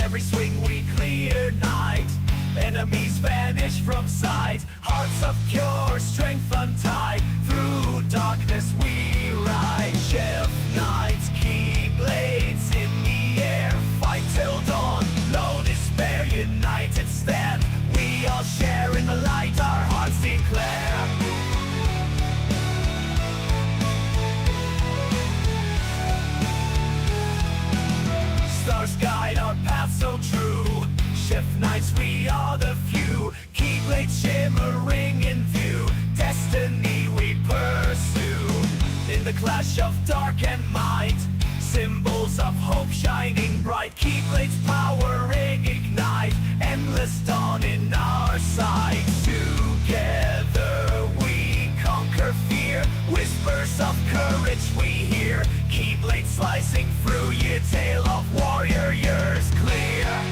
every swing we clear night. Enemies vanish from sight. Hearts of pure strength untied. Through darkness we ride. Chev knights, keyblades in the air. Fight till dawn, no despair. United stand, we all share in the light. Our hearts declare. Stars guide our path so true. Shift nights, we are the few. Keyblades shimmering in view. Destiny we pursue. In the clash of dark and might, symbols of hope shining bright. Keyblades powering ignite. Endless dawn in our sight. Together we conquer fear. Whispers of courage we hear. Keyblade slicing through your tale of warrior, yours clear.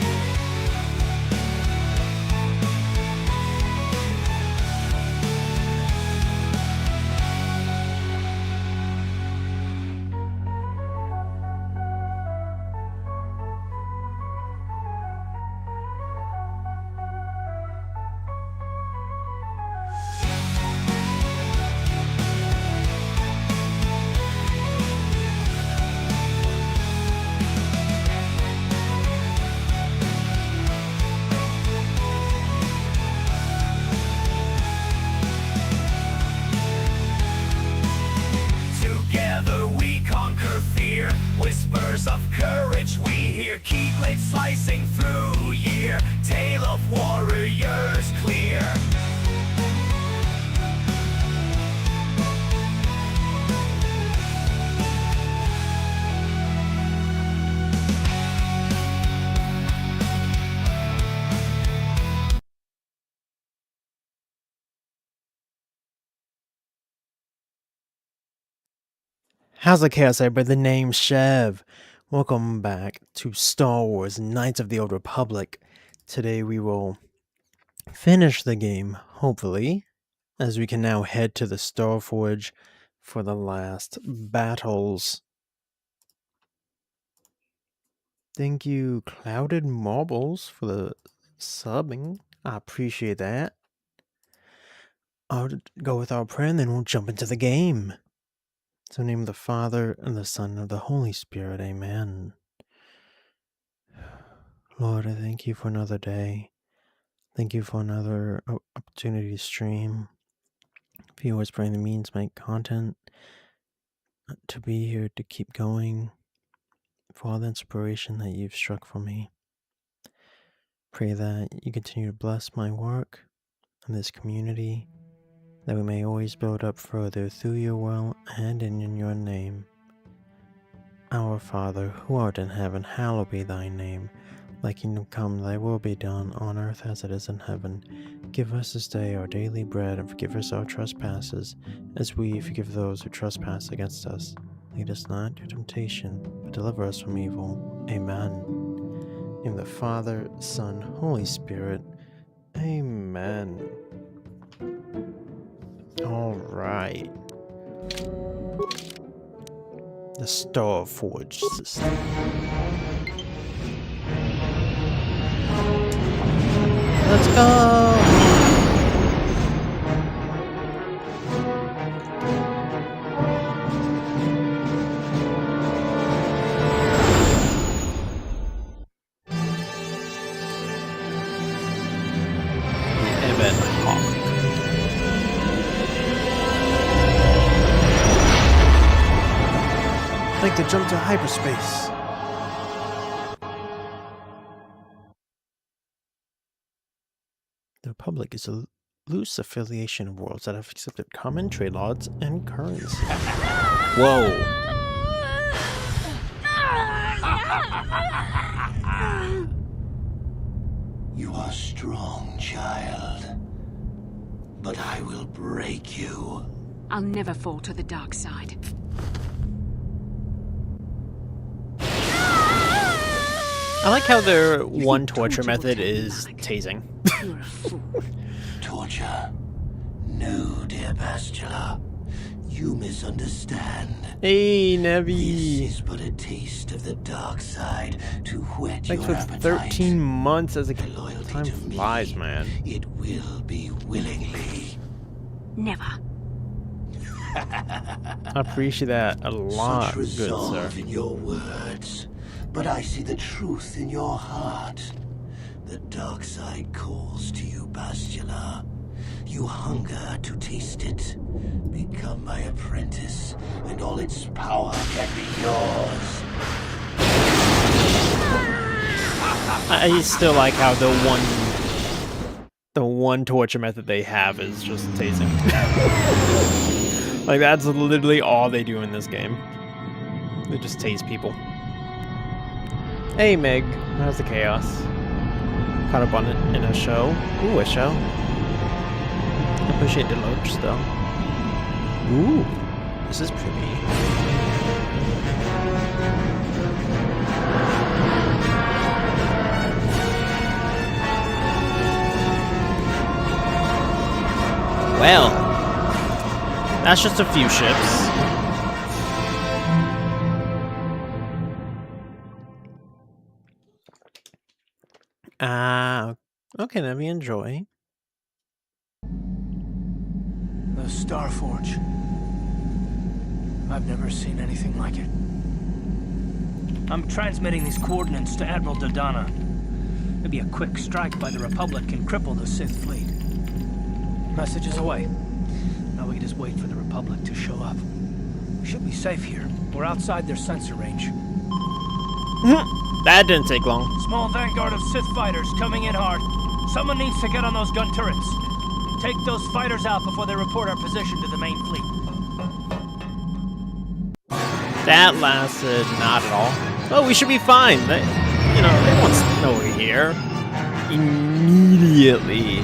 Whispers of courage we hear. Keyblade slicing through year. Tale of warriors clear. How's the chaos, everybody? The name's Chev. Welcome back to Star Wars Knights of the Old Republic. Today we will finish the game, hopefully, as we can now head to the Star Forge for the last battles. Thank you, Clouded Marbles, for the subbing. I appreciate that. I'll go with our prayer and then we'll jump into the game. So in the name of the Father, and the Son, and of the Holy Spirit, amen. Lord, I thank you for another day. Thank you for another opportunity to stream. Viewers praying the means make content. To be here, to keep going. For all the inspiration that you've struck for me. Pray that you continue to bless my work and this community, that we may always build up further through your will and in your name. Our Father, who art in heaven, hallowed be thy name. Thy kingdom come, thy will be done, on earth as it is in heaven. Give us this day our daily bread, and forgive us our trespasses, as we forgive those who trespass against us. Lead us not into temptation, but deliver us from evil. Amen. In the name of the Father, Son, Holy Spirit. Amen. Alright. The Star Forge system. Let's go! Like to jump to hyperspace. The Republic is a loose affiliation of worlds that have accepted common trade laws and currency. Whoa. You are strong, child, but I will break you. I'll never fall to the dark side. I like how their one torture method is tasing. You're a fool. Torture? No, dear Bastila. You misunderstand. Hey, This Nevi. is but a taste of the dark side to whet Thanks your for appetite. 13 months as a The loyalty time to me, flies, man. It will be willingly. Never. I appreciate that a lot, Such good sir. resolve in your words, but I see the truth in your heart. The dark side calls to you, Bastila. You hunger to taste it. Become my apprentice, and all its power can be yours. I still like how the one torture method they have is just tasing. Like, that's literally all they do in this game. They just tase people. Hey, Meg. How's the chaos? Caught up on it in a show. Ooh, a show. I appreciate the loach, though. Ooh, this is pretty. Well, that's just a few ships. Okay, let me enjoy. The Starforge. I've never seen anything like it. I'm transmitting these coordinates to Admiral Dodonna. Maybe a quick strike by the Republic can cripple the Sith fleet. Message is away. Now we can just wait for the Republic to show up. We should be safe here. We're outside their sensor range. That didn't take long. Small vanguard of Sith fighters coming in hard. Someone needs to get on those gun turrets. Take those fighters out before they report our position to the main fleet. That lasted not at all. Oh, we should be fine. They won't know we're here. Immediately.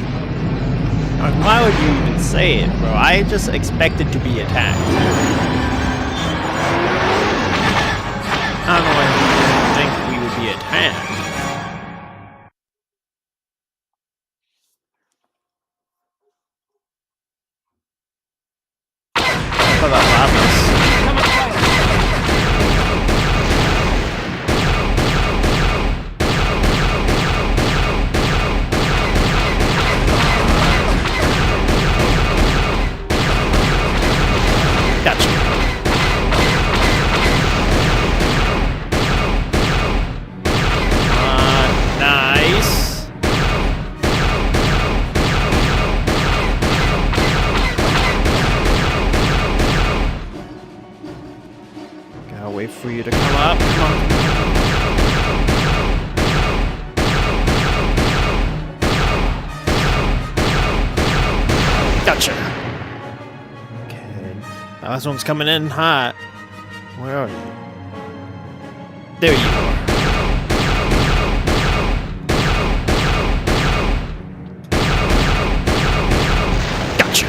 Like, why would you even say it, bro? I just expected to be attacked. I don't know why you think we would be attacked. For the Lavas. Gotcha. Nice. Gotta wait for you to come up. Come on. Gotcha. Last one's coming in hot. Where are you? There you are. Gotcha.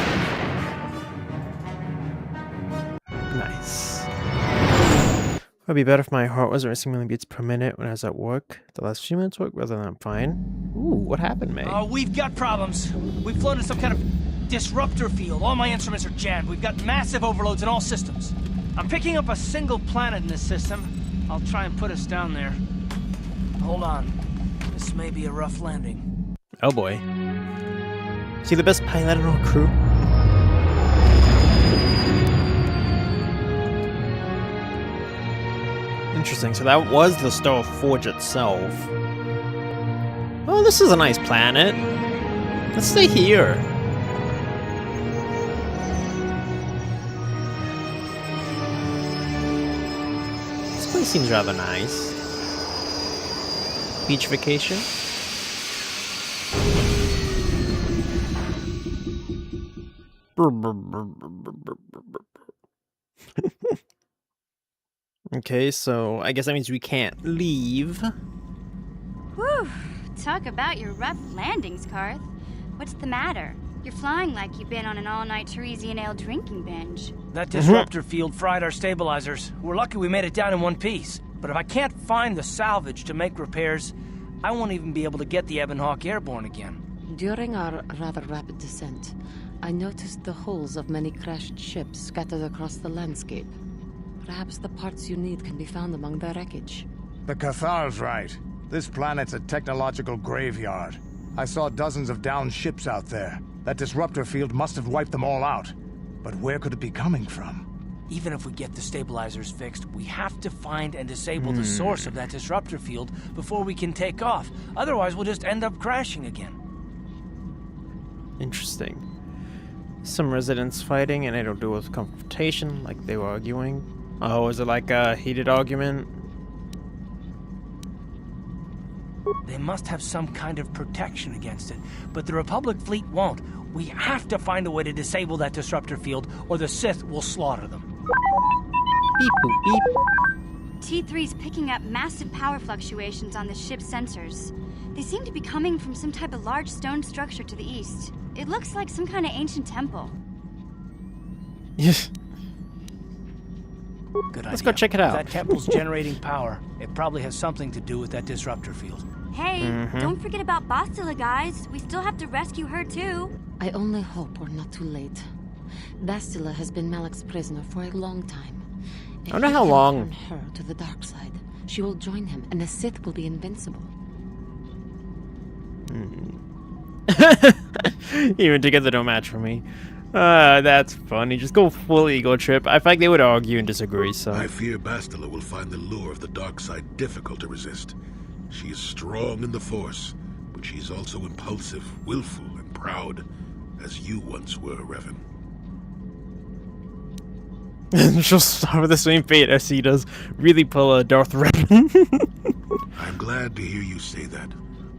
Nice. It'd be better if my heart wasn't racing a million beats per minute when I was at work. The last few minutes work rather than I'm fine. Ooh, what happened, May? We've got problems. We've flown in some kind of disruptor field. All my instruments are jammed. We've got massive overloads in all systems. I'm picking up a single planet in this system. I'll try and put us down there. Hold on. This may be a rough landing. Oh boy. Is he the best pilot in our crew? Interesting, so that was the Starforge itself. Oh, this is a nice planet. Let's stay here. This place seems rather nice. Beach vacation. Okay, so I guess that means we can't leave. Whew, talk about your rough landings, Karth. What's the matter? You're flying like you've been on an all-night Teresian ale drinking binge. That disruptor field fried our stabilizers. We're lucky we made it down in one piece. But if I can't find the salvage to make repairs, I won't even be able to get the Ebon Hawk airborne again. During our rather rapid descent, I noticed the hulls of many crashed ships scattered across the landscape. Perhaps the parts you need can be found among the wreckage. The KOTOR's right. This planet's a technological graveyard. I saw dozens of downed ships out there. That disruptor field must have wiped them all out. But where could it be coming from? Even if we get the stabilizers fixed, we have to find and disable the source of that disruptor field before we can take off. Otherwise, we'll just end up crashing again. Interesting. Some residents fighting, and it'll do with confrontation, like they were arguing. Oh, is it like a heated argument? They must have some kind of protection against it, but the Republic fleet won't. We have to find a way to disable that disruptor field, or the Sith will slaughter them. Beep boop beep. T3's picking up massive power fluctuations on the ship's sensors. They seem to be coming from some type of large stone structure to the east. It looks like some kind of ancient temple. Yes. Good idea. Let's go check it out. If that temple's generating power, it probably has something to do with that disruptor field. Hey, don't forget about Bastila, guys. We still have to rescue her, too. I only hope we're not too late. Bastila has been Malak's prisoner for a long time. If I wonder he how can long. turn her to the dark side, she will join him, and the Sith will be invincible. Even together don't match for me. That's funny. Just go full ego trip. I feel like they would argue and disagree, so. I fear Bastila will find the lure of the dark side difficult to resist. She is strong in the Force, but she is also impulsive, willful, and proud, as you once were, Revan. She'll start with the same fate as he does. Really pull a Darth Revan. I'm glad to hear you say that.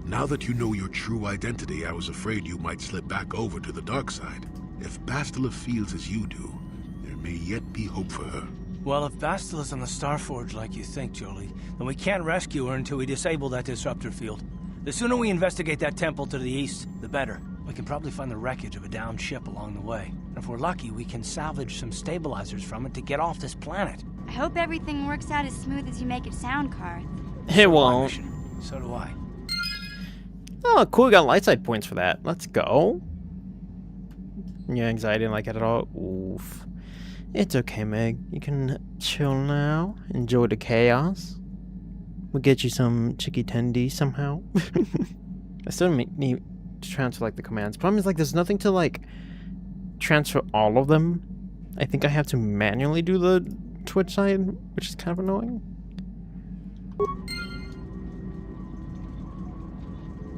Now that you know your true identity, I was afraid you might slip back over to the dark side. If Bastila feels as you do, there may yet be hope for her. Well, if Bastila's on the Starforge like you think, Jolie, then we can't rescue her until we disable that disruptor field. The sooner we investigate that temple to the east, the better. We can probably find the wreckage of a downed ship along the way. And if we're lucky, we can salvage some stabilizers from it to get off this planet. I hope everything works out as smooth as you make it sound, Karth. It won't. So do I. Oh, cool. We got light side points for that. Let's go. Your anxiety didn't like it at all. Oof. It's okay, Meg. You can chill now. Enjoy the chaos. We'll get you some chicky tendy somehow. I still need to transfer like the commands. Problem is like there's nothing to like transfer all of them. I think I have to manually do the Twitch side, which is kind of annoying.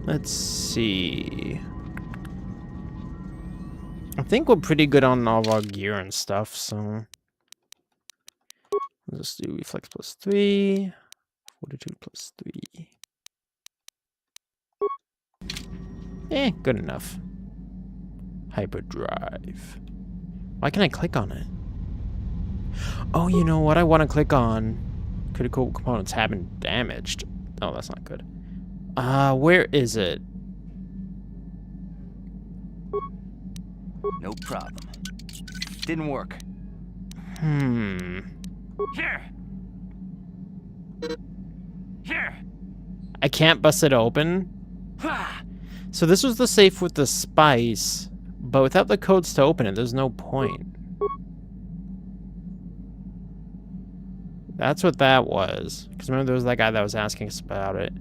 Let's see. I think we're pretty good on all of our gear and stuff, so let's do reflex plus 3, fortitude plus 3. Good enough. Hyperdrive. Why can't I click on it? Oh, you know what I want to click on? Critical components have been damaged. Oh, that's not good. Where is it? No problem. Didn't work. Here! Here! I can't bust it open? So this was the safe with the spice, but without the codes to open it, there's no point. That's what that was. Because remember there was that guy that was asking us about it.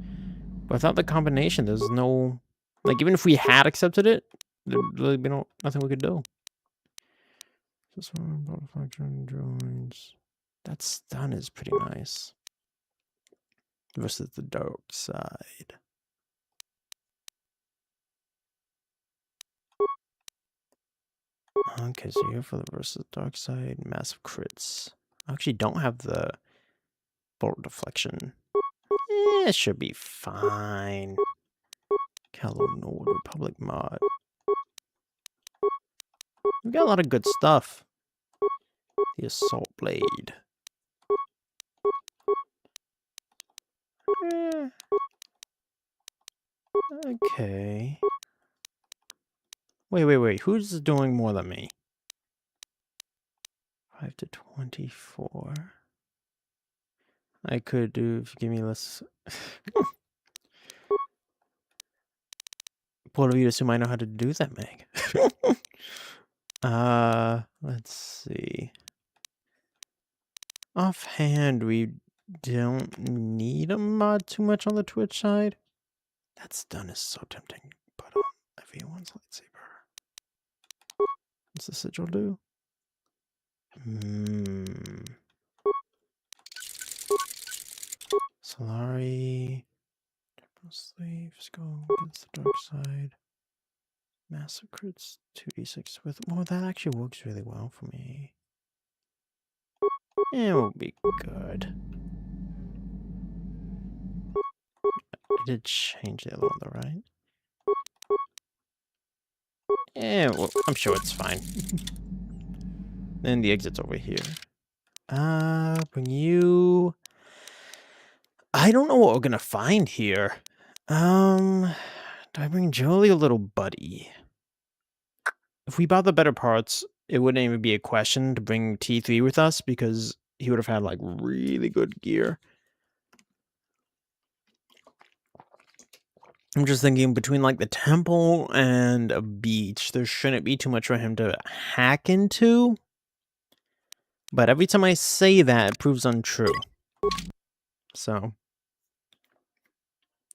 But without the combination, there's no... Like, even if we had accepted it, there'd really be nothing we could do. This one, butterfly drones. That stun is pretty nice. Versus the dark side. Okay, so here for the versus dark side, massive crits. I actually don't have the bullet deflection. It should be fine. Calo Nord Republic mod. We got a lot of good stuff. The assault blade. Okay. Wait. Who's doing more than me? 5 to 24. I could do if you give me less. Point of view, assume I know how to do that, Meg. Let's see. Offhand, we don't need a mod too much on the Twitch side. That stun is so tempting. Put on everyone's lightsaber. What's the sigil do? Solari. Sleeves go against the dark side. Massive crits 2d6 with. Well, that actually works really well for me. It will be good. I did change the other one though, right? Yeah, well, I'm sure it's fine. Then the exit's over here. Bring you. I don't know what we're gonna find here. Do I bring Jolie or little buddy? If we bought the better parts, it wouldn't even be a question to bring T3 with us because he would have had like really good gear. I'm just thinking between like the temple and a beach, there shouldn't be too much for him to hack into. But every time I say that, it proves untrue. So,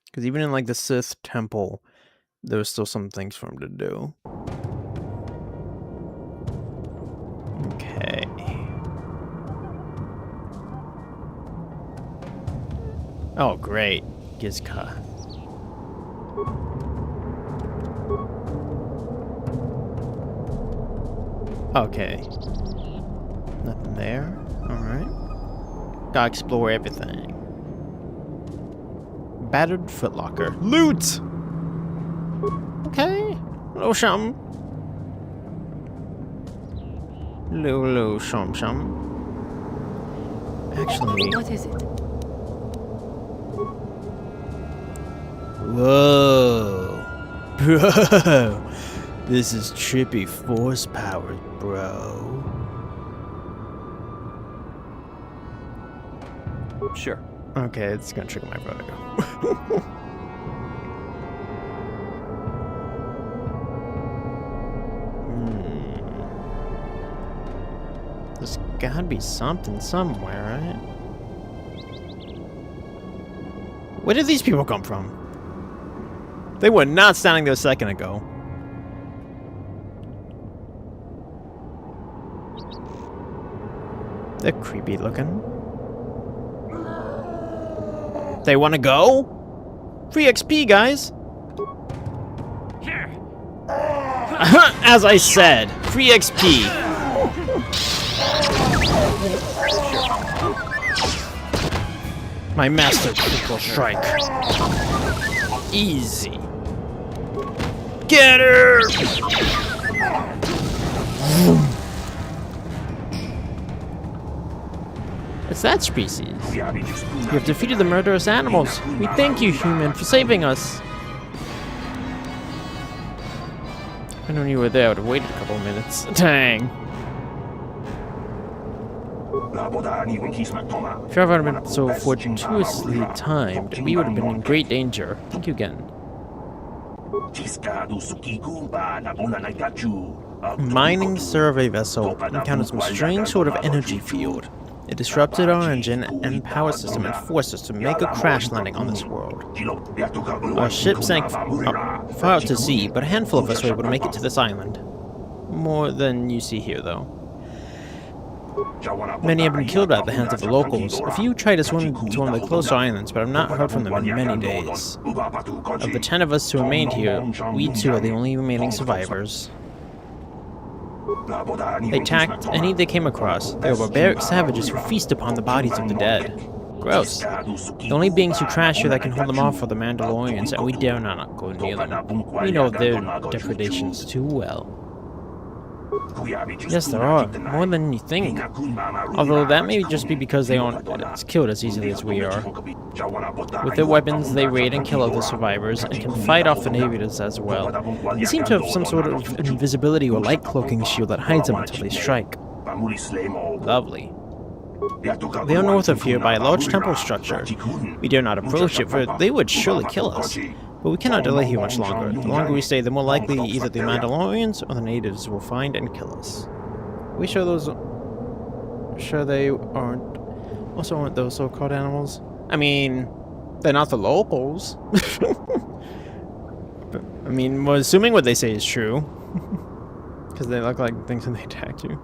because even in like the Sith temple, there was still some things for him to do. Okay. Oh, great. Gizka. Okay. Nothing there. Alright. Gotta explore everything. Battered footlocker. Loot! Okay. Little shum. Little shum shum. Actually. What is it? Whoa. Bro. This is trippy force powered, bro. Sure. Okay, it's gonna trigger my vertigo. There's gotta be something somewhere, right? Where did these people come from? They were not standing there a second ago. They're creepy looking. They want to go? Free XP, guys! As I said, free XP. My master critical strike. Easy. Get her! It's that species. You have defeated the murderous animals. We thank you, human, for saving us. I knew you were there. I would have waited a couple of minutes. Dang. If you hadn't been so fortuitously timed, we would have been in great danger. Thank you again. Mining survey vessel encountered some strange sort of energy field. It disrupted our engine and power system and forced us to make a crash landing on this world. Our ship sank far out to sea, but a handful of us were able to make it to this island. More than you see here, though. Many have been killed at the hands of the locals. A few tried to swim to one of the closer islands, but I've not heard from them in many days. Of the 10 of us who remained here, we 2 are the only remaining survivors. They attacked any they came across. They were barbaric savages who feast upon the bodies of the dead. Gross. The only beings who crash here that can hold them off are the Mandalorians, and we dare not go near them. We know their depredations too well. Yes, there are. More than you think. Although that may just be because they aren't killed as easily as we are. With their weapons, they raid and kill other survivors, and can fight off the natives as well. They seem to have some sort of invisibility or light cloaking shield that hides them until they strike. Lovely. They are north of here by a large temple structure. We dare not approach it, for they would surely kill us. But we cannot delay here much longer. The longer we stay, the more likely either the Mandalorians or the natives will find and kill us. We sure they aren't those so-called animals? I mean, they're not the locals. But, I mean, well, assuming what they say is true. Because they look like things when they attacked you.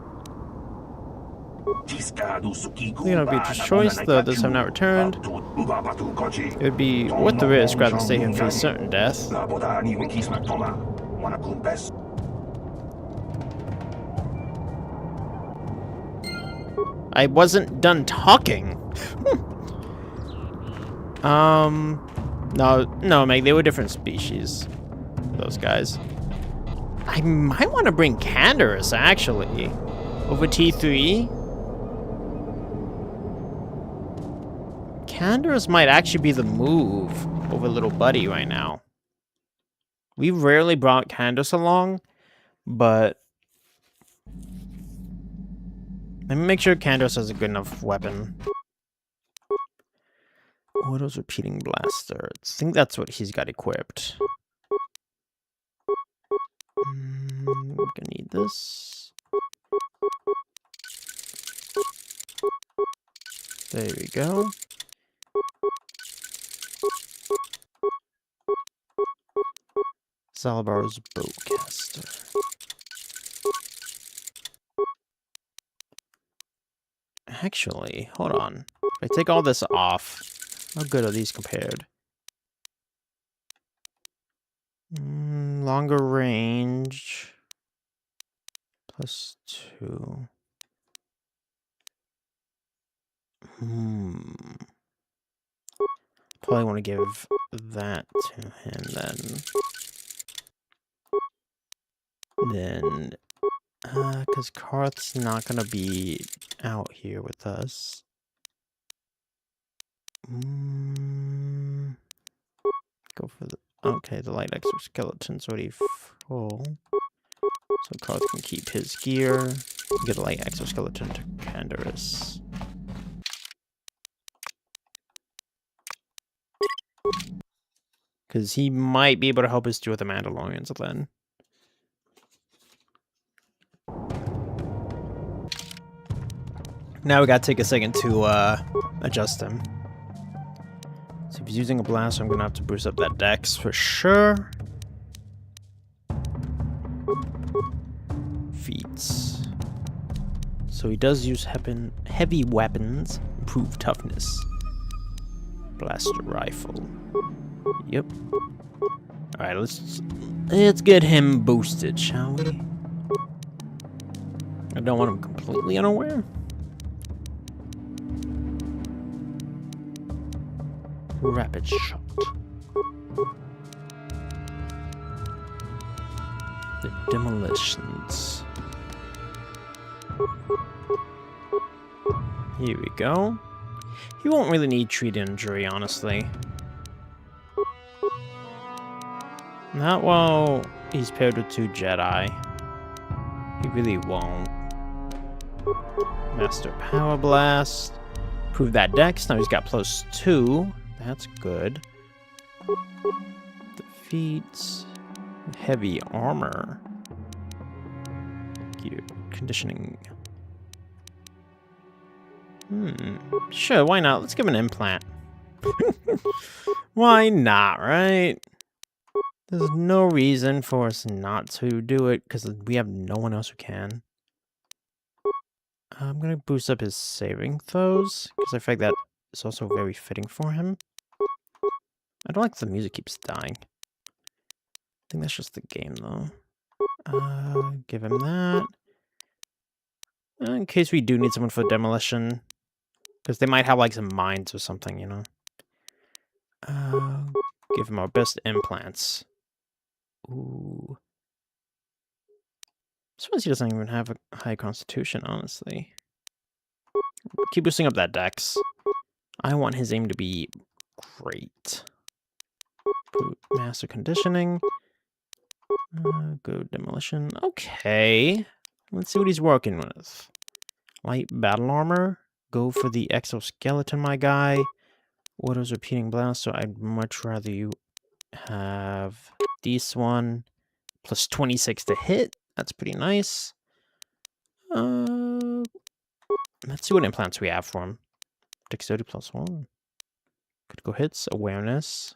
You're gonna be Beatrice's choice, the others have not returned. It would be worth the risk rather than stay here and face certain death. I wasn't done talking. No, Meg, they were different species. Those guys. I might want to bring Canderous, actually. Over T3. Canderous might actually be the move over Little Buddy right now. We rarely brought Canderous along, but let me make sure Canderous has a good enough weapon. Auto's repeating blaster. I think that's what he's got equipped. I'm gonna need this. There we go. Zalabar's bowcaster. Actually, hold on. If I take all this off, how good are these compared? Longer range. +2. Probably want to give that to him then. Because Karth's not gonna be out here with us. Go for the... Okay, the light exoskeleton's already full. So Karth can keep his gear. Get a light exoskeleton to Canderous. Because he might be able to help us deal with the Mandalorians then. Now we gotta take a second to adjust him. So if he's using a blast, I'm gonna have to boost up that dex for sure. Feats. So he does use heavy weapons, improve toughness. Blaster rifle. Yep. Alright, let's get him boosted, shall we? I don't want him completely unaware. Rapid shot. The demolitions. Here we go. He won't really need treat injury, honestly. Not while he's paired with 2 Jedi. He really won't. Master Power Blast. Prove that dex. Now he's got +2. That's good. Defeats. Heavy armor. Gear conditioning. Sure, why not? Let's give him an implant. Why not, right? There's no reason for us not to do it, because we have no one else who can. I'm going to boost up his saving throws, because I feel like that is also very fitting for him. I don't like the music keeps dying. I think that's just the game, though. Give him that. In case we do need someone for demolition. Because they might have, like, some mines or something, you know. Give him our best implants. Ooh. I suppose he doesn't even have a high constitution, honestly. Keep boosting up that dex. I want his aim to be great. Master conditioning. Go demolition. Okay. Let's see what he's working with. Light battle armor. Go for the exoskeleton, my guy. Auto's repeating blast, so I'd much rather you have this one. Plus 26 to hit. That's pretty nice. Let's see what implants we have for him. Dexterity plus 1. Critical hits. Awareness.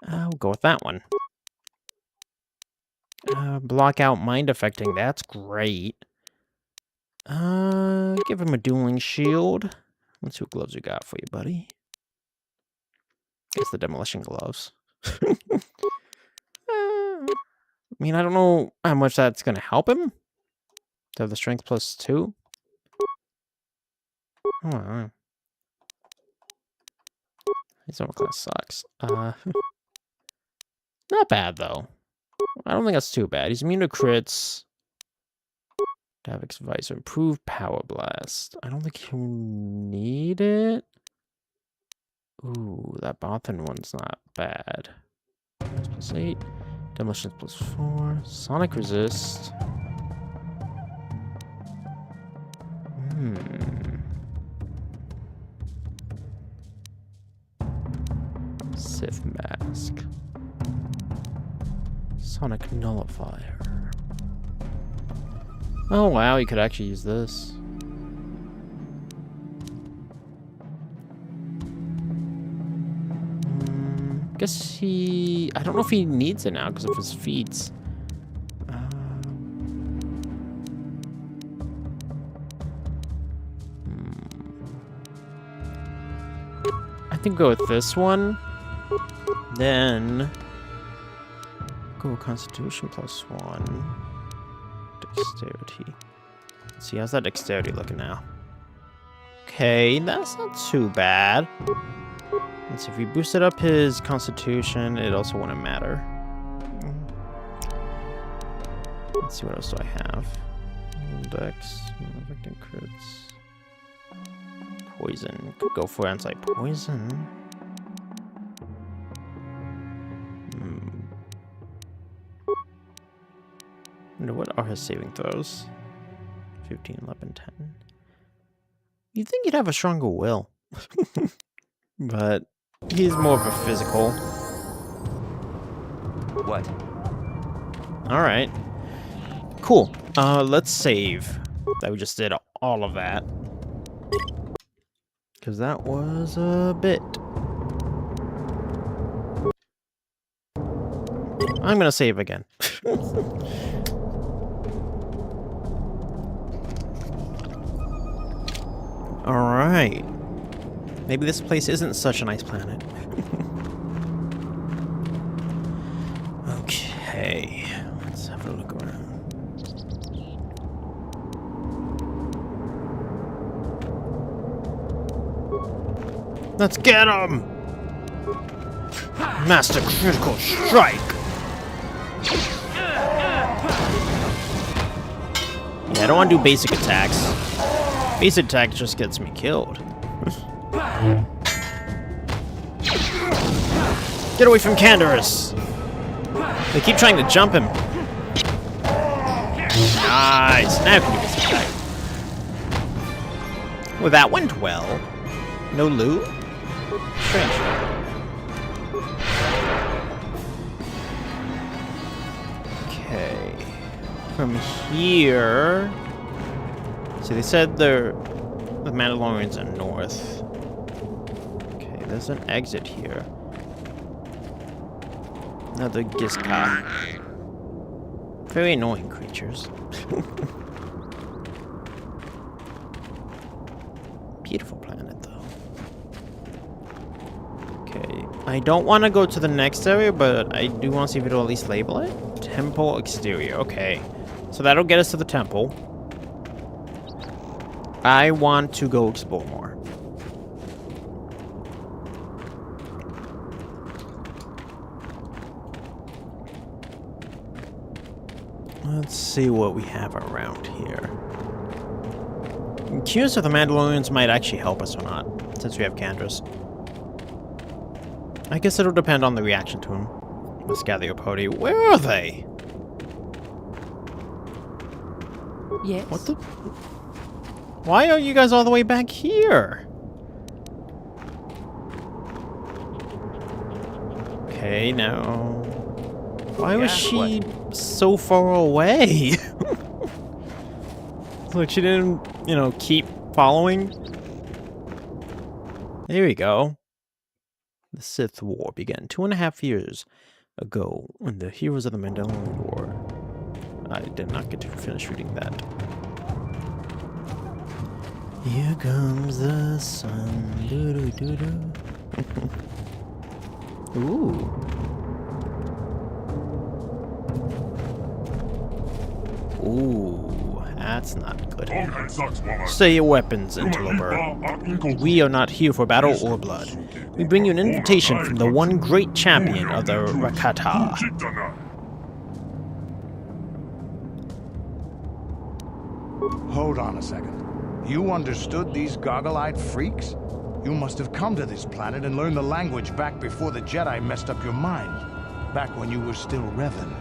We'll go with that one. Block out mind affecting. That's great. Give him a dueling shield. Let's see what gloves we got for you, buddy. Guess the demolition gloves. I mean, I don't know how much that's going to help him. To have the strength plus 2. Oh, his armor class sucks. Not bad, though. I don't think that's too bad. He's immune to crits. Davix Visor. Improved Power Blast. I don't think he'll need it. Ooh, that Bothan one's not bad. Plus 8. Demolitions plus 4. Sonic Resist. Sith Mask. Sonic Nullifier. Oh wow, you could actually use this. Guess he... I don't know if he needs it now because of his feats. I think go with this one. Then... go Constitution plus 1. Dexterity. Let's see, how's that dexterity looking now? Okay, that's not too bad. Let's see, if we boosted up his Constitution, it also wouldn't matter. Let's see, what else do I have? Dex, affecting crits. Poison. Could go for anti-poison. Wonder what are his saving throws? 15, 11, 10. You'd think he'd have a stronger will. But he's more of a physical. What? Alright. Cool. Let's save that we just did all of that. Because that was a bit. I'm gonna save again. Alright. Maybe this place isn't such a nice planet. Okay. Let's have a look around. Let's get him! Master Critical Strike! Yeah, I don't want to do basic attacks. Basic attack just gets me killed. Get away from Canderous! They keep trying to jump him. Nice! Now I can do basic attack. Well, that went well. No loot? Strange. Okay. From here... So they said the Mandalorians are north. Okay, there's an exit here. Another Gizka. Very annoying creatures. Beautiful planet, though. Okay, I don't want to go to the next area, but I do want to see if it'll at least label it. Temple exterior. Okay, so that'll get us to the temple. I want to go explore more. Let's see what we have around here. I'm curious if the Mandalorians might actually help us or not, since we have Canderous. I guess it'll depend on the reaction to him. Let's gather your party. Where are they? Yes. What the? Why are you guys all the way back here? Okay, now... Why was she so far away? Like she didn't, you know, keep following? There we go. The Sith War began 2.5 years ago when the heroes of the Mandalorian War. I did not get to finish reading that. Here comes the sun. Doo-doo-doo-doo. Ooh. Ooh, that's not good. Say your weapons, interloper. We are not here for battle or blood. We bring you an invitation from the one great champion of the Rakata. Hold on a second. You understood these goggle-eyed freaks? You must have come to this planet and learned the language back before the Jedi messed up your mind. Back when you were still Revan.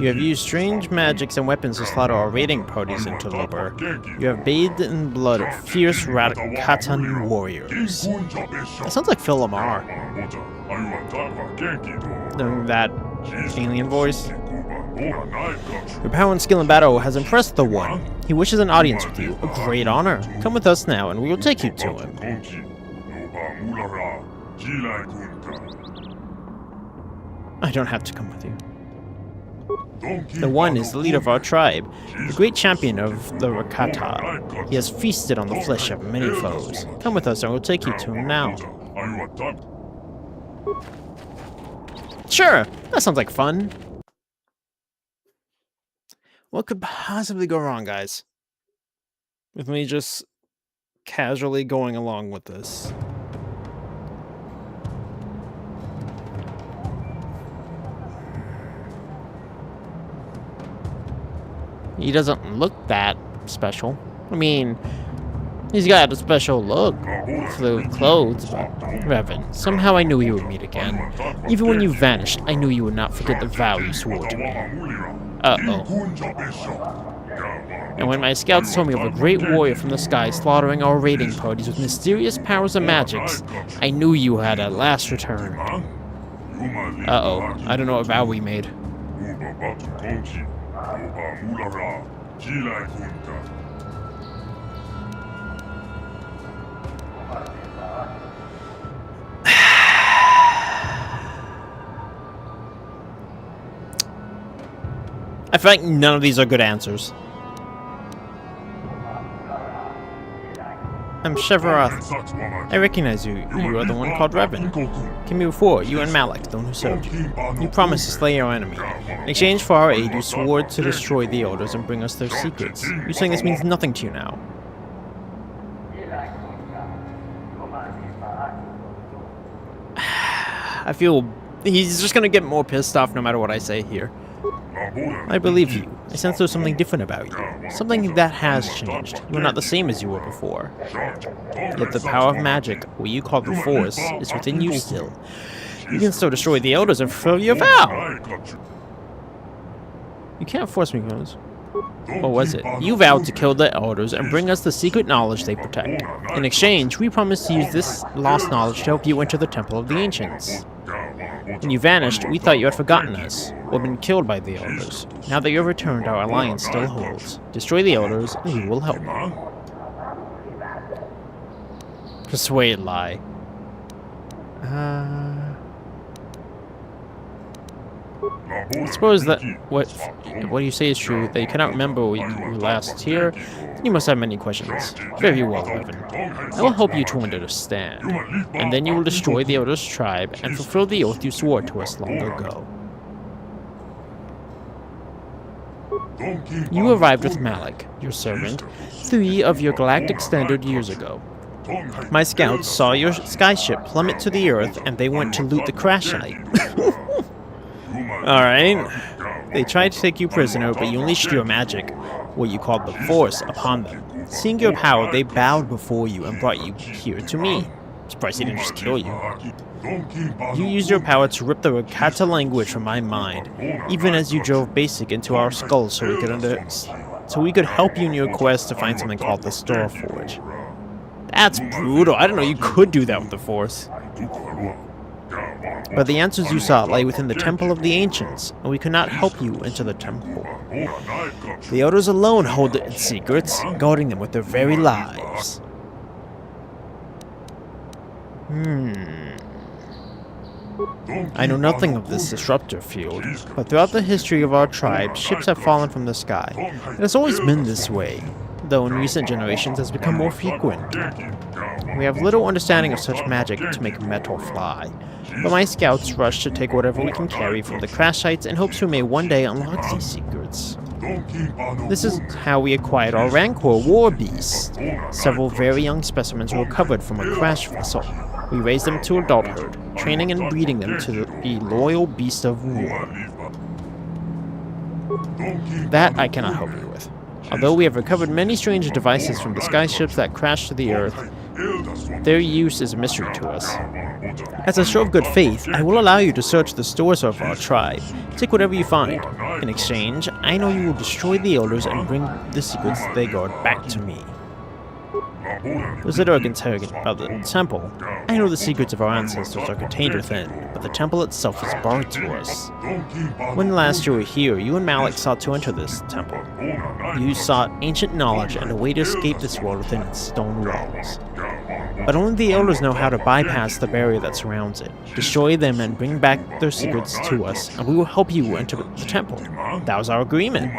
You have used strange magics and weapons to slaughter our raiding parties, interloper. You have bathed in blood of fierce Rakatan warriors. That sounds like Phil Lamar. Doing that alien voice. Your power and skill in battle has impressed the One. He wishes an audience with you, a great honor. Come with us now, and we will take you to him. I don't have to come with you. The One is the leader of our tribe, the great champion of the Rakata. He has feasted on the flesh of many foes. Come with us, and we'll take you to him now. Sure, that sounds like fun. What could possibly go wrong, guys? With me just casually going along with this. He doesn't look that special. I mean, he's got a special look for the clothes, but Revan, somehow I knew you would meet again. Even when you vanished, I knew you would not forget the vow you swore to me. Uh-oh. And when my scouts told me of a great warrior from the sky slaughtering our raiding parties with mysterious powers and magics, I knew you had at last returned. Uh-oh. I don't know what vow we made. I feel like none of these are good answers. I'm Chevaroth. I recognize you. You are the one called Revan. Came here before, you and Malak, the one who served you. You promised to slay our enemy. In exchange for our aid, you swore to destroy the Elders and bring us their secrets. You're saying this means nothing to you now. I feel he's just gonna get more pissed off no matter what I say here. I believe you. I sense there's something different about you. Something that has changed. You're not the same as you were before. Yet the power of magic, what you call the Force, is within you still. You can still destroy the Elders and fulfill your vow! You can't force me, guys. What was it? You vowed to kill the Elders and bring us the secret knowledge they protect. In exchange, we promised to use this lost knowledge to help you enter the Temple of the Ancients. When you vanished, we thought you had forgotten us, or been killed by the Elders. Now that you have returned, our alliance still holds. Destroy the Elders, and we will help you. Persuade lie. I suppose that what you say is true, that you cannot remember when you were last here. You must have many questions. Very well, Revan. I will help you to understand, and then you will destroy the Elders' tribe and fulfill the oath you swore to us long ago. You arrived with Malak, your servant, 3 of your galactic standard years ago. My scouts saw your skyship plummet to the earth, and they went to loot the crash site. Alright. They tried to take you prisoner, but you unleashed your magic, what you called the Force, upon them. Seeing your power, they bowed before you and brought you here to me. Surprised they didn't just kill you. You used your power to rip the Rakata language from my mind, even as you drove Basic into our skulls so we could help you in your quest to find something called the Star Forge. That's brutal. I didn't know you could do that with the Force. But the answers you sought lay within the Temple of the Ancients, and we could not help you enter the temple. The Elders alone hold its secrets, guarding them with their very lives. I know nothing of this disruptor field, but throughout the history of our tribe, ships have fallen from the sky. It has always been this way, though in recent generations it has become more frequent. We have little understanding of such magic to make metal fly, but my scouts rush to take whatever we can carry from the crash sites in hopes we may one day unlock these secrets. This is how we acquired our Rancor war beast. Several very young specimens were recovered from a crash vessel. We raised them to adulthood, training and breeding them to be loyal beasts of war. That I cannot help you with. Although we have recovered many strange devices from the sky ships that crashed to the Earth, their use is a mystery to us. As a show of good faith, I will allow you to search the stores of our tribe. Take whatever you find. In exchange, I know you will destroy the Elders and bring the secrets they guard back to me. Consider interrogant about the temple. I know the secrets of our ancestors are contained within, but the temple itself is barred to us. When last you were here, you and Malik sought to enter this temple. You sought ancient knowledge and a way to escape this world within its stone walls. But only the Elders know how to bypass the barrier that surrounds it. Destroy them and bring back their secrets to us, and we will help you enter the temple. That was our agreement.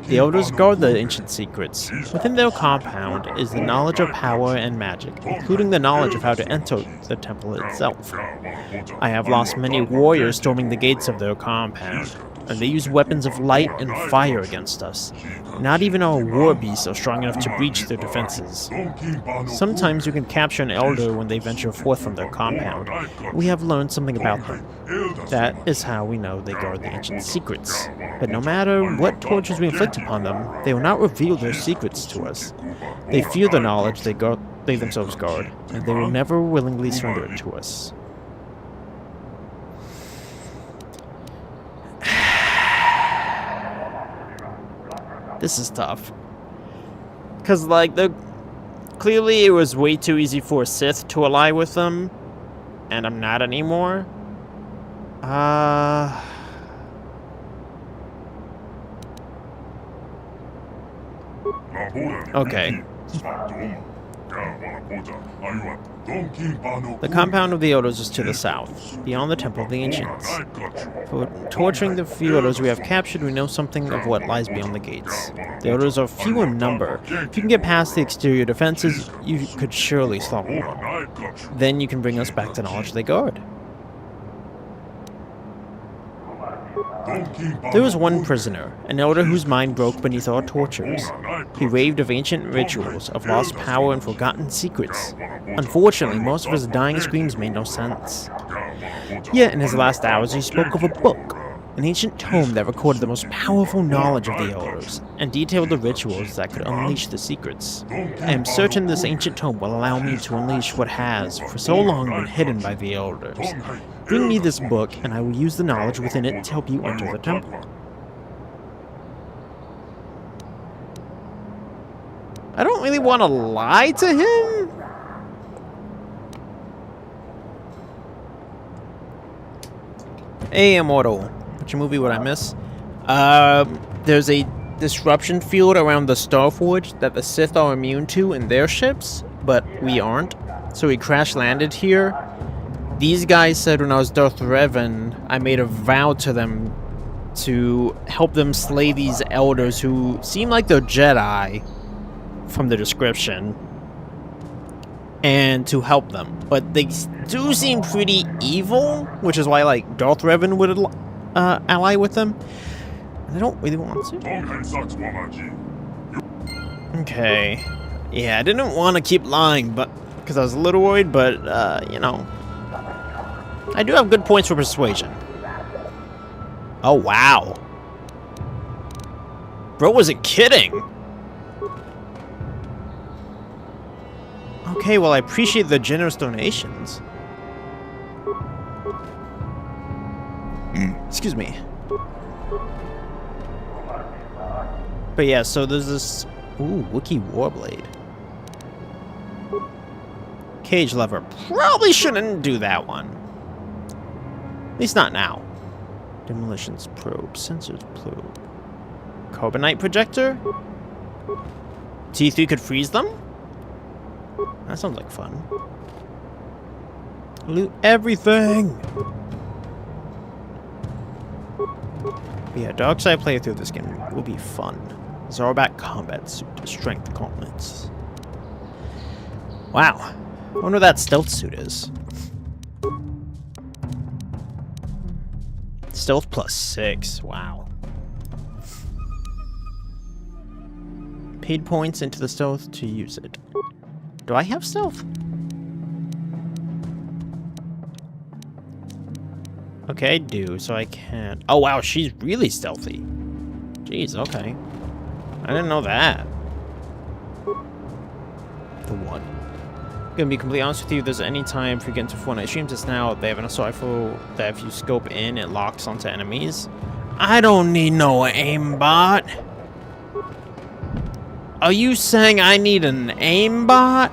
The Elders guard the ancient secrets. Within their compound is the knowledge of power and magic, including the knowledge of how to enter the temple itself. I have lost many warriors storming the gates of their compound, and they use weapons of light and fire against us. Not even our war beasts are strong enough to breach their defenses. Sometimes you can capture an Elder when they venture forth from their compound. We have learned something about them. That is how we know they guard the ancient secrets. But no matter what tortures we inflict upon them, they will not reveal their secrets to us. They fear the knowledge they themselves guard, and they will never willingly surrender it to us. This is tough. Because, like, clearly it was way too easy for a Sith to ally with them, and I'm not anymore. Okay. The compound of the Elders is to the south, beyond the Temple of the Ancients. For torturing the few Elders we have captured, we know something of what lies beyond the gates. The Elders are few in number. If you can get past the exterior defenses, you could surely stop them. Then you can bring us back the knowledge they guard. There was one prisoner, an Elder whose mind broke beneath our tortures. He raved of ancient rituals, of lost power and forgotten secrets. Unfortunately, most of his dying screams made no sense. Yet in his last hours he spoke of a book, an ancient tome that recorded the most powerful knowledge of the Elders, and detailed the rituals that could unleash the secrets. I am certain this ancient tome will allow me to unleash what has, for so long, been hidden by the Elders. Bring me this book, and I will use the knowledge within it to help you enter the temple. I don't really want to lie to him. Hey, Immortal. Which movie would I miss? There's a disruption field around the Starforge that the Sith are immune to in their ships, but we aren't. So we crash-landed here. These guys said when I was Darth Revan, I made a vow to them to help them slay these Elders who seem like they're Jedi from the description, and to help them. But they do seem pretty evil, which is why, like, Darth Revan would ally with them. And I don't really want to. Okay. Yeah, I didn't want to keep lying, but because I was a little worried, but, you know. I do have good points for persuasion. Oh, wow. Bro wasn't kidding. Okay, well, I appreciate the generous donations. Excuse me. But yeah, so there's this... Ooh, Wookiee Warblade. Cage lever. Probably shouldn't do that one. At least not now. Demolitions probe, sensors probe. Carbonite projector? T3 could freeze them? That sounds like fun. Loot everything! But yeah, dark side playthrough of this game will be fun. Zorback combat suit, strength gauntlets. Wow. I wonder what that stealth suit is. Stealth +6. Wow. Paid points into the stealth to use it. Do I have stealth? Okay, I do, so I can't. Oh wow, she's really stealthy. Jeez, okay. I didn't know that. The one. Gonna be completely honest with you, there's any time for you get into Fortnite streams, it's now they have an assault rifle that if you scope in, it locks onto enemies. I don't need no aimbot. Are you saying I need an aimbot?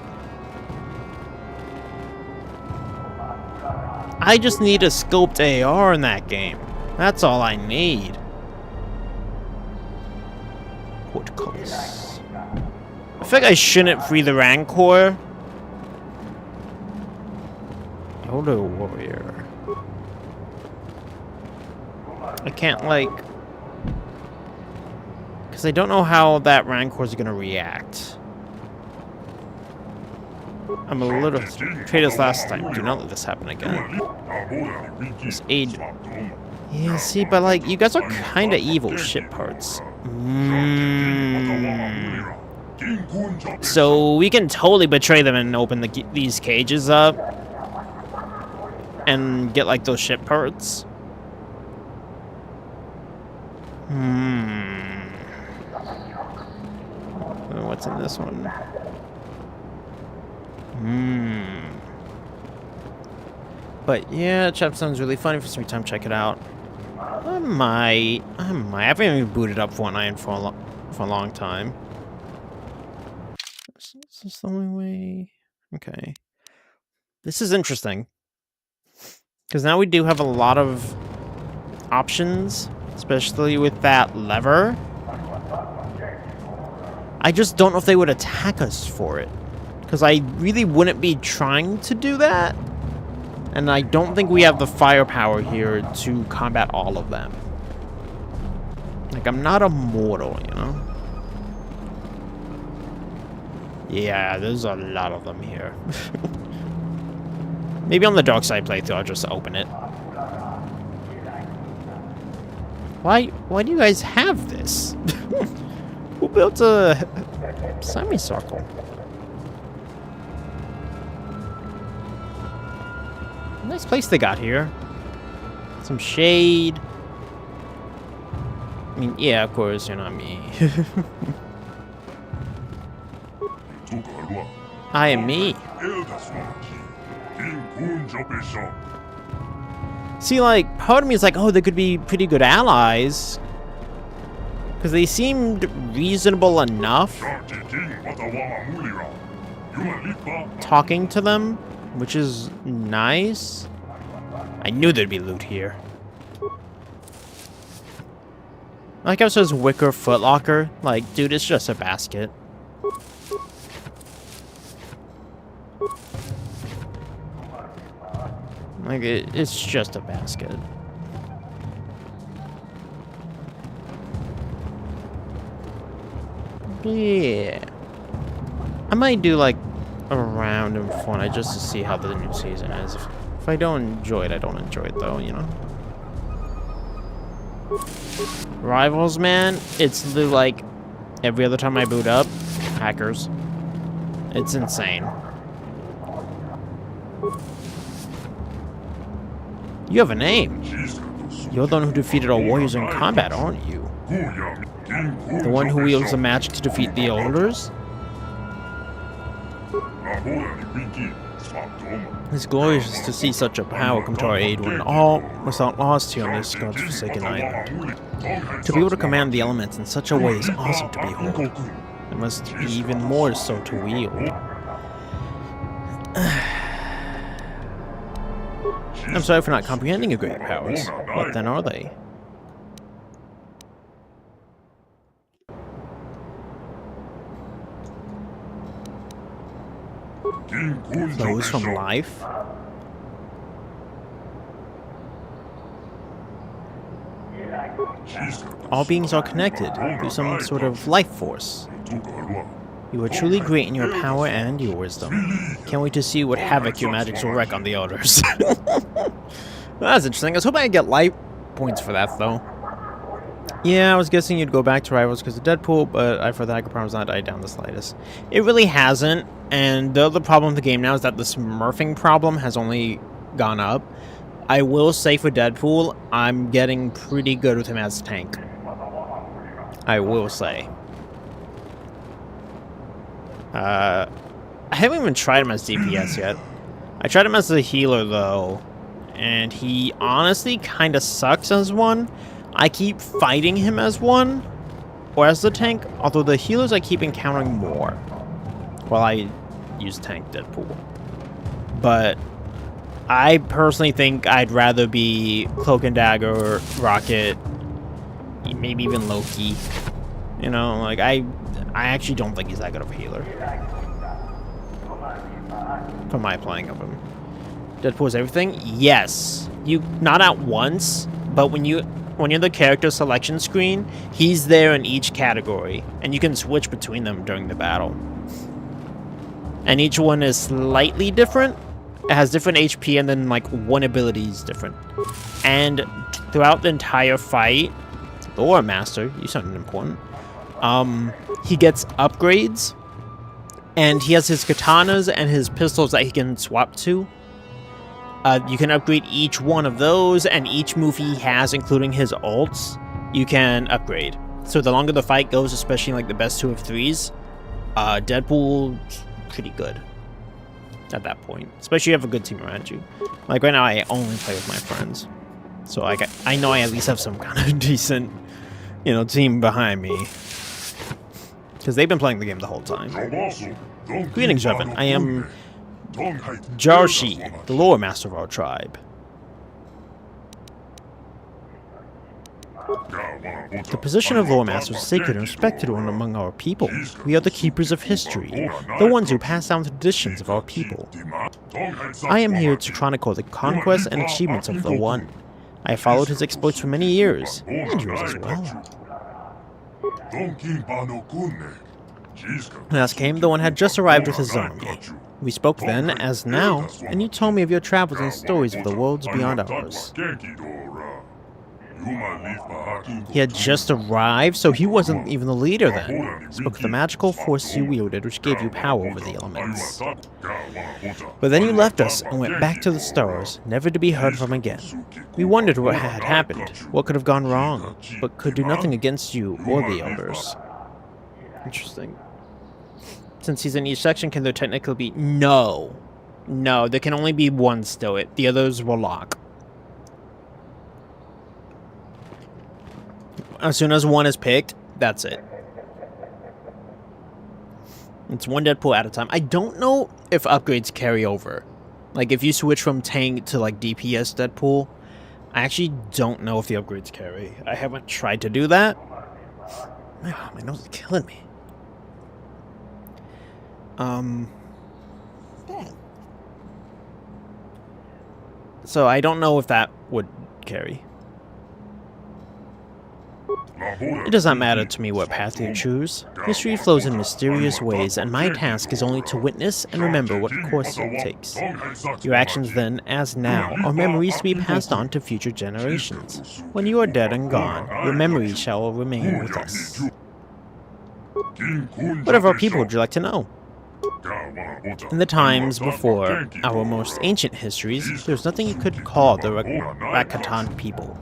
I just need a scoped AR in that game. That's all I need. Portcullis. I feel like I shouldn't free the Rancor. Elder Warrior. I can't, like... Because I don't know how that Rancor is going to react. I'm a little... Tried this last time. Do not let this happen again. This aid... Yeah, see, but, like, you guys are kind of evil shit parts. So we can totally betray them and open these cages up. And get, like, those ship parts. What's in this one? But yeah, Chev sounds really funny. For some time, check it out. I might. I haven't even booted up Fortnite for a long time. Is this the only way? Okay. This is interesting. Because now we do have a lot of options, especially with that lever. I just don't know if they would attack us for it. Because I really wouldn't be trying to do that. And I don't think we have the firepower here to combat all of them. Like, I'm not immortal, you know? Yeah, there's a lot of them here. Maybe on the dark side playthrough, I'll just open it. Why do you guys have this? Who built a semicircle? Nice place they got here. Some shade. I mean, yeah, of course, you're not me. I am me. See, like, part of me is like, oh, they could be pretty good allies. Because they seemed reasonable enough. Talking to them, which is nice. I knew there'd be loot here. Like how it says Wicker Footlocker. Like, dude, it's just a basket. Like, it's just a basket. Yeah. I might do, like, a round of Fortnite just to see how the new season is. If I don't enjoy it, I don't enjoy it, though, you know? Rivals, man, it's the, like, every other time I boot up, hackers. It's insane. You have a name. You're the one who defeated all warriors in combat, aren't you? The one who wields the magic to defeat the elders? It's glorious to see such a power come to our aid when all was not lost here on this godforsaken island. To be able to command the elements in such a way is awesome to behold. It must be even more so to wield. I'm sorry for not comprehending your great powers. What then are they? Flows from life? All beings are connected through some sort of life force. You are truly great in your power and your wisdom. Can't wait to see what havoc your magics will wreak on the elders. That's interesting. I was hoping I'd get life points for that, though. Yeah, I was guessing you'd go back to Rivals because of Deadpool, but I thought that could promise not die down the slightest. It really hasn't, and the other problem with the game now is that the smurfing problem has only gone up. I will say for Deadpool, I'm getting pretty good with him as tank. I will say. I haven't even tried him as DPS yet. I tried him as a healer, though, and he honestly kind of sucks as one. I keep fighting him as one, or as the tank, although the healers I keep encountering more while I use tank Deadpool. But I personally think I'd rather be Cloak and Dagger, Rocket, maybe even Loki. You know, like, I actually don't think he's that good of a healer. From my playing of him. Deadpool is everything? Yes. You, not at once, but when you're the character selection screen, he's there in each category, and you can switch between them during the battle. And each one is slightly different. It has different HP, and then, like, one ability is different. And throughout the entire fight, the War Master, you sounded important, he gets upgrades, and he has his katanas and his pistols that he can swap to. You can upgrade each one of those, and each move he has, including his ults, you can upgrade. So the longer the fight goes, especially like the best 2 of 3s, Deadpool's pretty good at that point. Especially if you have a good team around you. Like right now, I only play with my friends. So like, I know I at least have some kind of decent, you know, team behind me. Because they've been playing the game the whole time. Greetings, Revan. I am Jarshi, the lore master of our tribe. The position of lore master is sacred and respected one among our people. We are the keepers of history, the ones who pass down the traditions of our people. I am here to chronicle the conquests and achievements of the One. I have followed his exploits for many years, and yours as well. Last came, the One had just arrived with his army. We spoke then, as now, and you told me of your travels and stories of the worlds beyond ours. He had just arrived, so he wasn't even the leader then. Spoke of the magical force you wielded, which gave you power over the elements. But then you left us and went back to the stars, never to be heard from again. We wondered what had happened, what could have gone wrong, but could do nothing against you or the elders. Interesting. Since he's in each section, can there technically be... No. No, there can only be one Stoic. The others will lock. As soon as one is picked, that's it. It's one Deadpool at a time. I don't know if upgrades carry over. Like, if you switch from tank to, like, DPS Deadpool, I actually don't know if the upgrades carry. I haven't tried to do that. Oh, my nose is killing me. So I don't know if that would carry. It does not matter to me what path you choose. History flows in mysterious ways, and my task is only to witness and remember what course it takes. Your actions then, as now, are memories to be passed on to future generations. When you are dead and gone, your memories shall remain with us. What of our people would you like to know? In the times before our most ancient histories, there was nothing you could call the Rakatan people.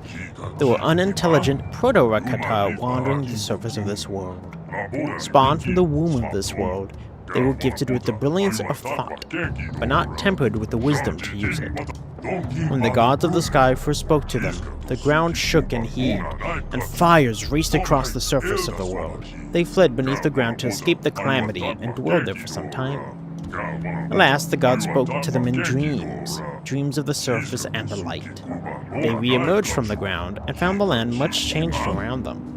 They were unintelligent proto-Rakata wandering the surface of this world. Spawned from the womb of this world, they were gifted with the brilliance of thought, but not tempered with the wisdom to use it. When the gods of the sky first spoke to them, the ground shook and heaved, and fires raced across the surface of the world. They fled beneath the ground to escape the calamity and dwelled there for some time. Alas, the gods spoke to them in dreams, dreams of the surface and the light. They re-emerged from the ground and found the land much changed around them.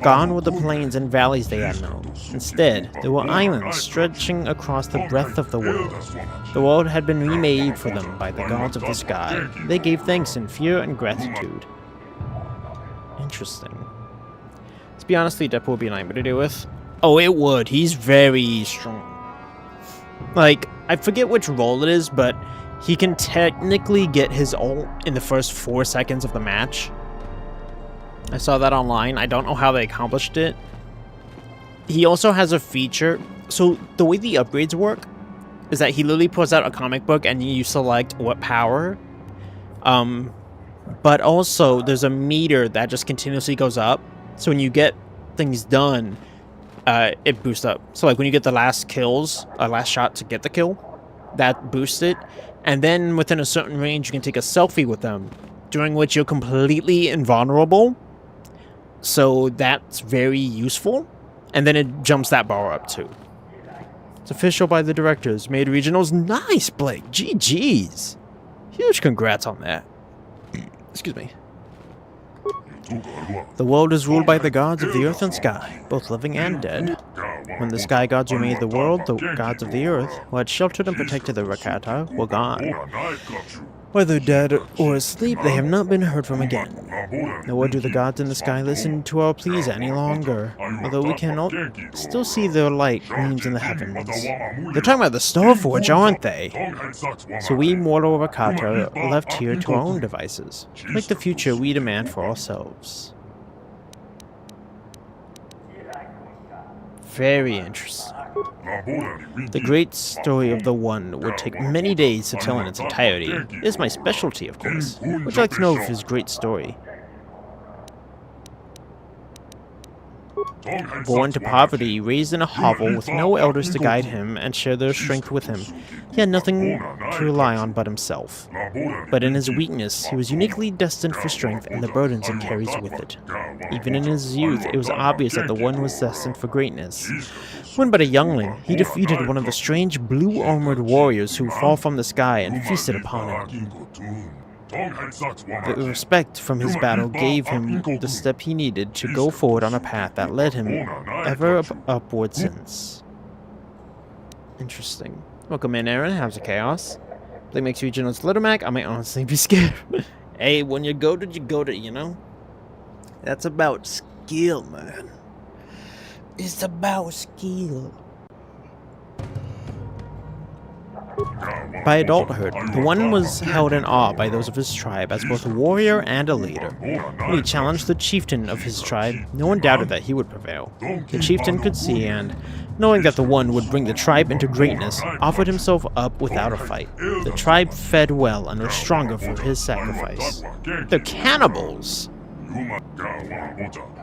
Gone were the plains and valleys they had known. Instead, there were islands stretching across the breadth of the world. The world had been remade for them by the gods of the sky. They gave thanks in fear and gratitude. Interesting. Let's be honest, Deadpool would be a nightmare to deal with. Oh, it would. He's very strong. Like, I forget which role it is, but he can technically get his ult in the first 4 seconds of the match. I saw that online. I don't know how they accomplished it. He also has a feature. So the way the upgrades work is that he literally puts out a comic book and you select what power. But also there's a meter that just continuously goes up. So when you get things done, it boosts up. So like when you get the last kills, last shot to get the kill, that boosts it. And then within a certain range, you can take a selfie with them, during which you're completely invulnerable. So that's very useful. And then it jumps that bar up too. It's official by the directors. Made regionals. Nice, Blake. GG's. Huge congrats on that. Excuse me. The world is ruled by the gods of the earth and sky, both living and dead. When the sky gods remade the world, the gods of the earth, who had sheltered and protected the Rakata, were gone. Whether dead or asleep, they have not been heard from again. Nor do the gods in the sky listen to our pleas any longer, although we cannot still see their light gleams in the heavens. They're talking about the Starforge, aren't they? So we mortal Rakata are left here to our own devices, to make the future we demand for ourselves. Very interesting. The great story of the One would take many days to tell in its entirety. It is my specialty, of course. Would you like to know of his great story? Born to poverty, raised in a hovel with no elders to guide him and share their strength with him, he had nothing to rely on but himself. But in his weakness, he was uniquely destined for strength and the burdens it carries with it. Even in his youth, it was obvious that the One was destined for greatness. When but a youngling, he defeated one of the strange blue-armored warriors who fall from the sky and feasted upon him. The respect from his battle gave him the step he needed to go forward on a path that led him ever upward since. Interesting. Welcome in, Aaron. How's the chaos? Blake makes regionals Little Mac. I might honestly be scared. Hey, when you go to, you know? That's about skill, man. It's about skill. By adulthood, the One was held in awe by those of his tribe as both a warrior and a leader. When he challenged the chieftain of his tribe, no one doubted that he would prevail. The chieftain could see and, knowing that the One would bring the tribe into greatness, offered himself up without a fight. The tribe fed well and were stronger for his sacrifice. They're cannibals!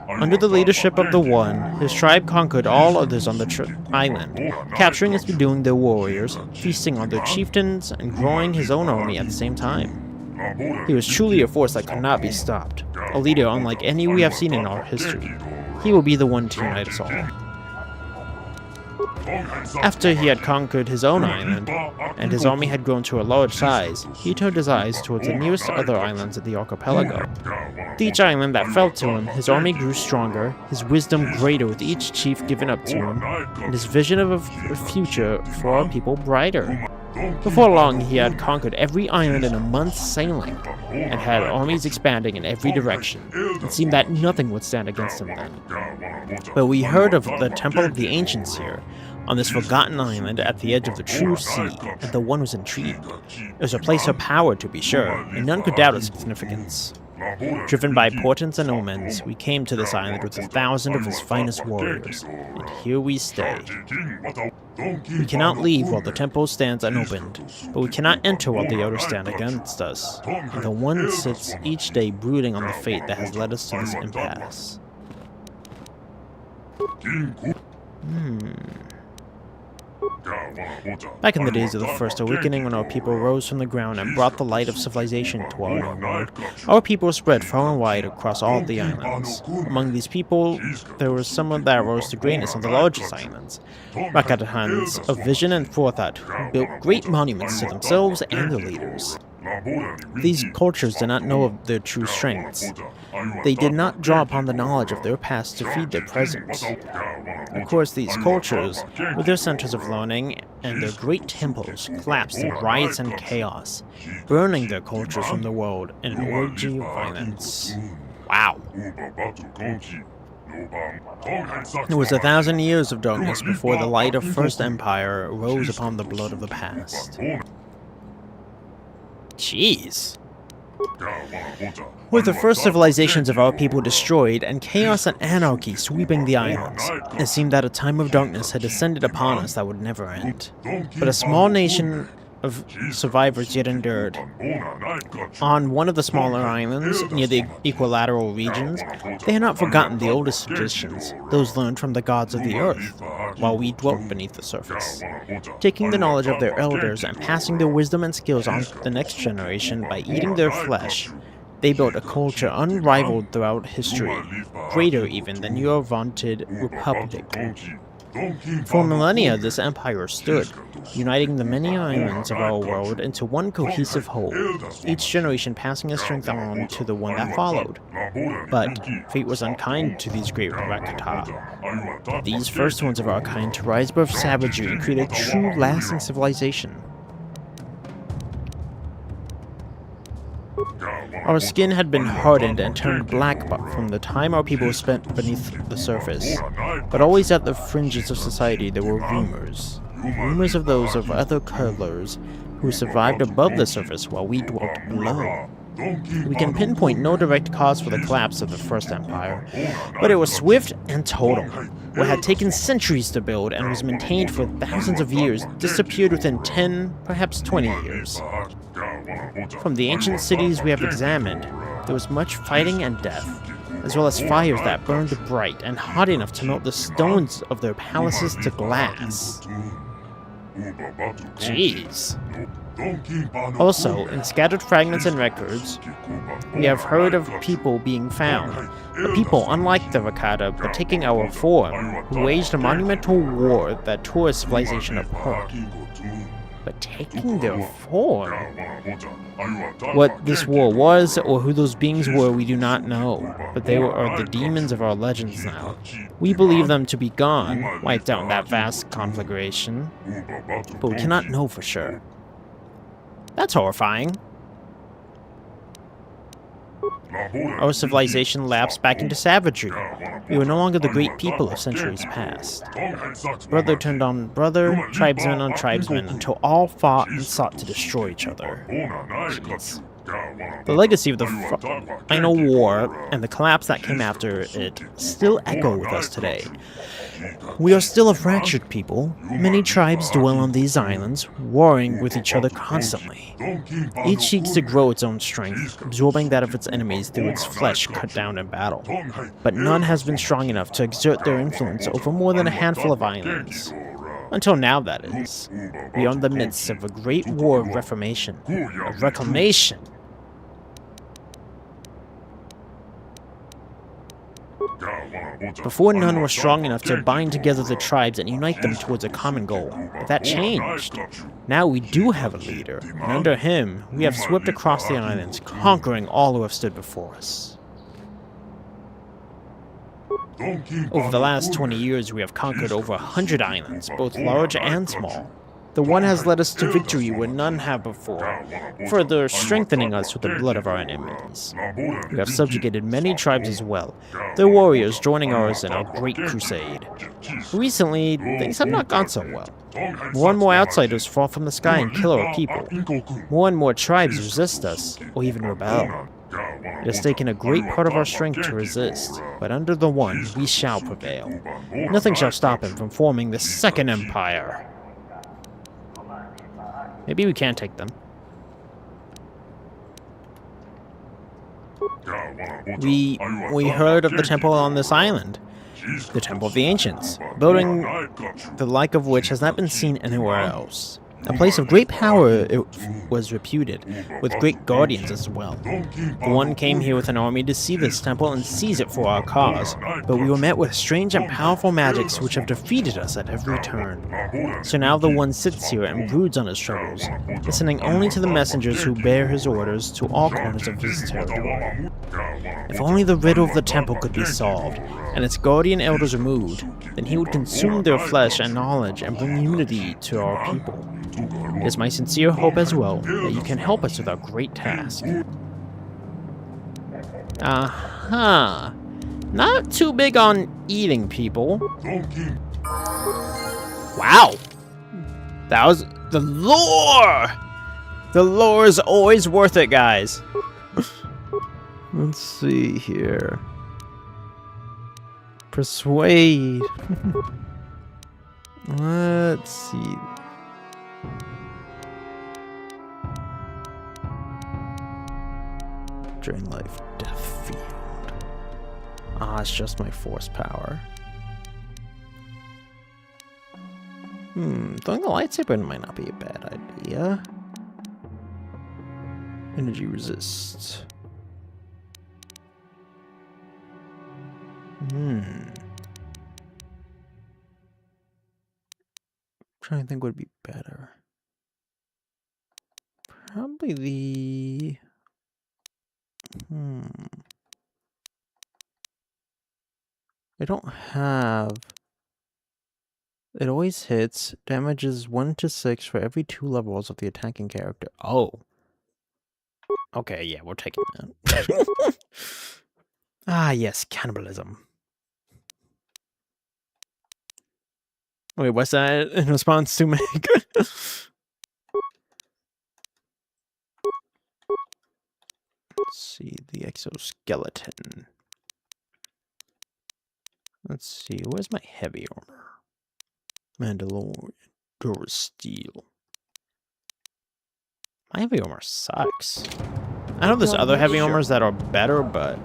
Under the leadership of the One, his tribe conquered all others on the island, capturing and subduing their warriors, feasting on their chieftains, and growing his own army at the same time. He was truly a force that could not be stopped, a leader unlike any we have seen in our history. He will be the one to unite us all. After he had conquered his own island, and his army had grown to a large size, he turned his eyes towards the nearest other islands of the archipelago. With each island that fell to him, his army grew stronger, his wisdom greater with each chief given up to him, and his vision of a future for our people brighter. Before long, he had conquered every island in a month's sailing, and had armies expanding in every direction. It seemed that nothing would stand against him then. But we heard of the Temple of the Ancients here, on this forgotten island at the edge of the true sea, and the One was intrigued. It was a place of power, to be sure, and none could doubt its significance. Driven by portents and omens, we came to this island with 1,000 of his finest warriors, and here we stay. We cannot leave while the temple stands unopened, but we cannot enter while the elders stand against us, and the One sits each day brooding on the fate that has led us to this impasse. Back in the days of the First Awakening, when our people rose from the ground and brought the light of civilization to our new world, our people spread far and wide across all the islands. Among these people, there were some that rose to greatness on the largest islands. Rakatahans of vision and forethought, who built great monuments to themselves and their leaders. These cultures did not know of their true strengths. They did not draw upon the knowledge of their past to feed their present. Of course, these cultures, with their centers of learning and their great temples, collapsed in riots and chaos, burning their cultures from the world in an orgy of violence. Wow. It was 1,000 years of darkness before the light of First Empire rose upon the blood of the past. Jeez. With the first civilizations of our people destroyed and chaos and anarchy sweeping the islands, it seemed that a time of darkness had descended upon us that would never end. But a small nation of survivors yet endured. On one of the smaller islands, near the equilateral regions, they had not forgotten the oldest traditions, those learned from the gods of the earth, while we dwelt beneath the surface. Taking the knowledge of their elders and passing their wisdom and skills on to the next generation by eating their flesh, they built a culture unrivaled throughout history, greater even than your vaunted republic. For millennia, this empire stood, uniting the many islands of our world into one cohesive whole, each generation passing its strength on to the one that followed. But fate was unkind to these great Rakata. These first ones of our kind to rise above savagery and create a true, lasting civilization. Our skin had been hardened and turned black from the time our people spent beneath the surface. But always at the fringes of society there were rumors. Rumors of those of other colors who survived above the surface while we dwelt below. We can pinpoint no direct cause for the collapse of the First Empire, but it was swift and total. What had taken centuries to build and was maintained for thousands of years disappeared within 10, perhaps 20 years. From the ancient cities we have examined, there was much fighting and death, as well as fires that burned bright and hot enough to melt the stones of their palaces to glass. Jeez. Also, in scattered fragments and records, we have heard of people being found, a people unlike the Rakata but taking our form, who waged a monumental war that tore civilization apart. But taking their form? What this war was, or who those beings were, we do not know, but they are the demons of our legends now. We believe them to be gone, wiped out in that vast conflagration, but we cannot know for sure. That's horrifying. Our civilization lapsed back into savagery. We were no longer the great people of centuries past. Brother turned on brother, tribesman on tribesman, until all fought and sought to destroy each other. Jeez. The legacy of the final war and the collapse that came after it still echo with us today. We are still a fractured people. Many tribes dwell on these islands, warring with each other constantly. Each seeks to grow its own strength, absorbing that of its enemies through its flesh cut down in battle. But none has been strong enough to exert their influence over more than a handful of islands. Until now, that is. We are in the midst of a great war of reformation, of reclamation. Before, none were strong enough to bind together the tribes and unite them towards a common goal. But that changed. Now we do have a leader, and under him, we have swept across the islands, conquering all who have stood before us. Over the last 20 years, we have conquered over 100 islands, both large and small. The one has led us to victory where none have before, further strengthening us with the blood of our enemies. We have subjugated many tribes as well, their warriors joining ours in our great crusade. Recently, things have not gone so well. More and more outsiders fall from the sky and kill our people. More and more tribes resist us, or even rebel. It has taken a great part of our strength to resist, but under the One, we shall prevail. Nothing shall stop him from forming the Second Empire. Maybe we can take them. We heard of the temple on this island. the Temple of the Ancients, building the like of which has not been seen anywhere else. A place of great power, it was reputed, with great guardians as well. The one came here with an army to see this temple and seize it for our cause, but we were met with strange and powerful magics which have defeated us at every turn. So now the one sits here and broods on his troubles, listening only to the messengers who bear his orders to all corners of his territory. If only the riddle of the temple could be solved, and its guardian elders removed, then he would consume their flesh and knowledge and bring unity to our people. It is my sincere hope as well that you can help us with our great task. Aha! Not too big on eating people. Wow! That was the lore! The lore is always worth it, guys. Let's see here. Persuade. Let's see. Drain life, death field. Ah, it's just my force power. Throwing the lightsaber might not be a bad idea. Energy resist. Trying to think what would be better. Probably the... I don't have... It always hits. Damages 1 to 6 for every 2 levels of the attacking character. Oh. Okay, yeah, we're taking that. Ah, yes, cannibalism. Wait, what's that in response to Meg? Let's see, the exoskeleton. Let's see, where's my heavy armor? Mandalorian, Durasteel. My heavy armor sucks. I know there's other heavy armors that are better, but...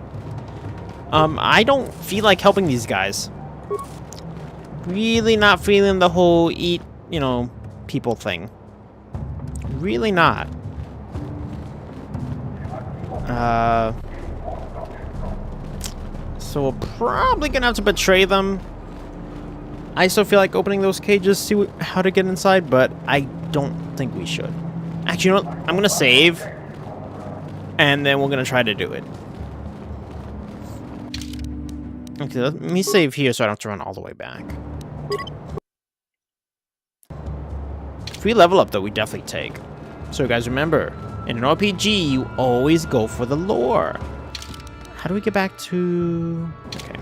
I don't feel like helping these guys. Really not feeling the whole eat, you know, people thing. Really not. So we're probably gonna have to betray them. I still feel like opening those cages, see how to get inside, but I don't think we should. Actually, you know what? I'm gonna save, and then we're gonna try to do it. Okay, let me save here so I don't have to run all the way back. If we level up, though, we definitely take. So, guys, remember, in an RPG, you always go for the lore. How do we get back to... Okay.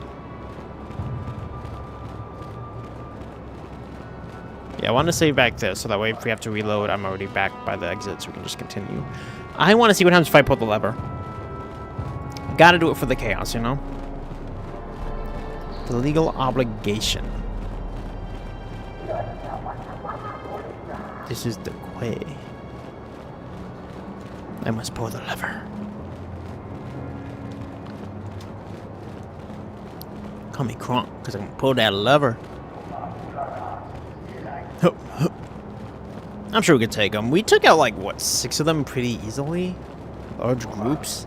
Yeah, I want to save back this, so that way if we have to reload, I'm already back by the exit, so we can just continue. I want to see what happens if I pull the lever. Gotta do it for the chaos, you know? The legal obligation. This is the way. I must pull the lever. Call me Kronk, because I can pull that lever. I'm sure we could take them. We took out, like, what, 6 of them pretty easily? Large groups.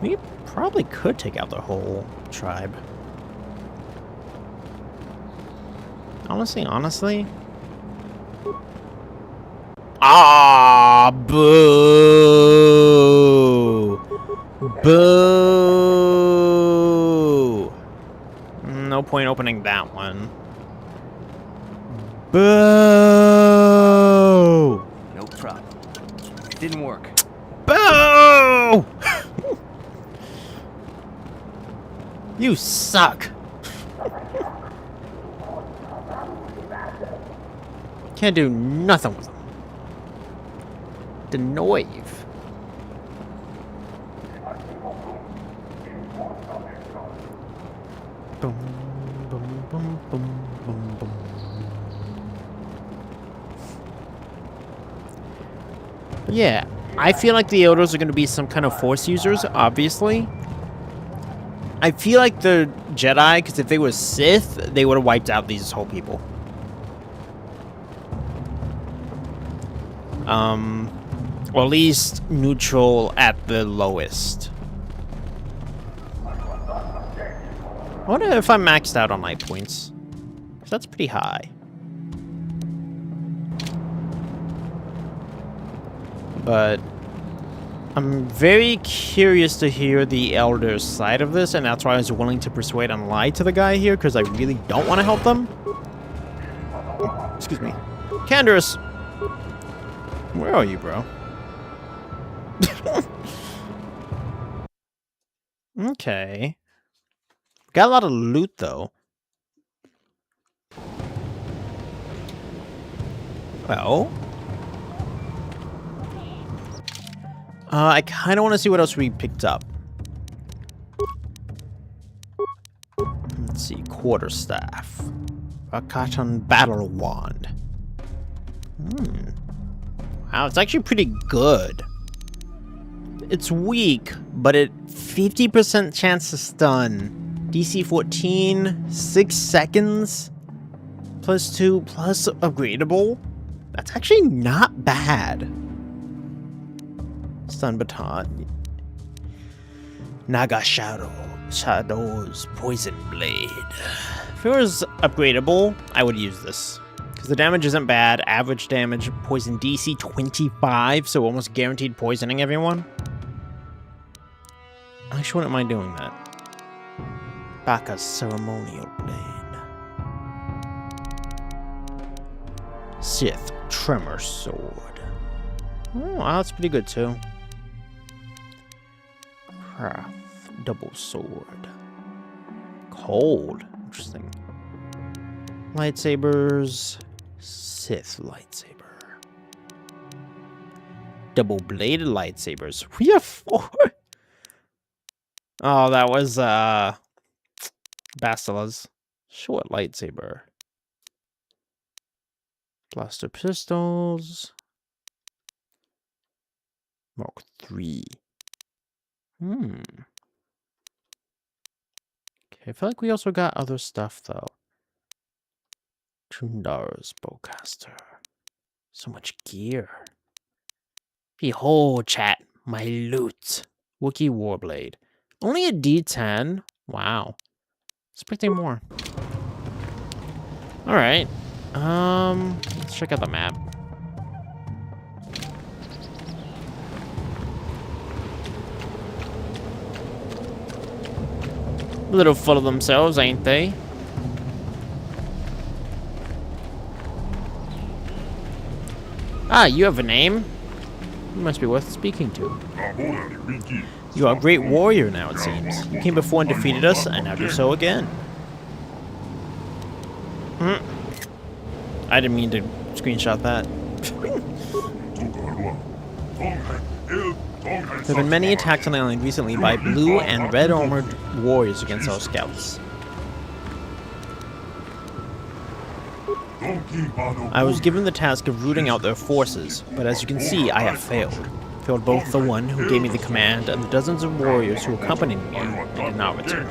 We probably could take out the whole tribe. Honestly. Ah, boo! Boo! No point opening that one. Boo! No problem. It didn't work. Boo! You suck. Can't do nothing with them. The noise. Boom, boom, boom, boom, boom, boom. Yeah, I feel like the Elders are going to be some kind of Force users, obviously. I feel like the Jedi, because if they were Sith, they would have wiped out these whole people. Or at least neutral at the lowest. I wonder if I'm maxed out on my points. 'Cause that's pretty high. But I'm very curious to hear the Elder's side of this, and that's why I was willing to persuade and lie to the guy here, because I really don't want to help them. Excuse me. Candace! Where are you, bro? Okay. Got a lot of loot, though. Well... I kind of want to see what else we picked up. Let's see. Quarterstaff. A cotton battle wand. Wow, it's actually pretty good. It's weak, but it 50% chance to stun. DC 14, 6 seconds, +2, plus upgradable. That's actually not bad. Stun baton. Naga Shadows Poison Blade. If it was upgradable, I would use this. Because the damage isn't bad. Average damage, poison DC 25, so almost guaranteed poisoning everyone. I actually wouldn't mind doing that. Baka's Ceremonial Blade. Sith Tremor Sword. Oh, wow, that's pretty good too. Craft Double Sword. Cold. Interesting. Lightsabers. Sith lightsaber. Double bladed lightsabers. We have 4. Oh, that was Bastila's short lightsaber. Blaster pistols. Mark 3. Okay, I feel like we also got other stuff though. Chundar's bowcaster. So much gear. Behold, chat, my loot. Wookiee Warblade. Only a D10? Wow. Expecting more. Alright. Let's check out the map. A little full of themselves, ain't they? Ah, you have a name? You must be worth speaking to. You are a great warrior now, it seems. You came before and defeated us, and now do so again. I didn't mean to screenshot that. There have been many attacks on the island recently by blue and red armored warriors against our scouts. I was given the task of rooting out their forces, but as you can see, I have failed. Failed both the one who gave me the command and the dozens of warriors who accompanied me and did not return.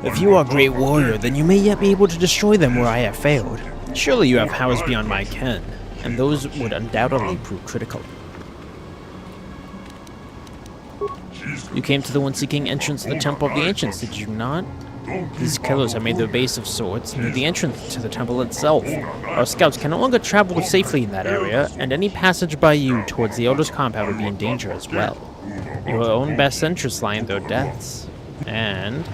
If you are a great warrior, then you may yet be able to destroy them where I have failed. Surely you have powers beyond my ken, and those would undoubtedly prove critical. You came to the one seeking entrance to the Temple of the Ancients, did you not? These killers have made their base of sorts near the entrance to the temple itself. Our scouts can no longer travel safely in that area, and any passage by you towards the Elder's compound would be in danger as well. Your own best interests lie in their deaths. And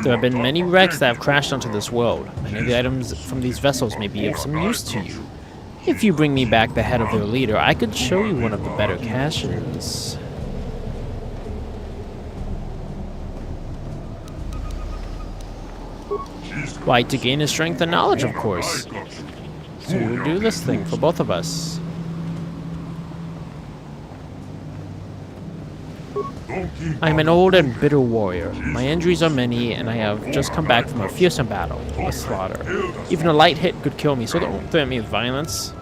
there have been many wrecks that have crashed onto this world. Many of the items from these vessels may be of some use to you. If you bring me back the head of their leader, I could show you one of the better caches. Why, to gain his strength and knowledge, of course. To do this thing for both of us. I'm an old and bitter warrior. My injuries are many, and I have just come back from a fearsome battle, a slaughter. Even a light hit could kill me, so don't threaten me with violence.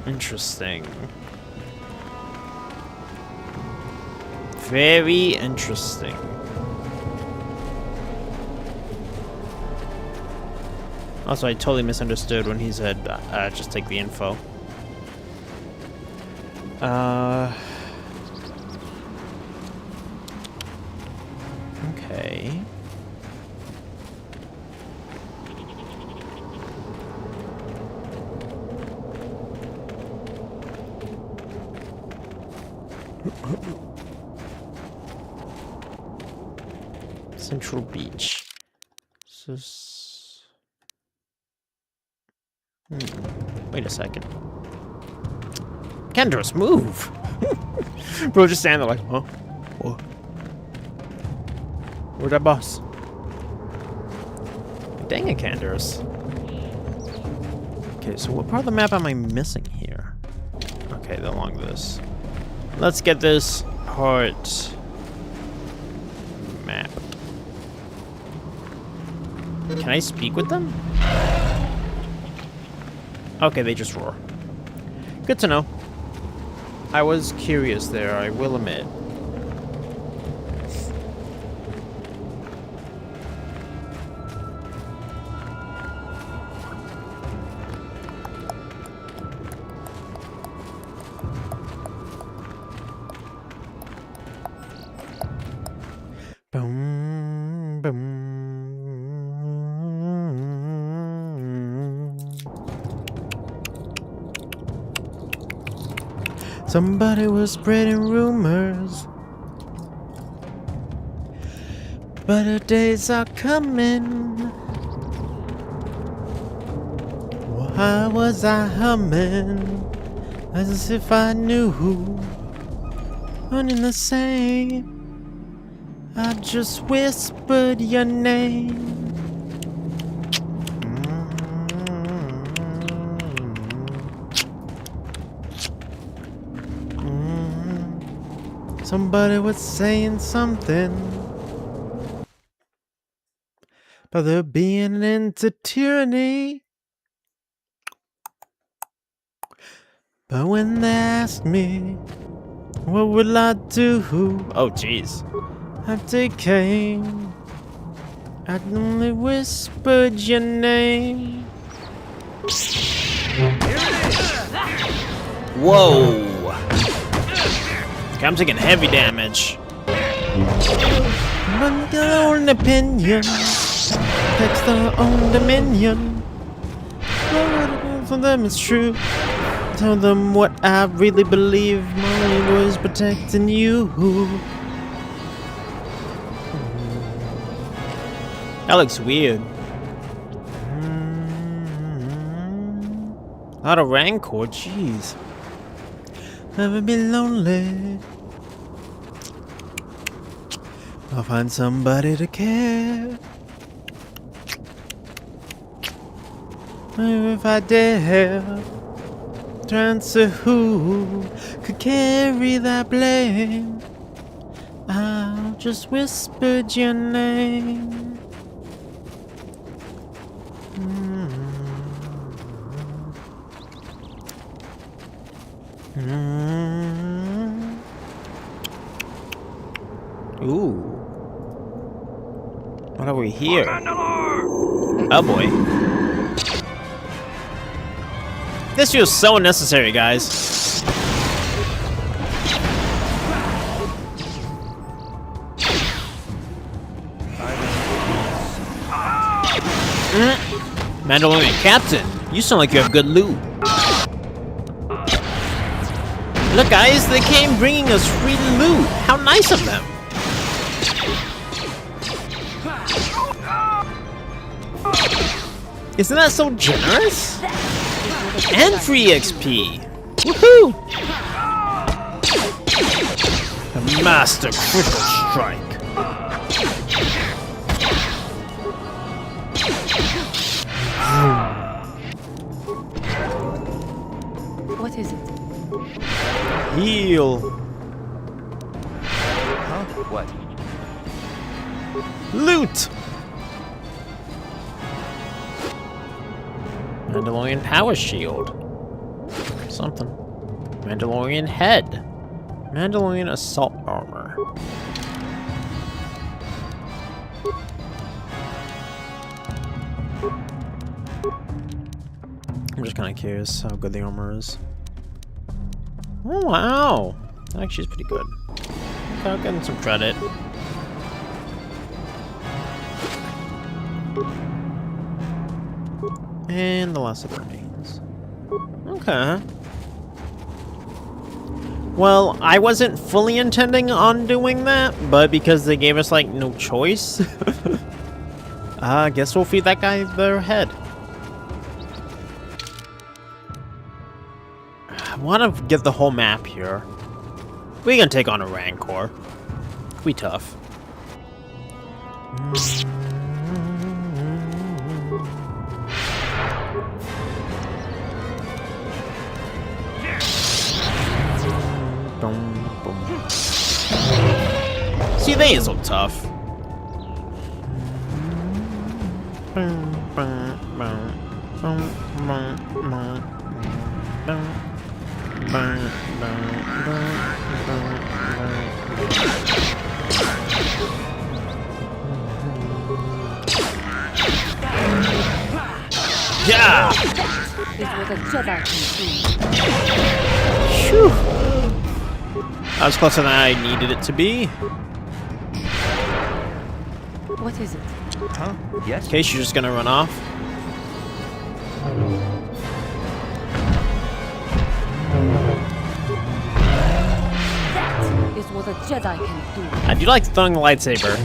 Interesting. Very interesting. Also, I totally misunderstood when he said, just take the info. Okay. Central Beach. Wait a second. Kendros, move! Bro, just standing there like, huh? What? Where'd that boss? Dang it, Kendros. Okay, so what part of the map am I missing here? Okay, along this. Let's get this part map. Can I speak with them? Okay, they just roar. Good to know. I was curious there, I will admit. Boom, boom. Somebody was spreading rumors, better days are coming. Why was I humming as if I knew? One in the same. I just whispered your name. Somebody was saying something about there being an end to tyranny. But when they asked me, what will I do? Oh, jeez. I decayed. I only whispered your name. Whoa. I'm taking heavy damage. Run your own opinion. Text their own dominion. For them it's true. Tell them what I really believe. My was protecting you. That looks weird. A lot of rancor, jeez. Never be lonely. I'll find somebody to care. Maybe if I dare to answer who could carry that blame, I'll just whisper your name. Ooh. What are we here? Oh boy. This feels so unnecessary, guys. Mandalorian Captain, you sound like you have good loot. Look, guys, they came bringing us free loot. How nice of them. Isn't that so generous? And free XP. Woohoo! A master critical strike. What is it? Heal. Huh? What? Loot. Mandalorian power shield. Something. Mandalorian head. Mandalorian assault armor. I'm just kind of curious how good the armor is. Oh, wow. Actually, it's pretty good. Okay, I'm getting some credit. And the last of the remains. Okay. Well, I wasn't fully intending on doing that, but because they gave us, like, no choice, I guess we'll feed that guy their head. I want to get the whole map here. We can take on a Rancor. We tough. See, they is so tough. Yeah! It's what a Jedi can do. Phew. That was closer than I needed it to be. What is it? Huh? Yes? In case you're just gonna run off. That is what a Jedi can do. I do like throwing the lightsaber.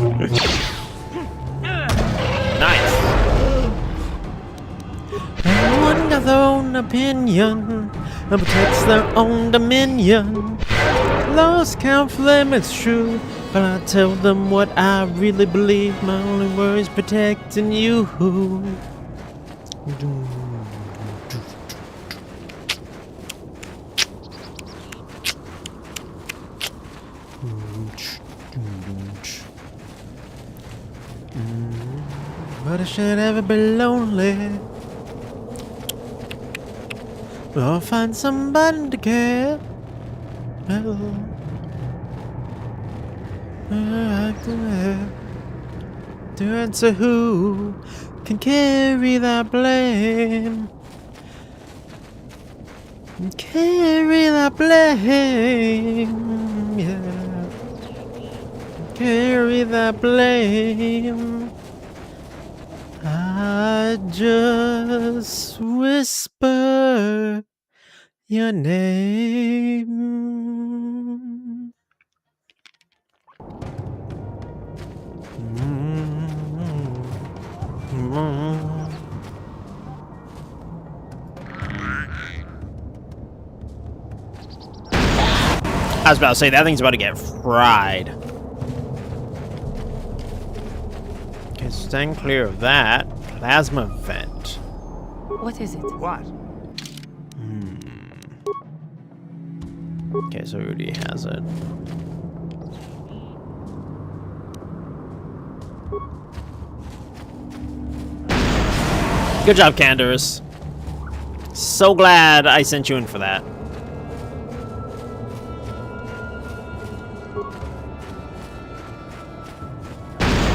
Nice. Everyone has their own opinion and protects their own dominion. Lost count for them, it's true, but I tell them what I really believe. My only word is protecting you. But I should ever be lonely. I'll find somebody to care. To answer who can carry that blame. Carry that blame. Yeah. Carry that blame. I just whisper your name. I was about to say, that thing's about to get fried. Okay, stand clear of that. Plasma vent. What is it? What? Okay, so Rudy has it. Good job, Canderous. So glad I sent you in for that.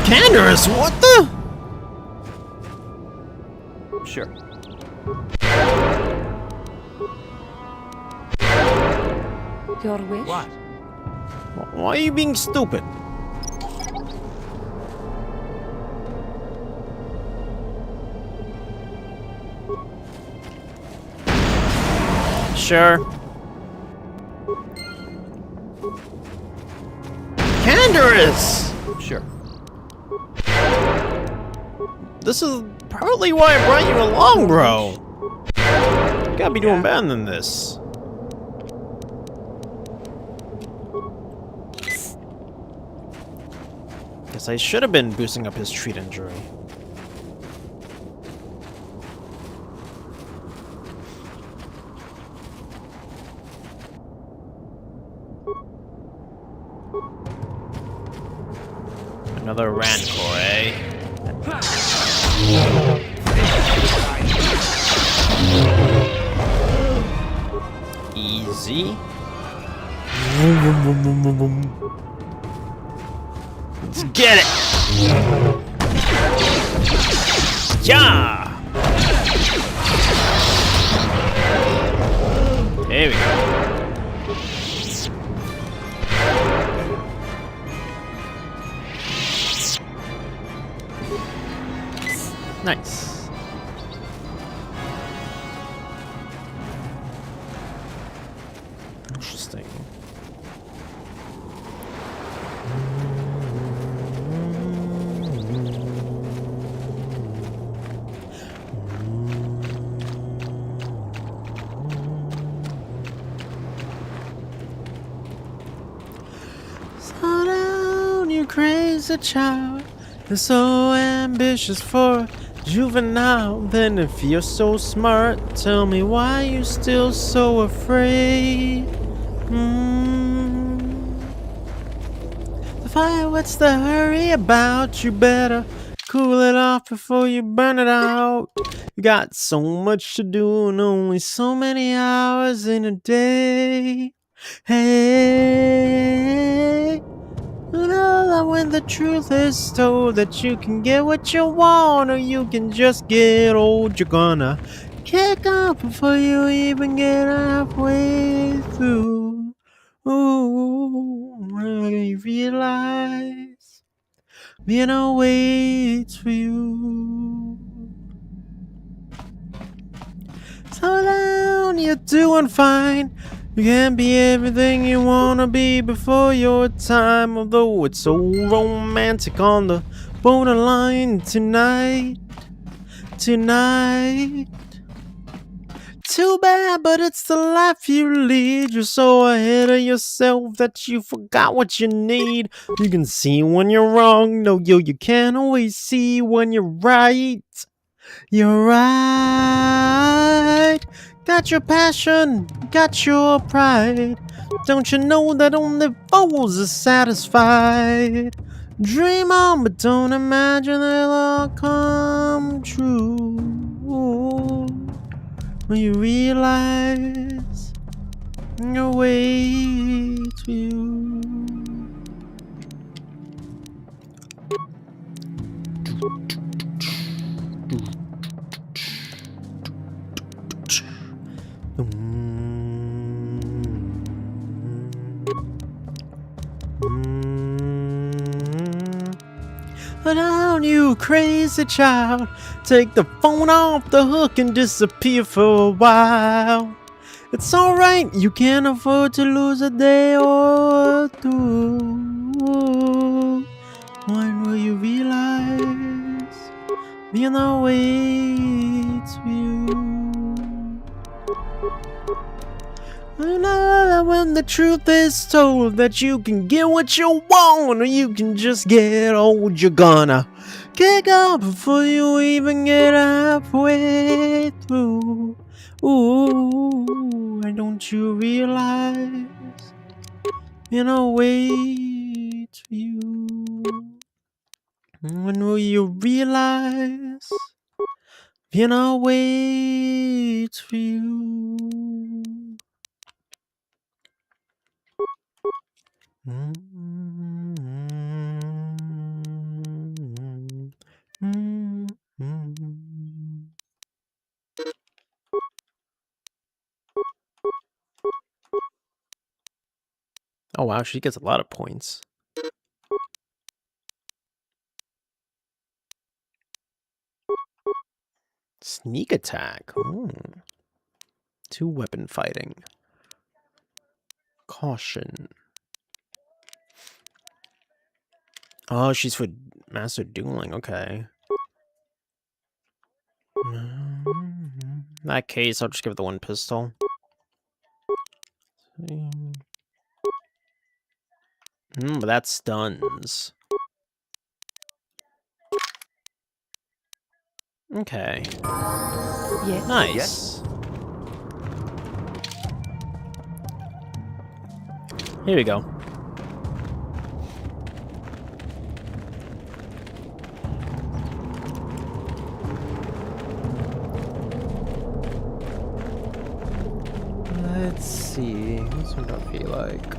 Canderous, what the? Sure. Your wish? What? Why are you being stupid? Sure. Canderous! Sure. This is partly why I brought you along, bro. You gotta be doing better than this. Guess I should have been boosting up his treat injury. Another Rancor, eh? Z. Vroom, vroom, vroom, vroom, vroom, vroom. Let's get it! Yeah! There we go. Nice. Interesting. Slow down, you crazy child. You're so ambitious for a juvenile. Then if you're so smart, tell me why you still so afraid. The fire, what's the hurry about? You better cool it off before you burn it out. You got so much to do and only so many hours in a day. Hey, you know that when the truth is told that you can get what you want or you can just get old, you're gonna kick off before you even get halfway through. Ooh, when you realize Vienna waits for you. Slow down, you're doing fine. You can be everything you wanna be before your time. Although it's so romantic on the borderline tonight. Too bad, but it's the life you lead. You're so ahead of yourself that you forgot what you need. You can see when you're wrong. No, you can't always see when you're right. You're right. Got your passion, got your pride. Don't you know that only fools are satisfied? Dream on, but don't imagine it'll all come true. When you realize your way to you. But down, you crazy child. Take the phone off the hook and disappear for a while. It's alright, you can't afford to lose a day or two. When will you realize Vienna waits for you? You know that when the truth is told that you can get what you want or you can just get old, you're gonna kick off before you even get halfway through. Ooh, and don't you realize Vienna waits for you? When will you realize Vienna waits for you? Oh wow, she gets a lot of points. Sneak attack. Ooh. 2 weapon fighting. Caution. Oh, she's for master dueling. Okay. In that case, I'll just give it the 1 pistol. But that stuns. Okay. Yes. Nice. Yes. Here we go. Let's see. What's it gonna feel like?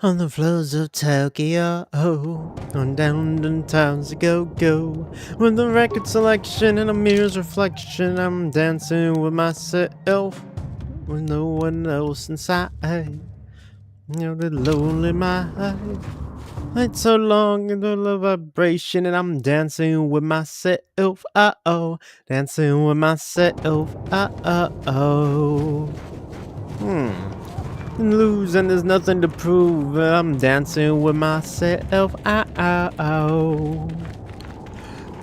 On the floors of Tokyo, on down in towns to go. With the record selection and a mirror's reflection, I'm dancing with myself, with no one else inside. You know, the lonely mind. It's so long in the low vibration, and I'm dancing with myself. Dancing with myself. Lose and there's nothing to prove. I'm dancing with myself.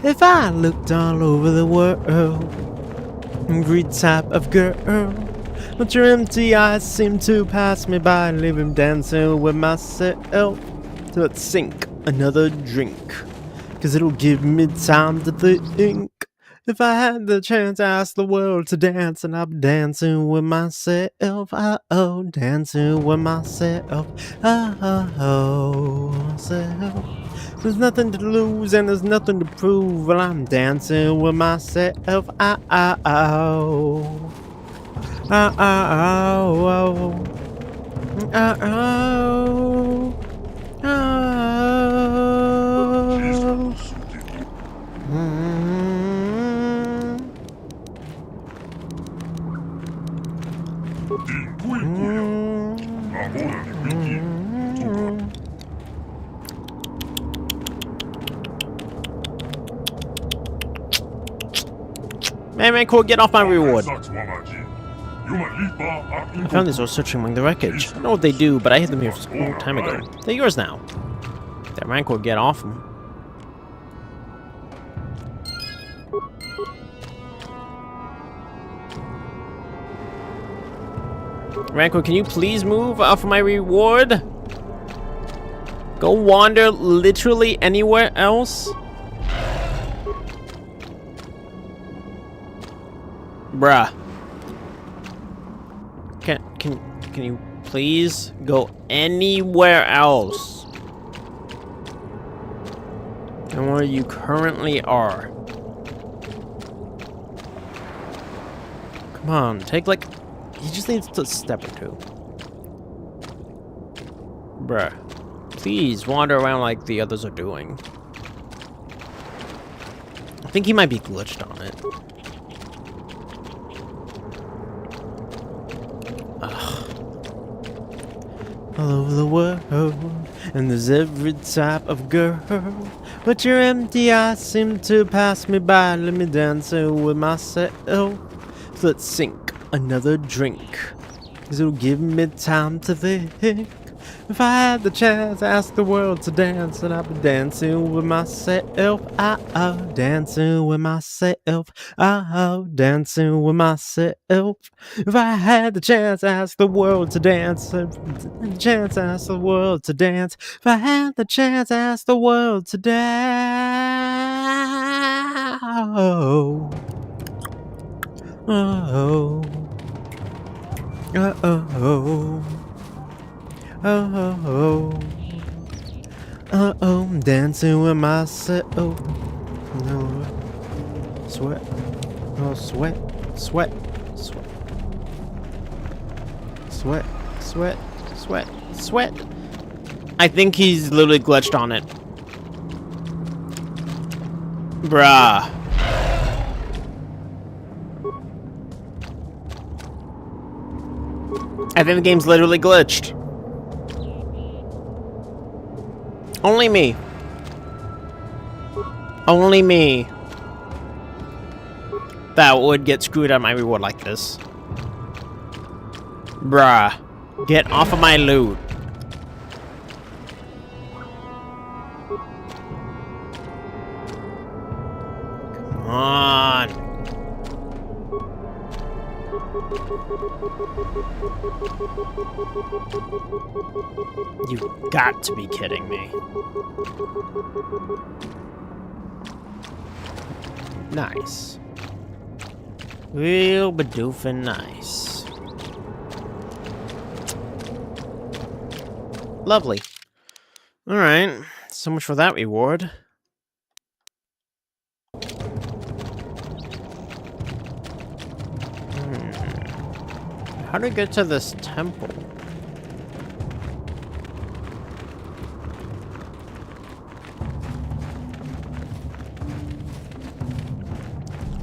If I looked all over the world, every type of girl, but your empty eyes seem to pass me by. Living dancing with myself. So let's sink another drink, 'cause it'll give me time to think. If I had the chance to ask the world to dance, and I'm dancing with myself, dancing with myself, self. There's nothing to lose and there's nothing to prove, well, I'm dancing with myself, Man, cool, get off my reward. I found these while searching among the wreckage. I don't know what they do, but I hid them here a long time ago. They're yours now. That rank will get off them. Ranko, can you please move off of my reward? Go wander literally anywhere else? Bruh. Can you please go anywhere else than where you currently are? Come on, take like... He just needs to step or two. Bruh. Please wander around like the others are doing. I think he might be glitched on it. All over the world, and there's every type of girl, but your empty eyes seem to pass me by. Let me dance with myself. Let's sink another drink, 'cause it'll give me time to think. If I had the chance to ask the world to dance, and I'd be dancing with myself. Dancing with myself. Dancing with myself. If I had the chance to ask the world to dance, if I had the chance to ask the world to dance. Oh. I'm dancing with myself. No sweat. Oh, sweat. I think he's literally glitched on it. Bruh. I think the game's literally glitched. Only me. Only me. That would get screwed out of my reward like this. Bruh. Get off of my loot. Come on. You've got to be kidding me. Nice. Real bedoofin' nice. Lovely. Alright, so much for that reward. How do I get to this temple?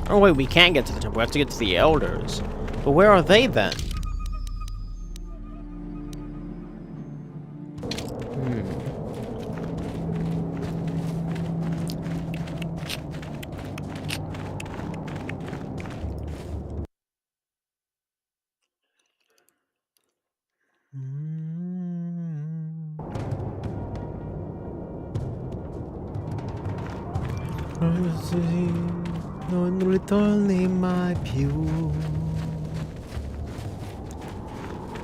Oh wait, we can't get to the temple. We have to get to the elders. But where are they then? Non ritorni mai più.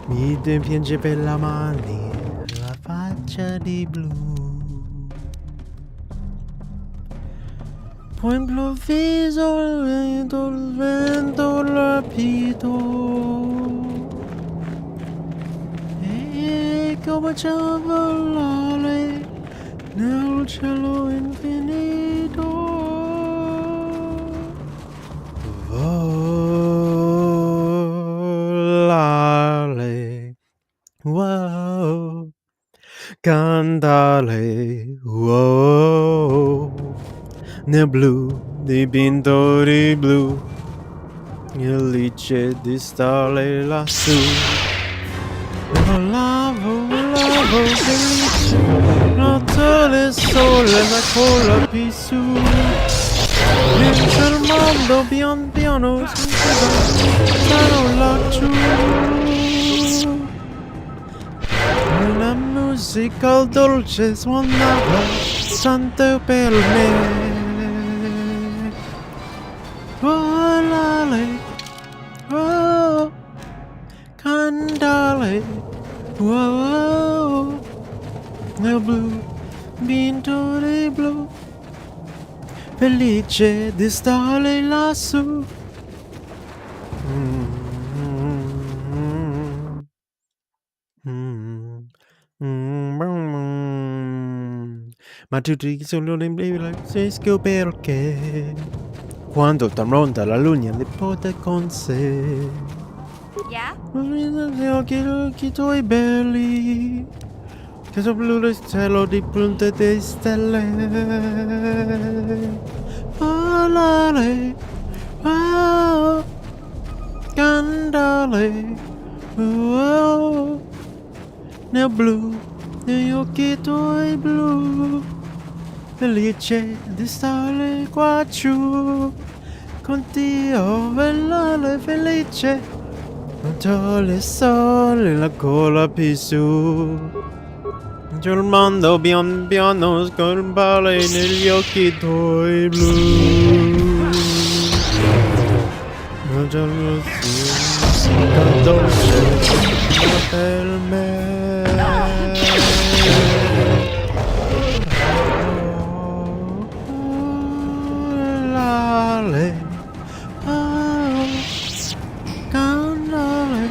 Mi piange per la mani, la faccia di blu. Poi improvviso il vento rapido. E comincia a volare nel cielo infinito. Volare, wow, cantare, wow, nel blu dipinto di blu, felice di stare lassù. Volavo, felice, notte del sole, la cola più su. Vince il mondo pian piano, sarò laggiù. La musica dolce suonava tanto per me. Volare, oh, cantare, wow, nel blu, vinto di blu. Felice di stare lassù. Ma tutti sono in fresco perché quando tramonta la luna li porta con sé. Yeah? Gli occhi tuoi belli che sono blu del cielo di punte di stelle. Volare, wow, cantare, wow, nel blu, negli occhi tuoi blu, felice di stare qua giù, con Dio, volare felice, non il sole, la cola più su. Il mondo pian piano scompare negli occhi tuoi blu. Ma già lo so, dolce per me. Lale, oh, cantare,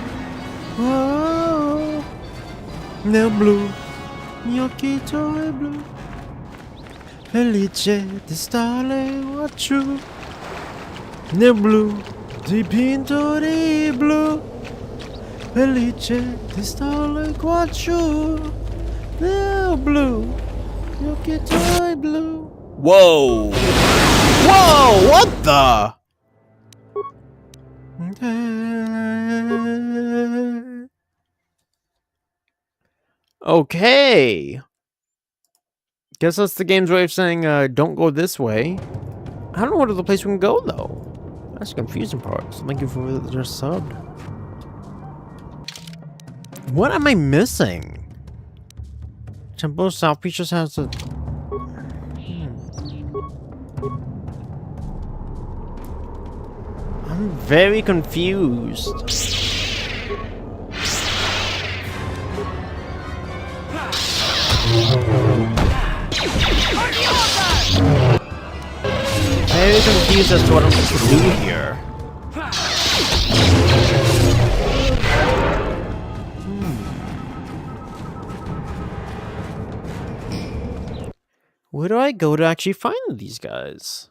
oh, nel blu. Gli occhi tuoi blu, felice di stare laggiù, nel blu, dipinto di blu, felice di stare qua giù, nel blu, gli occhi tuoi blu. Whoa! Whoa! What the? Okay. Guess that's the game's way of saying, don't go this way. I don't know what other place we can go, though. That's the confusing part. So thank you for just subbed. What am I missing? Temple South Beach just has a... I'm very confused. Very confused as to what I'm supposed to do here. Where do I go to actually find these guys?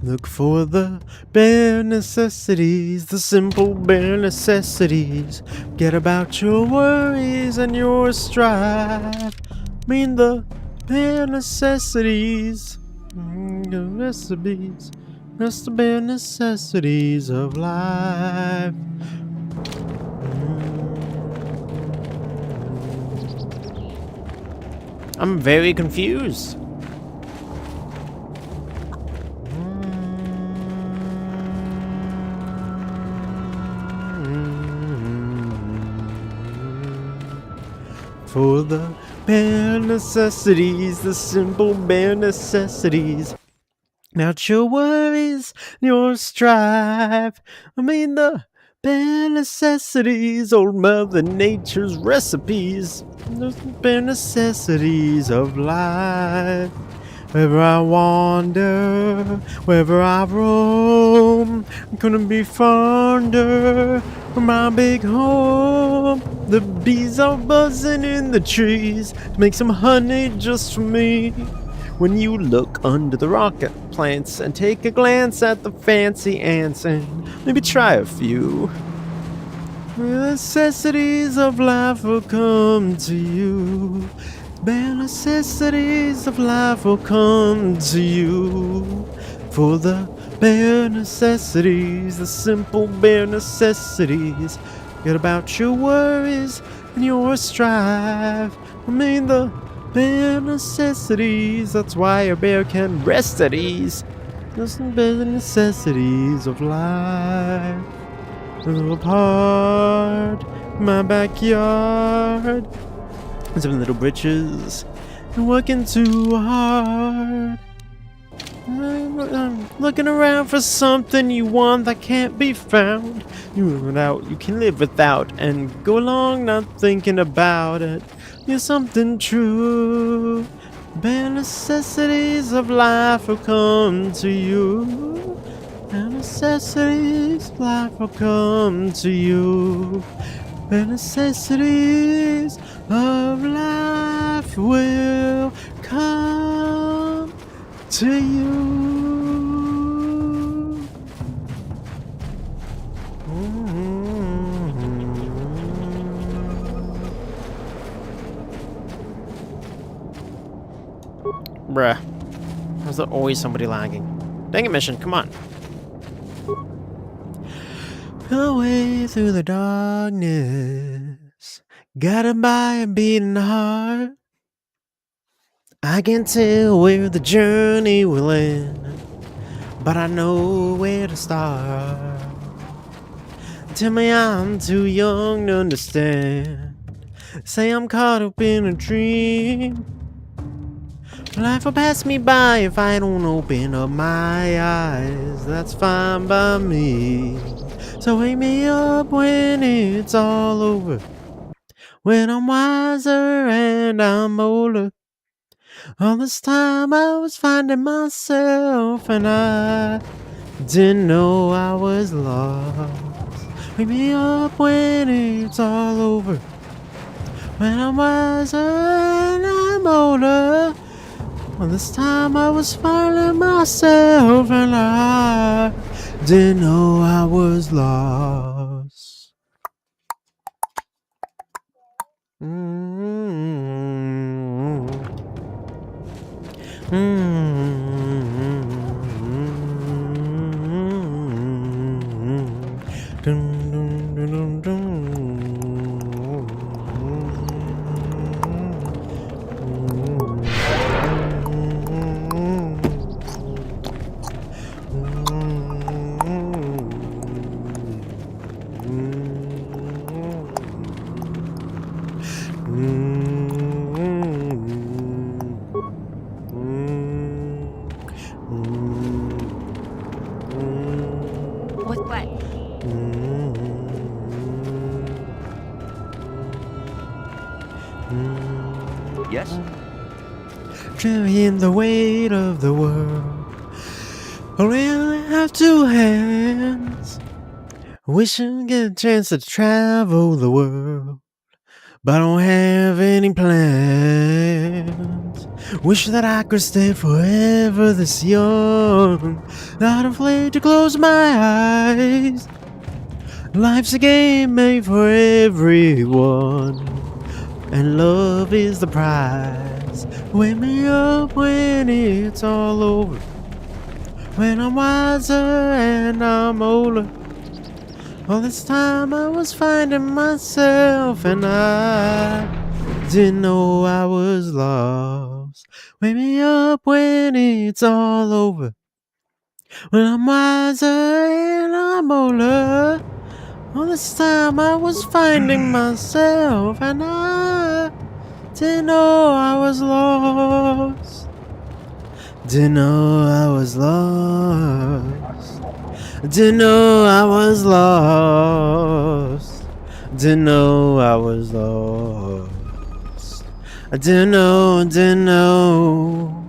Look for the bare necessities, the simple bare necessities. Get about your worries and your strife. Mean the bare necessities, the recipes, just the bare necessities of life. I'm very confused. For the bare necessities, the simple bare necessities. Not your worries, your strife. I mean the bare necessities, old Mother Nature's recipes. The bare necessities of life. Wherever I wander, wherever I roam, I couldn't be fonder from my big home. The bees are buzzing in the trees to make some honey just for me. When you look under the rocket plants and take a glance at the fancy ants and maybe try a few, the necessities of life will come to you. Bare necessities of life will come to you. For the bare necessities, the simple bare necessities. Forget about your worries and your strife. I mean the bare necessities. That's why a bear can rest at ease. Just the bare necessities of life. A little part in my backyard. Some little britches and working too hard. I'm looking around for something you want that can't be found. You can live without and go along not thinking about it. You're something true. Bare necessities of life will come to you. Bare necessities of life will come to you. The necessities of life will come to you. Bruh. There's always somebody lagging. Dang it, mission, come on. Away through the darkness, guided by a beating heart. I can tell where the journey will end, but I know where to start. Tell me I'm too young to understand. Say I'm caught up in a dream. Life will pass me by if I don't open up my eyes. That's fine by me. So wake me up when it's all over, when I'm wiser and I'm older. All this time I was finding myself and I didn't know I was lost. Wake me up when it's all over, when I'm wiser and I'm older. All this time I was finding myself and I didn't know I was lost. What? Yes? Carrying the weight of the world. Oh, really, have two hands. Wish I get a chance to travel the world, but I don't have any plans. Wish that I could stay forever this young, not afraid to close my eyes. Life's a game made for everyone, and love is the prize. Wake me up when it's all over, when I'm wiser and I'm older. All this time I was finding myself, and I didn't know I was lost. Wake me up when it's all over, when I'm wiser and I'm older. All this time I was finding myself, and I didn't know I was lost. Didn't know I was lost. Didn't know I was lost. Didn't know I was lost. I didn't know, didn't know.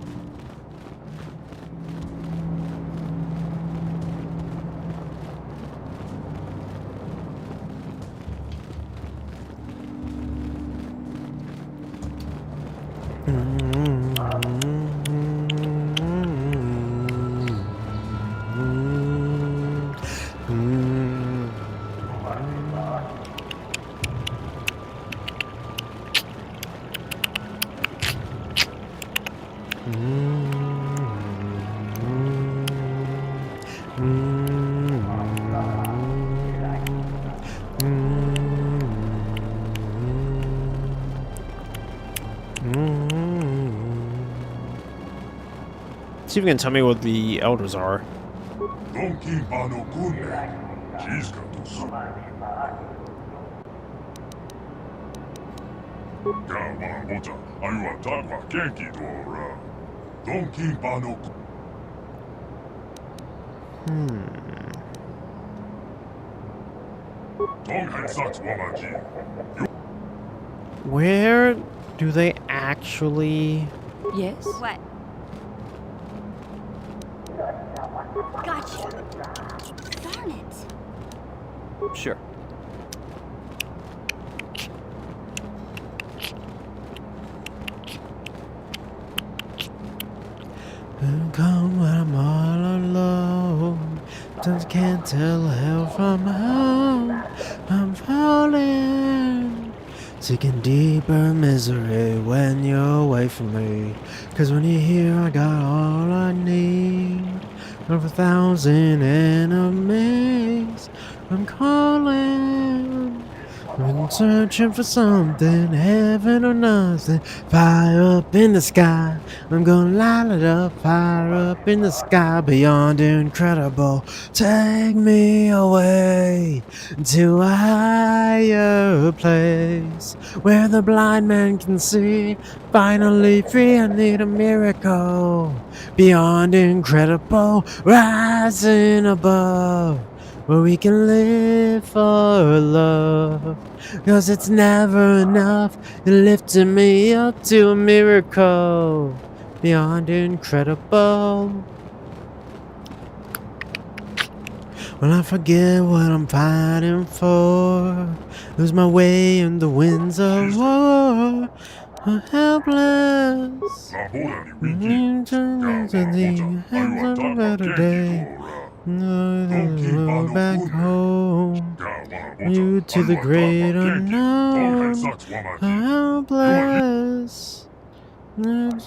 See if you can tell me what the elders are. Where do they actually... Yes? What? Gotcha. Darn it. Sure. Come when I'm all alone. Just can't tell hell from home. I'm falling, sinking deeper misery when you're away from me. 'Cause when you're here, I got all I need. Of 1,000 enemies, I'm calling. I'm searching for something, heaven or nothing. Fire up in the sky, I'm gonna light it up. Fire up in the sky, beyond incredible. Take me away to a higher place, where the blind man can see. Finally free, I need a miracle. Beyond incredible, rising above, where we can live for love. 'Cause it's never enough, you're lifting me up to a miracle. Beyond incredible. Well, I forget what I'm fighting for. Lose my way in the winds of war. I'm helpless. Into the hands of a better day. Back home, you to the great unknown. I'm helpless.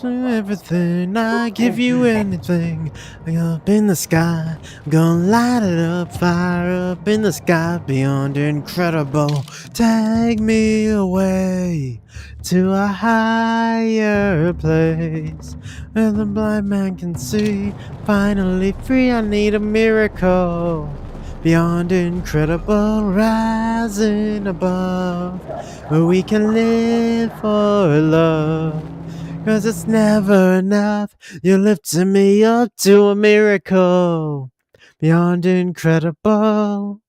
Everything, I give you anything. Up in the sky, I'm gonna light it up. Fire up in the sky, beyond incredible. Take me away to a higher place, where the blind man can see. Finally free, I need a miracle. Beyond incredible, rising above, where we can live for love. 'Cause it's never enough, you're lifting me up to a miracle. Beyond incredible.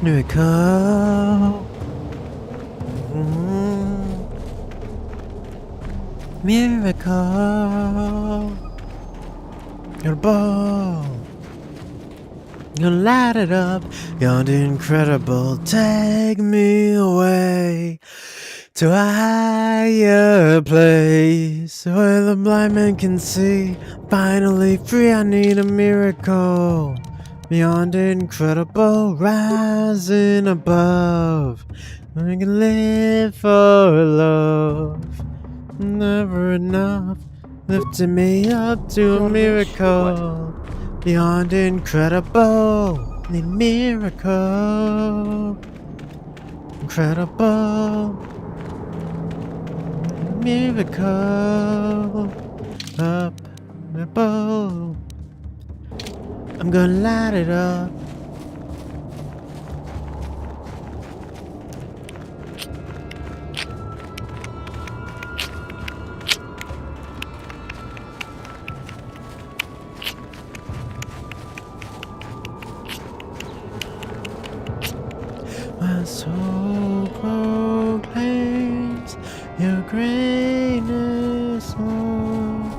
Miracle. Miracle. Incredible. You light it up. You're incredible. Take me away to a higher place where the blind man can see. Finally free, I need a miracle. Beyond incredible, rising above. I can live for love. Never enough, lifting me up to a miracle. Beyond incredible, need a miracle. Incredible, miracle. Up above, I'm gonna light it up. My soul proclaims your greatness, Lord,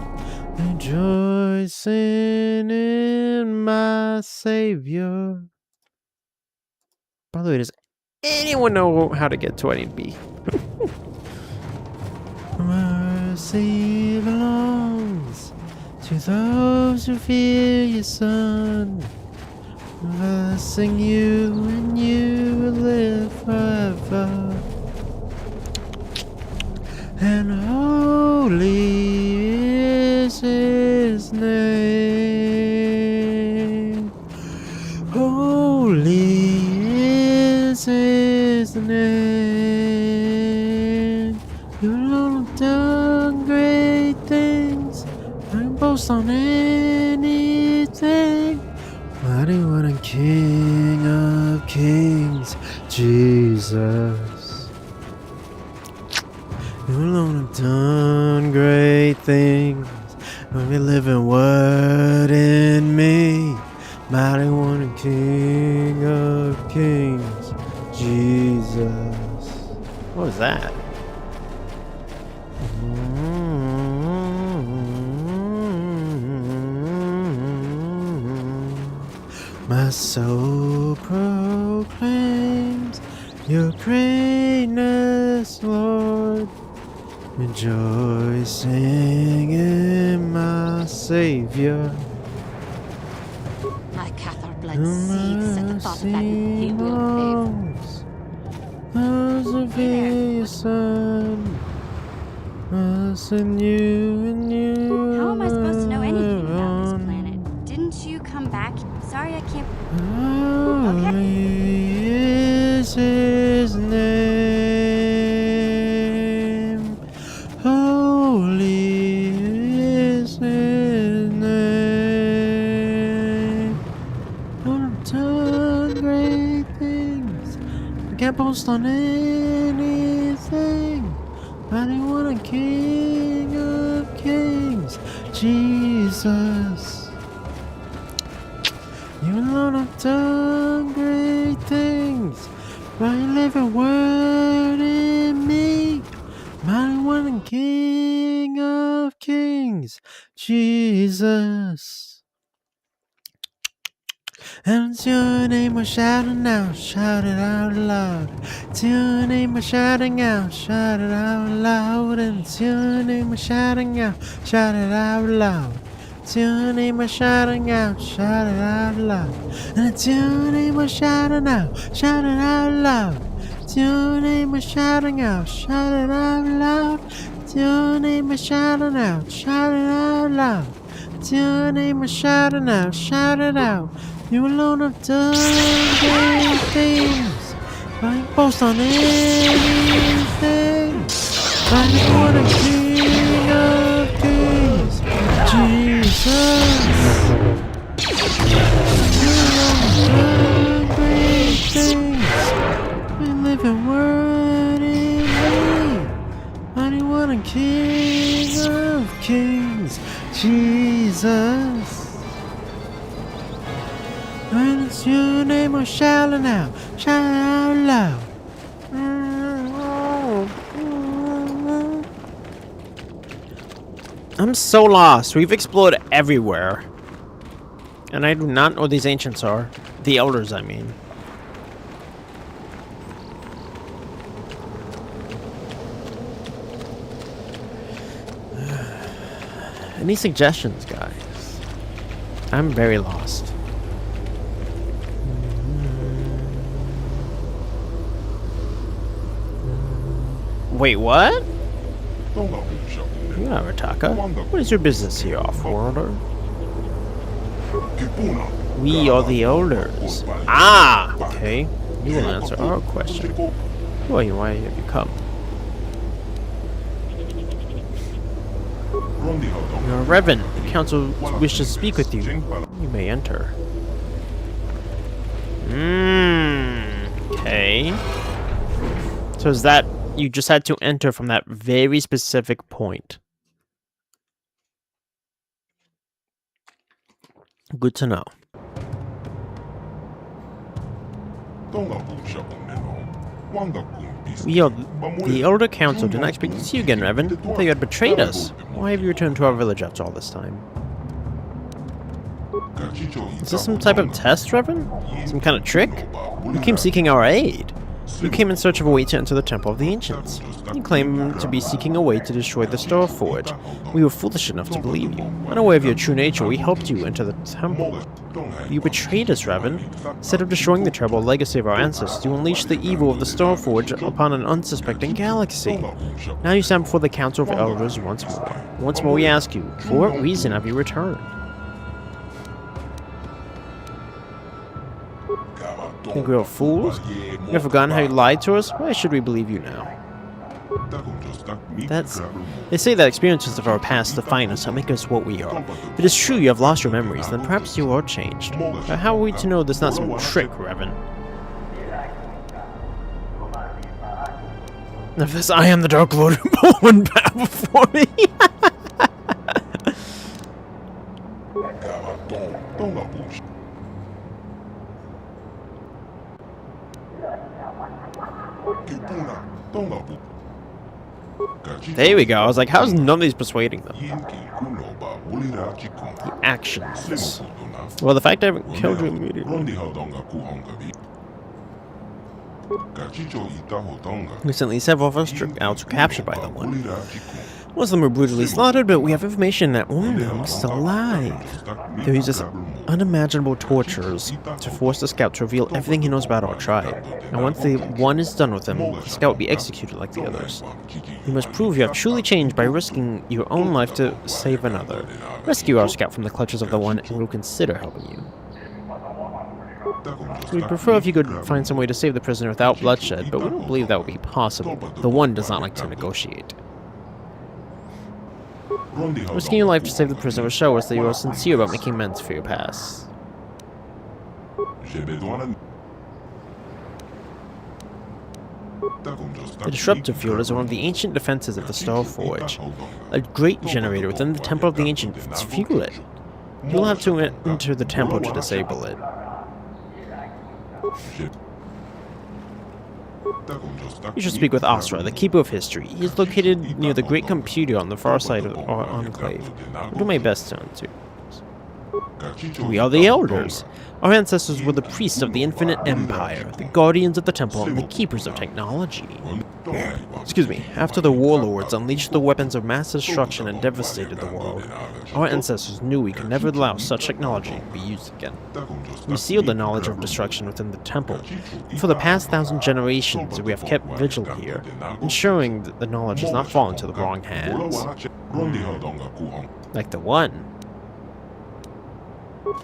rejoicing in my Savior. By the way, does anyone know how to get to where I need to be? Mercy belongs to those who fear your Son. Blessing you and you will live forever. And holy is his name. Holy is his name. You alone have done great things. I can boast on anything. Mighty one and King of Kings, Jesus. You alone have done great things. Let me living word in me. Mighty one and King of Kings, Jesus. What was that? My soul proclaims your greatness, Lord, rejoicing in my Savior. My Cathar blood seethes at the thought that he will pay. Those of your Son, us and you and you. How am I supposed to know anything about this planet? Didn't you come back? Sorry, I can't. Holy is his name. Holy is his name. I've done great things. I can't boast on anything. Mighty one and King of Kings, Jesus. You alone have done great things. By your living word in me. Mighty one and King of Kings, Jesus. And it's your name we're shouting out, shout it out loud. It's your name we're shouting out, shout it out loud. And it's your name we're shouting out, shout it out loud. It's your name we're shouting out, shout it out loud. And it's your name we're shouting out, shout it out loud. It's your name we're shouting out, shout it out loud. It's your name we're shouting out, shout it out loud. It's your name we're shouting out, shout it out. You alone have done great things. I ain't boast on anything. I'm the King of Kings, Jesus. You alone have done great things. We live in word in me. I'm the King of Kings, Jesus. And it's your name of Shallow. Shallow. I'm so lost. We've explored everywhere. And I do not know who these ancients are. The elders, I mean. Any suggestions, guys? I'm very lost. Wait, what? You're not Rataka. What is your business here, off-worlder? We are the elders. Ah! Okay. You will answer our question. Who are you? Why have you come? You're a Reverend. The council wishes to speak with you. You may enter. Okay. So is that you just had to enter from that very specific point? Good to know. We are the Elder Council. Did not expect to see you again, Revan. I thought you had betrayed us. Why have you returned to our village after all this time? Is this some type of test, Revan? Some kind of trick? You came seeking our aid. You came in search of a way to enter the Temple of the Ancients. You claim to be seeking a way to destroy the Star Forge. We were foolish enough to believe you. Unaware of your true nature, we helped you enter the temple. You betrayed us, Revan. Instead of destroying the terrible legacy of our ancestors, you unleashed the evil of the Star Forge upon an unsuspecting galaxy. Now you stand before the Council of Elders once more. Once more we ask you, for what reason have you returned? Think we are fools? You have forgotten how you lied to us? Why should we believe you now? They say that experiences of our past define us and make us what we are. If it is true you have lost your memories, then perhaps you are changed. But how are we to know this is not some trick, Revan? If this I am the Dark Lord who wouldn't bow before me. There we go. I was like, how's none of these persuading them? The actions. Well, the fact I haven't killed you immediately. Recently, several of us Trickouts were captured by the One. Most of them were brutally slaughtered, but we have information that one of them is still alive. They use this unimaginable tortures to force the scout to reveal everything he knows about our tribe. And once the One is done with him, the scout will be executed like the others. You must prove you have truly changed by risking your own life to save another. Rescue our scout from the clutches of the One, and we'll consider helping you. We'd prefer if you could find some way to save the prisoner without bloodshed, but we don't believe that will be possible. The One does not like to negotiate. Risking your life to save the prisoner will show us that you are sincere about making amends for your past. The disruptive field is one of the ancient defenses of the Star Forge. A great generator within the Temple of the Ancients fuel it. You'll have to enter the temple to disable it. You should speak with Asra, the Keeper of History. He is located near the Great Computer on the far side of our enclave. I'll do my best to answer. We are the Elders. Our ancestors were the priests of the Infinite Empire, the guardians of the temple, and the keepers of technology. Excuse me. After the warlords unleashed the weapons of mass destruction and devastated the world, our ancestors knew we could never allow such technology to be used again. We sealed the knowledge of destruction within the temple. For the past 1,000 generations, we have kept vigil here, ensuring that the knowledge does not fall into the wrong hands. Like the One.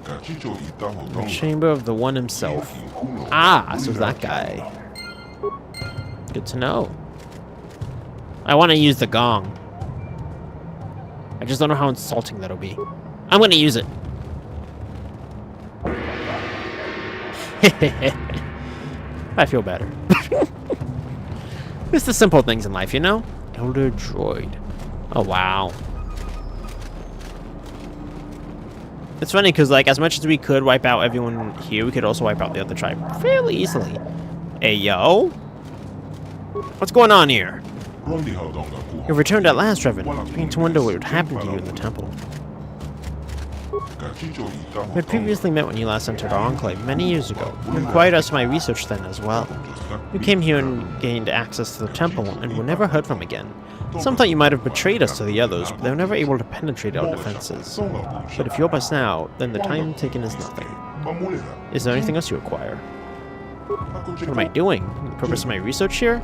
The chamber of the One himself. Ah, so that guy. Good to know. I want to use the gong. I just don't know how insulting that'll be. I'm gonna use it. I feel better. It's the simple things in life, you know? Elder Droid. Oh, wow. It's funny because, like, as much as we could wipe out everyone here, we could also wipe out the other tribe fairly easily. Hey, yo. What's going on here? You returned at last, Reverend. I began to wonder what would happen to you in the temple. We had previously met when you last entered our enclave many years ago. You inquired as to my research then as well. You came here and gained access to the temple and were never heard from again. Some thought you might have betrayed us to the others, but they were never able to penetrate our defenses. But if you're with us now, then the time taken is nothing. Is there anything else you require? What am I doing? The purpose of my research here?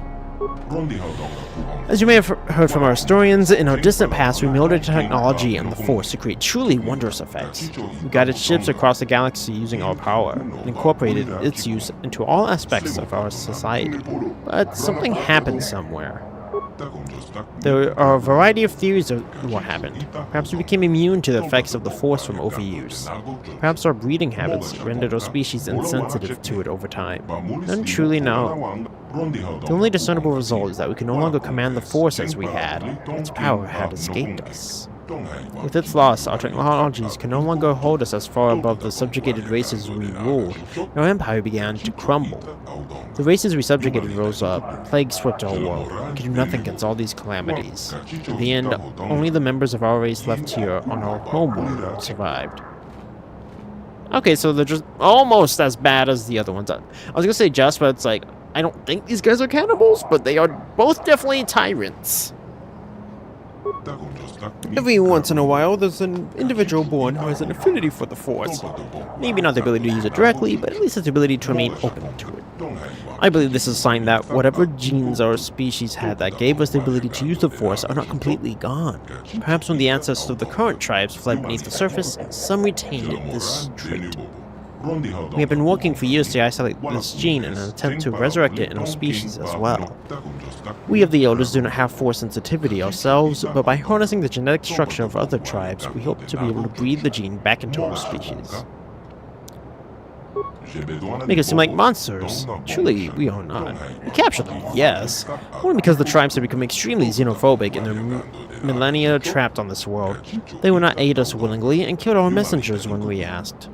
As you may have heard from our historians, in our distant past we wielded technology and the Force to create truly wondrous effects. We guided ships across the galaxy using our power, and incorporated its use into all aspects of our society. But something happened somewhere. There are a variety of theories of what happened. Perhaps we became immune to the effects of the Force from overuse. Perhaps our breeding habits rendered our species insensitive to it over time. None truly know. The only discernible result is that we can no longer command the Force as we had. Its power had escaped us. With its loss, our technologies can no longer hold us as far above the subjugated races we ruled, and our empire began to crumble. The races we subjugated rose up, plague swept our world. We could do nothing against all these calamities. In the end, only the members of our race left here on our homeworld survived. Okay, so they're just almost as bad as the other ones. I was gonna say just, but it's like, I don't think these guys are cannibals, but they are both definitely tyrants. Every once in a while, there's an individual born who has an affinity for the Force. Maybe not the ability to use it directly, but at least its ability to remain open to it. I believe this is a sign that whatever genes our species had that gave us the ability to use the Force are not completely gone. Perhaps when the ancestors of the current tribes fled beneath the surface, some retained this trait. We have been working for years to isolate this gene in an attempt to resurrect it in our species as well. We of the Elders do not have Force sensitivity ourselves, but by harnessing the genetic structure of other tribes, we hope to be able to breed the gene back into our species. Make us seem like monsters. Truly, we are not. We capture them, yes, only because the tribes have become extremely xenophobic in their millennia trapped on this world. They would not aid us willingly and killed our messengers when we asked.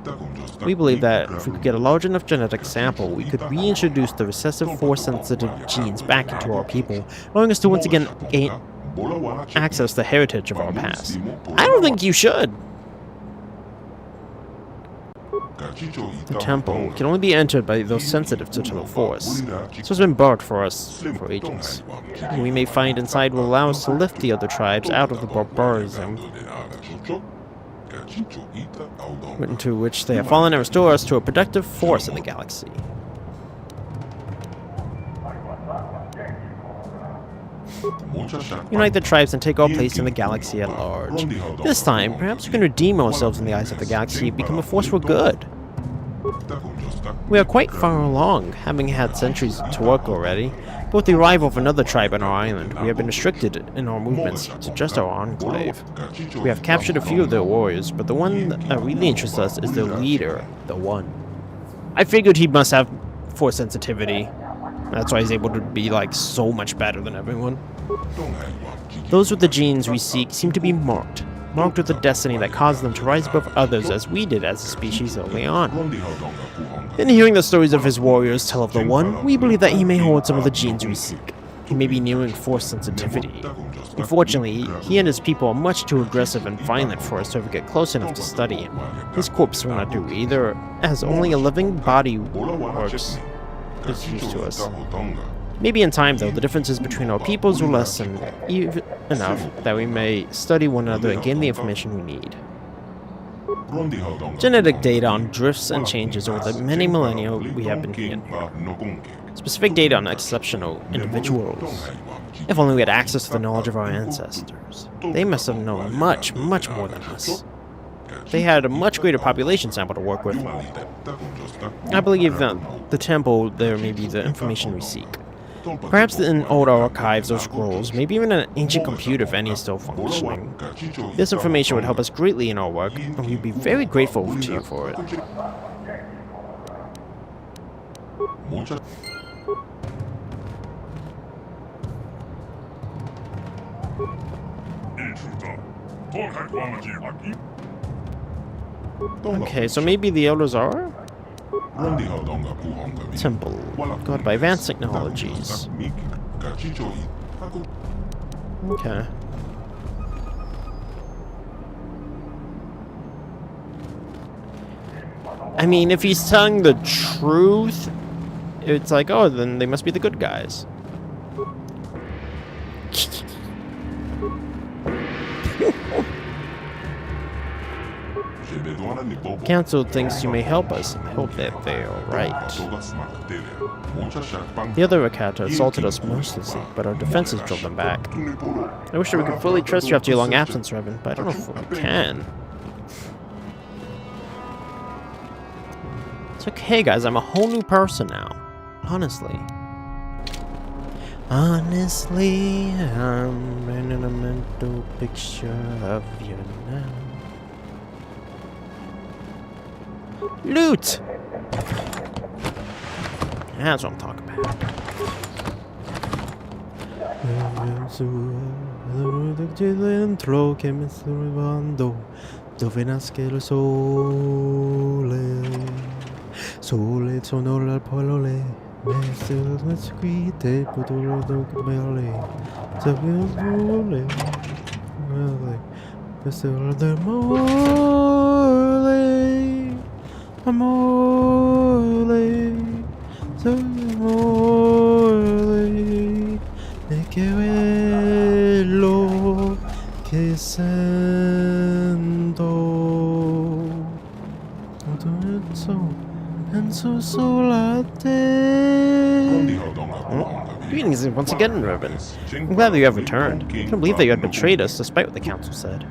We believe that if we could get a large enough genetic sample, we could reintroduce the recessive Force-sensitive genes back into our people, allowing us to once again gain access to the heritage of our past. I don't think you should. The temple can only be entered by those sensitive to the Force, so it's been barred for us for ages. And we may find inside will allow us to lift the other tribes out of the barbarism into which they have fallen and restore us to a productive force in the galaxy. Unite the tribes and take our place in the galaxy at large. This time, perhaps we can redeem ourselves in the eyes of the galaxy and become a force for good. We are quite far along, having had centuries to work already. But with the arrival of another tribe on our island, we have been restricted in our movements to just our enclave. We have captured a few of their warriors, but the one that really interests us is their leader, the One. I figured he must have Force sensitivity. That's why he's able to be, like, so much better than everyone. Those with the genes we seek seem to be marked with a destiny that caused them to rise above others as we did as a species early on. In hearing the stories of his warriors tell of the One, we believe that he may hold some of the genes we seek. He may be nearing Force sensitivity. Unfortunately, he and his people are much too aggressive and violent for us to ever get close enough to study him. His corpse will not do either, as only a living body works is used to us. Maybe in time, though, the differences between our peoples will lessen even enough that we may study one another and gain the information we need. Genetic data on drifts and changes over the many millennia we have been here. Specific data on exceptional individuals. If only we had access to the knowledge of our ancestors. They must have known much, much more than us. They had a much greater population sample to work with. I believe that the temple there may be the information we seek. Perhaps in old archives or scrolls, maybe even an ancient computer if any is still functioning. This information would help us greatly in our work, and we'd be very grateful to you for it. Okay, so maybe the elders are? Temple, guarded by advanced technologies. Okay. I mean, if he's telling the truth, it's like, oh, then they must be the good guys. Council thinks you may help us. I hope that they are right. The other Rakata assaulted us mercilessly, but our defenses drove them back. I wish that we could fully trust you after your long absence, Revan, but I don't know if we can. It's okay, guys. I'm a whole new person now. Honestly. Honestly, I'm painting a mental picture of you now. Loot! That's what I'm talking about. Dentro che mi sto arrivando, dove nasce il sole. Sole sono le parole, messe le scritte, potolo belle. Sapere questo è l'amore, amore, amore, e che quello che sento. Penso solo a te. Greetings once again, Revan. I'm glad that you have returned. I couldn't believe that you had betrayed us, despite what the council said.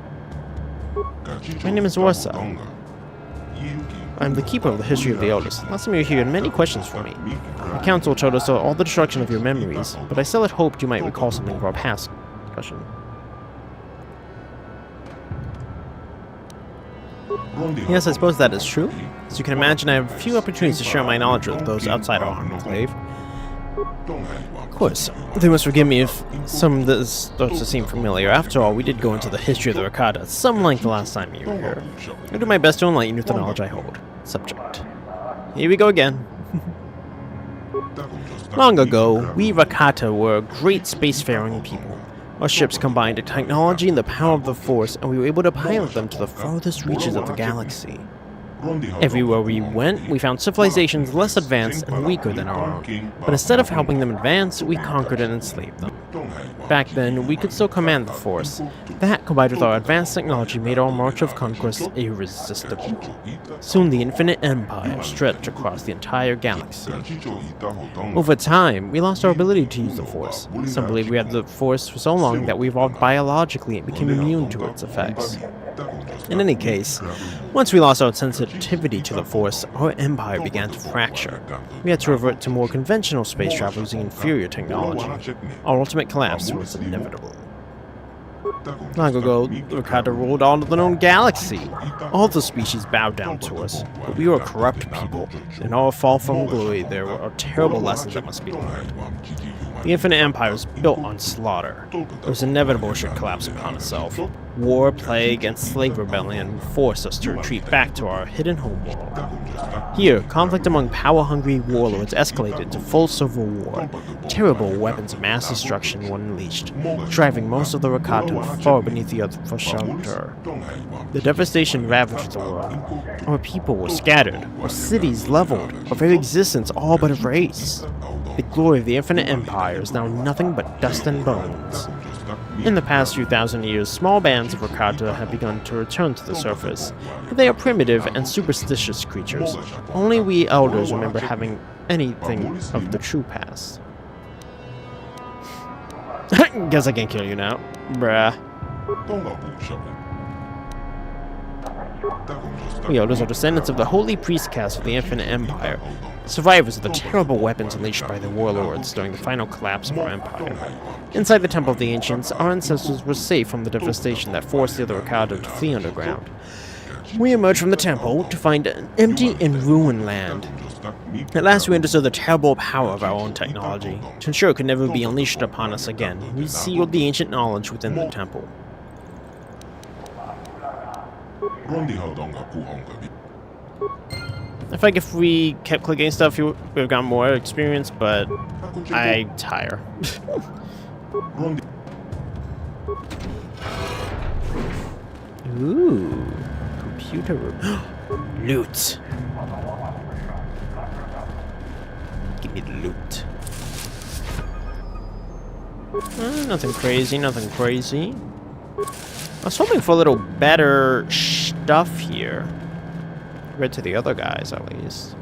My name is Warsaw. I'm the keeper of the history of the elders. Last time you were here, you had many questions for me. The council told us all the destruction of your memories, but I still had hoped you might recall something of our past discussion. Yes, I suppose that is true. As you can imagine, I have few opportunities to share my knowledge with those outside our enclave. Of course, they must forgive me if some of this starts to seem familiar. After all, we did go into the history of the Rakata at some length the last time you were here. I'll do my best to enlighten you with the knowledge I hold. Subject. Here we go again. Long ago, we Rakata were a great spacefaring people. Our ships combined the technology and the power of the Force, and we were able to pilot them to the farthest reaches of the galaxy. Everywhere we went, we found civilizations less advanced and weaker than our own, but instead of helping them advance, we conquered and enslaved them. Back then, we could still command the Force. That, combined with our advanced technology, made our march of conquest irresistible. Soon the Infinite Empire stretched across the entire galaxy. Over time, we lost our ability to use the Force. Some believe we had the Force for so long that we evolved biologically and became immune to its effects. In any case, once we lost our sensitivity to the Force, our empire began to fracture. We had to revert to more conventional space travel using inferior technology. Our ultimate collapse was inevitable. Long ago, the Rakata ruled all of the known galaxy. All the species bowed down to us, but we were a corrupt people. In our fall from glory, there were terrible lessons that must be learned. The Infinite Empire was built on slaughter. It was inevitable it should collapse upon itself. War, plague, and slave rebellion forced us to retreat back to our hidden homeworld. Here, conflict among power-hungry warlords escalated to full civil war. Terrible weapons of mass destruction were unleashed, driving most of the Rakata far beneath the earth for shelter. The devastation ravaged the world. Our people were scattered, our cities leveled, our very existence all but erased. The glory of the Infinite Empire is now nothing but dust and bones. In the past few thousand years, small bands of Rakata have begun to return to the surface, but they are primitive and superstitious creatures. Only we elders remember having anything of the true past. Guess I can't kill you now. Bruh. We elders are descendants of the holy priest caste of the Infinite Empire, survivors of the terrible weapons unleashed by the warlords during the final collapse of our empire. Inside the Temple of the Ancients, our ancestors were safe from the devastation that forced the other Rakata to flee underground. We emerged from the temple to find an empty and ruined land. At last we understood the terrible power of our own technology. To ensure it could never be unleashed upon us again, we sealed the ancient knowledge within the temple. I feel like if we kept clicking stuff, we would have gotten more experience, but I tire. Ooh, computer room. Loot. Give me the loot. Nothing crazy, nothing crazy. I was hoping for a little better stuff here. Compared to the other guys, at least.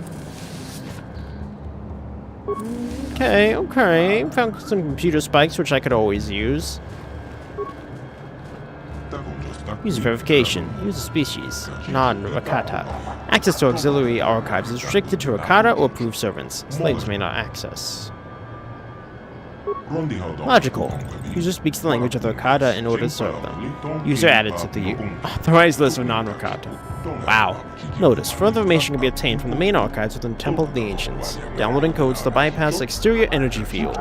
Okay, okay. Found some computer spikes, which I could always use. User verification. User species. Non-Rakata. Access to auxiliary archives is restricted to Rakata or approved servants. Slaves may not access. Logical. User speaks the language of the Rakata in order to serve them. User added to the authorized list of non-Rakata. Wow. Notice, further information can be obtained from the main archives within the Temple of the Ancients. Downloading codes to bypass the exterior energy field.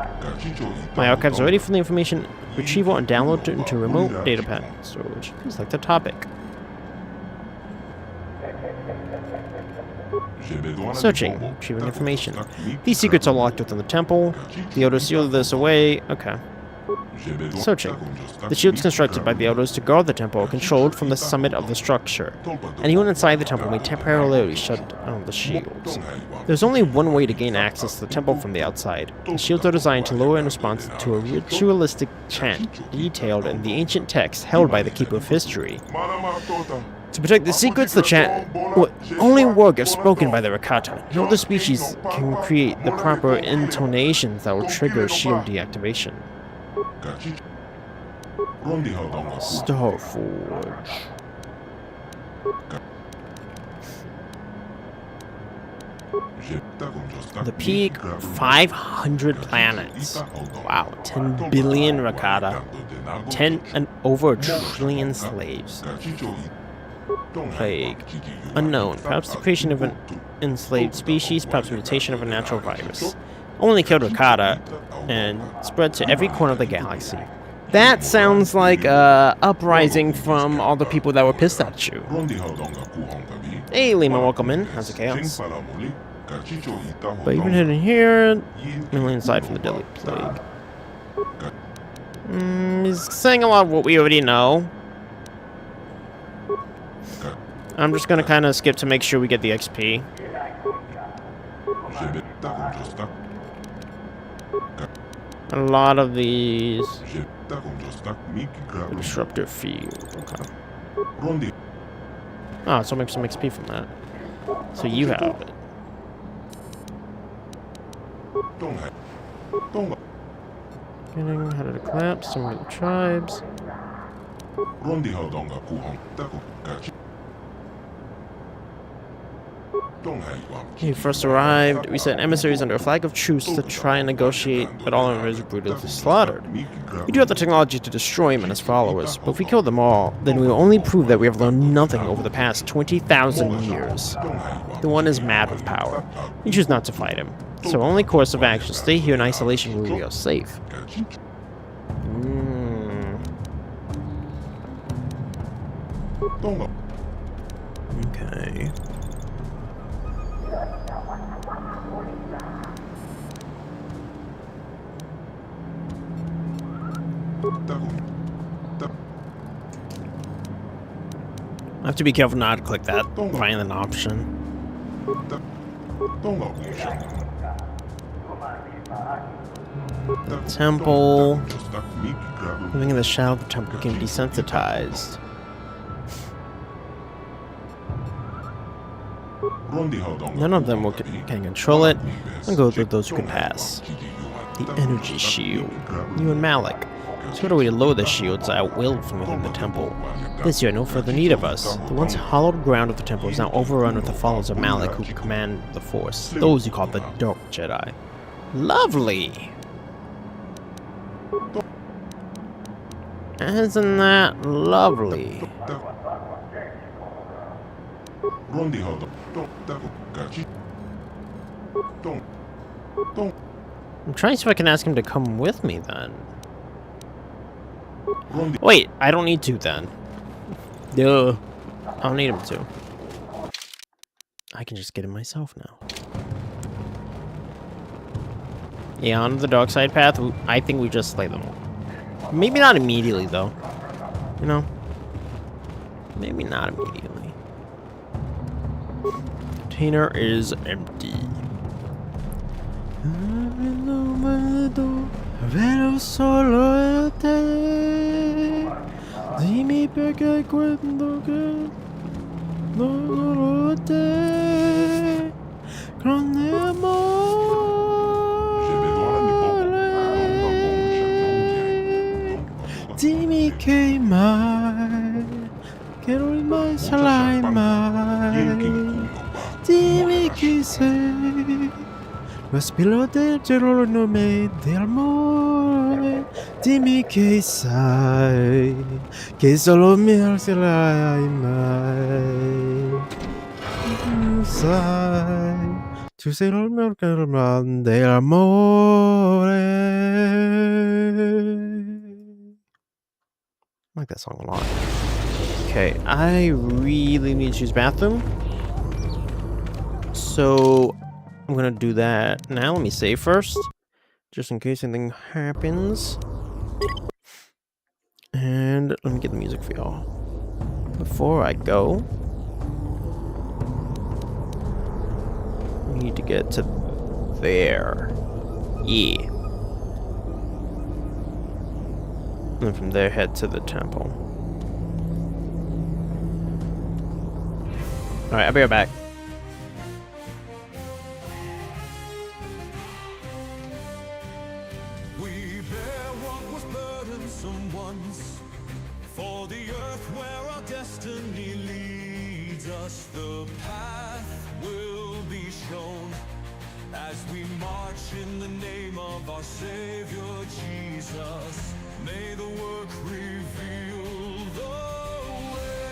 My archives are ready for the information retrieval and download into remote data pack storage. Feels like the topic. Searching. Retrieving information. These secrets are locked within the temple. The elders sealed this away. Okay. Searching. The shields constructed by the elders to guard the temple are controlled from the summit of the structure. Anyone inside the temple may temporarily shut down the shields. There's only one way to gain access to the temple from the outside. The shields are designed to lower in response to a ritualistic chant detailed in the ancient text held by the Keeper of History. To protect the secrets, the chant will only work if spoken by the Rakata. No other species can create the proper intonations that will trigger shield deactivation. Starforge. The peak, 500 planets. Wow, 10 billion Rakata. 10 and over a trillion slaves. Plague. Unknown. Perhaps the creation of an enslaved species, perhaps a mutation of a natural virus. Only killed Rakata and spread to every corner of the galaxy. That sounds like a uprising from all the people that were pissed at you. Hey, Lima, welcome in. How's the chaos? But even hidden here, mainly inside from the deadly plague. He's saying a lot of what we already know. I'm just gonna kind of skip to make sure we get the XP. A lot of these. Disruptor field. Okay. Ah, so I'll make some XP from that. So you have it. Getting how did it collapse? Some of the tribes. When he first arrived, we sent emissaries under a flag of truce to try and negotiate, but all of them were brutally slaughtered. We do have the technology to destroy him and his followers, but if we kill them all, then we will only prove that we have learned nothing over the past 20,000 years. The one is mad with power. We choose not to fight him. So our only course of action is stay here in isolation where we are safe. Okay. I have to be careful not to click that. Find an option. The temple. Living in the shadow of the temple became desensitized. None of them can control it, and go through those who can pass. The energy shield. You and Malik. So what a way to lower the shields at-will from within the temple. This year, no further need of us. The once hallowed ground of the temple is now overrun with the followers of Malik who command the Force. Those you call the Dark Jedi. Lovely! Isn't that lovely? I'm trying to see if I can ask him to come with me then. Wait, I don't need to then. Duh. I don't need him to. I can just get it myself now. Yeah, on the dark side path, I think we just slay them all. Maybe not immediately, though. You know? Maybe not immediately. Container is empty. Dimmi perché quello che non te grande amore. Dimmi che mai, che non mai sarai mai. Dimmi chi sei. Lo spillo del cielo il nome dell'amore. Dimmi che sai, che solo me sarai mai. Sai, tu sei il mio calma dell'amore. I like that song a lot. Okay, I really need to use bathroom. So I'm gonna do that now. Let me save first, just in case anything happens. And let me get the music for y'all. Before I go, we need to get to there. Yeah. And then from there, head to the temple. Alright, I'll be right back. For the earth where our destiny leads us, the path will be shown as we march in the name of our Savior Jesus. May the work reveal the way.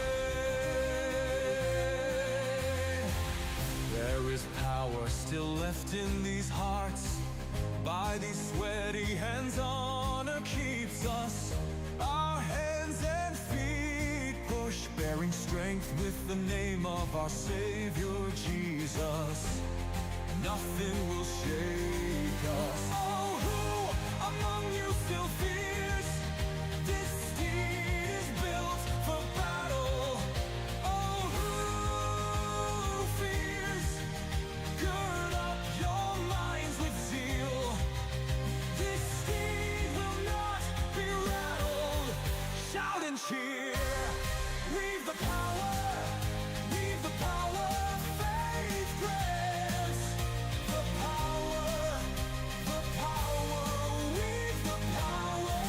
There is power still left in these hearts. By these sweaty hands, honor keeps us. Our hands and feet push, bearing strength with the name of our Savior Jesus. Nothing will shake us. Oh, who among you still fears? This steed is built for battle. Oh, who fears? Gird up your minds with zeal. This steed will not be rattled. Shout and cheer. We've the power. We've the power. Faith grants the power. The power. We've the power.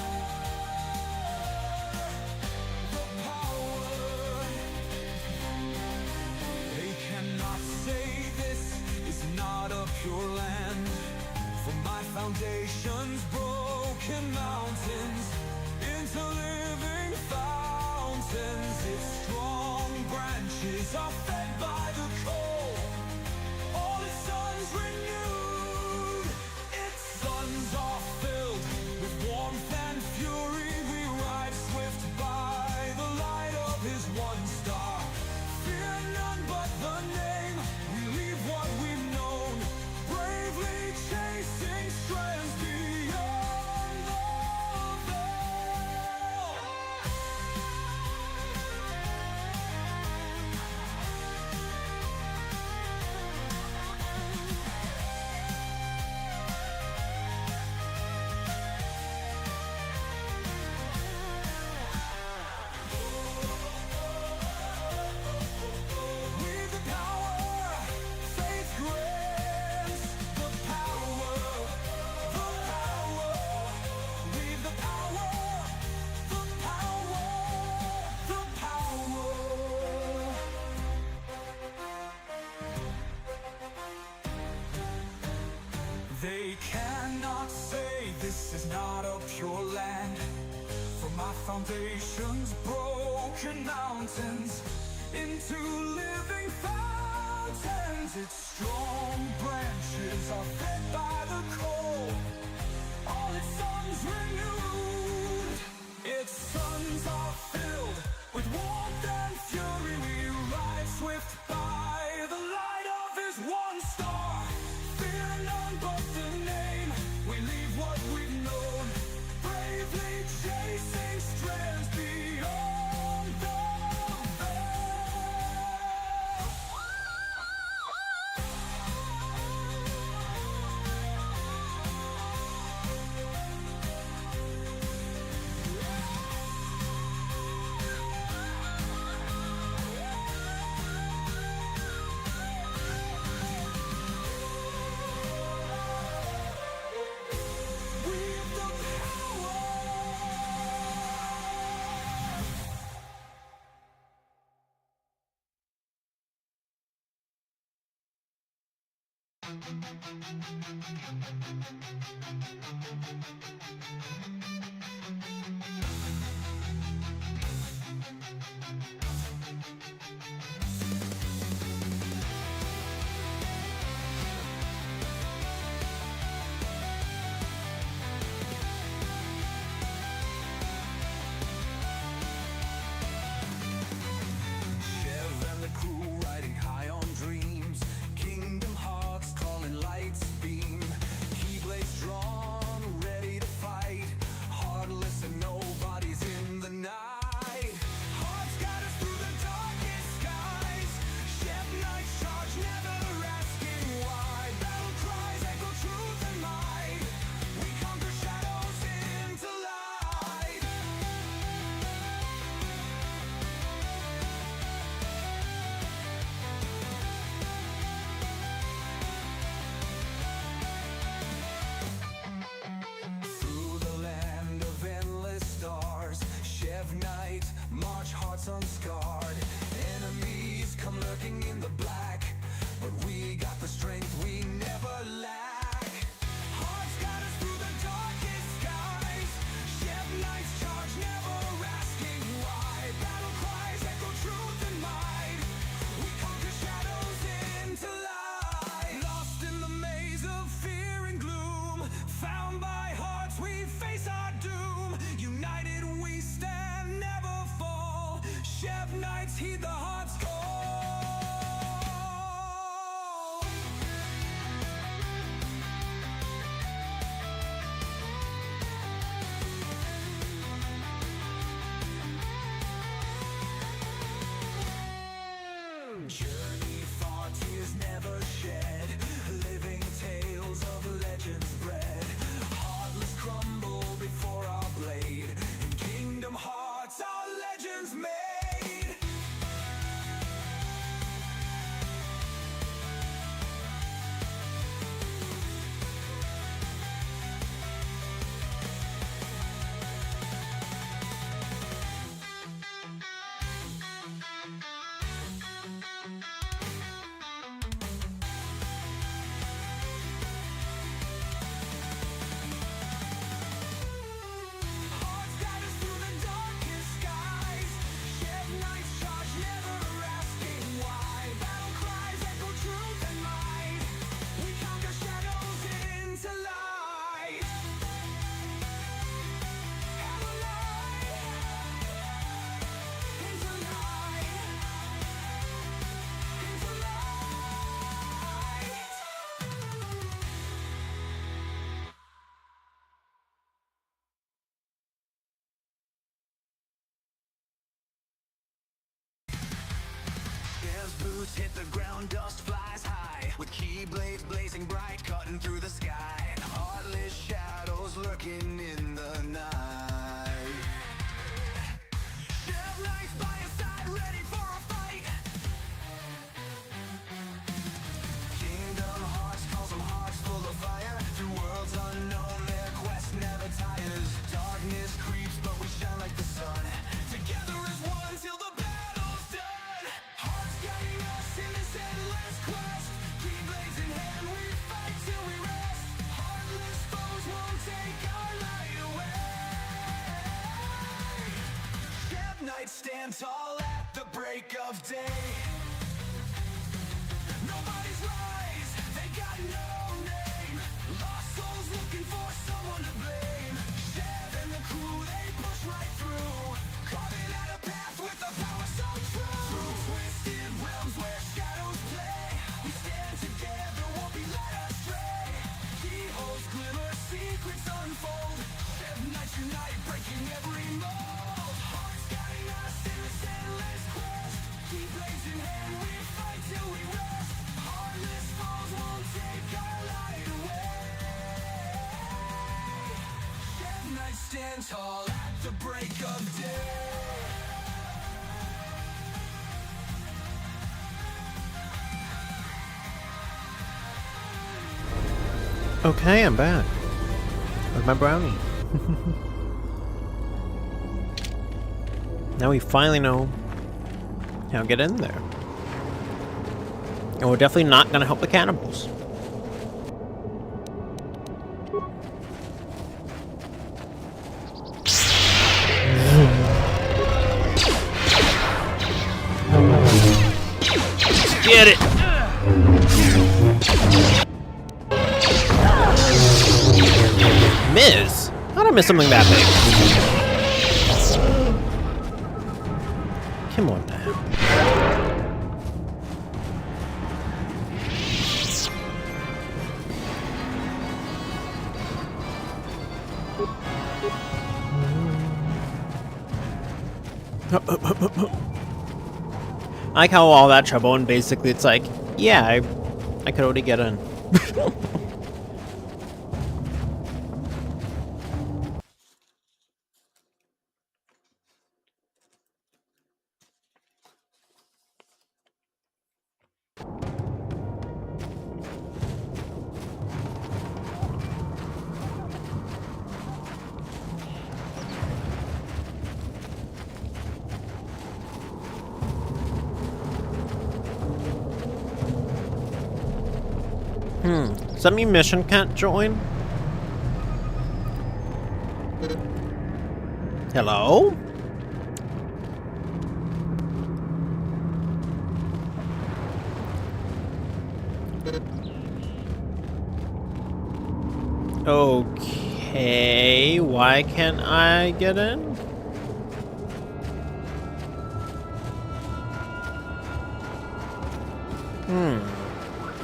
The power. They cannot say this is not a pure land. From my foundations, broken mountains, into living fountains. Its strong branches are fed by the cold. All its sons renewed. Its sons are filled with warmth and fury. We ride swift by the light of his one star. Fear none but the name. We leave what we've known. Bravely chasing strands beyond the veil. We've the power, faith grants the power, the power. We've the power, the power, the power. They cannot say this is not a pure land. From my foundations, broken mountains, into living fountains. Its strong branches are fed by the cold. All its sons renewed. Its sons are filled with warmth and fury. We Chev and the crew riding high on dreams. Kingdom Hearts calling lights beam. Keyblades drawn, ready to fight. Heartless and nobody's in the night. Hearts guide us through the darkest skies. Chev Knights charge, never asking why. Battle cries echo truth and might. We conquer shadows into light. Through the land of endless stars, Chev Knight, march hearts unscarred. Enemies come lurking in the black, but we got the strength we never lack. Hearts guide us through the darkest skies. Chev Knights charge, never asking why. Battle cries echo truth and might. We conquer shadows into light. Lost in the maze of fear and gloom, found by hearts we face our doom. United we stand, never fall. Chev Knights heed the heart's call. Journey far, tears never shed. Living tales of legends bred. Heartless crumble before our blade. In Kingdom Hearts, our legends made. Hearts guide us through the darkest skies. Chev Knights charge, never asking why. Battle cries echo truth and might. We conquer shadows into light. And the light. Into light. Into light. Chev's boots hit the ground, dust flies high. With keyblades blazing bright, cutting through the sky. Heartless shadows lurking in the night. Chev Knights by his side, ready for a fight. Kingdom Hearts calls them hearts full of fire. Through worlds unknown, their quest never tires. Darkness creeps, but we shine like the sun. Together as one till the battle's done. Hearts guiding us in this endless quest. Keyblades in hand, we fight till we rest. Heartless foes won't take our light away. Chev Knights stand tall at the break of day. Nobody's rise, they got no name. Lost souls looking for someone to blame. Chev and the crew, they push right through, carving out a path with a power so true. Through twisted realms where shadows play, we stand together, won't be led astray. Keyholes glimmer, secrets unfold. Chev Knights unite, breaking every mold. Hearts guiding us in this endless quest. Keyblades in hand, we fight till we rest. Heartless foes won't take our light away. Chev Knights stand tall at the break of day. Okay, I'm back. With my brownie. Now we finally know how to get in there. And we're definitely not gonna help the cannibals. Get it! Miss? How'd I miss something that big? Come on now. I like how all that trouble and basically it's like, yeah, I could already get in. Does that mean mission can't join? Hello? Okay, why can't I get in?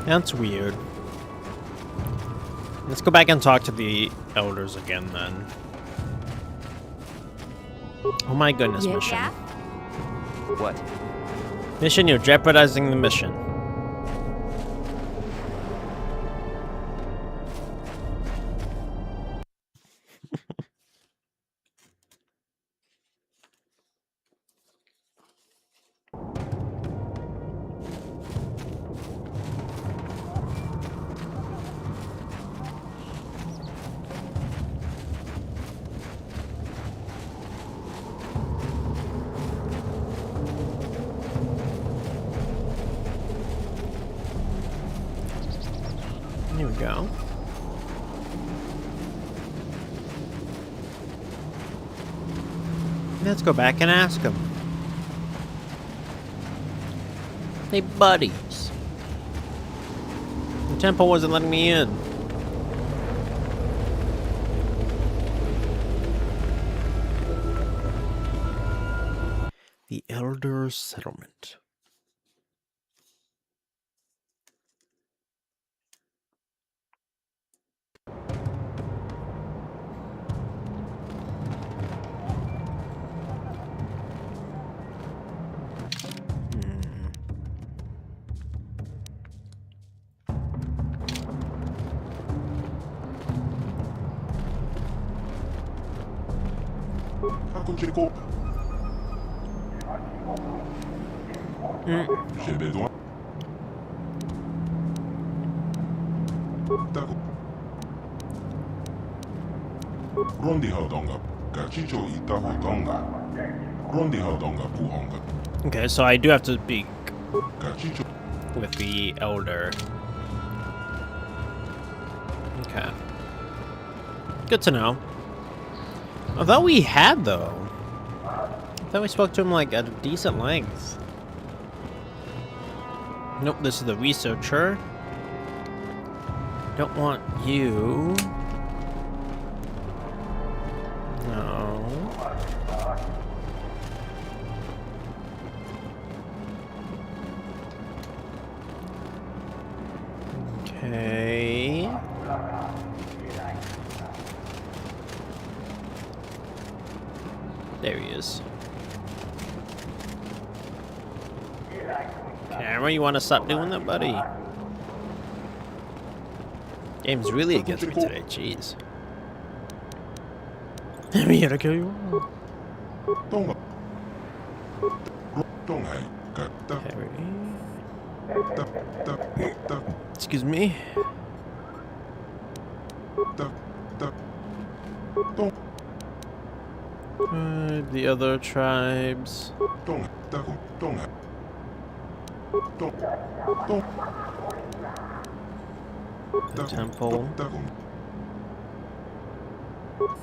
That's weird. Let's go back and talk to the elders again then. Oh my goodness, mission. Yeah? What? Mission, you're jeopardizing the mission. Here we go. Let's go back and ask him. Hey, buddies. The temple wasn't letting me in. The Elder Settlement. J'ai besoin Okay, so I do have to speak with the elder. Okay. Good to know. I thought we had, though. I thought we spoke to him, like, at a decent length. Nope, this is the researcher. Don't want you. No. Okay. There he is. Camera, you want to stop doing that, buddy? Game's really against me today, jeez. I'm here to kill you all. Excuse me. The other tribes. The temple.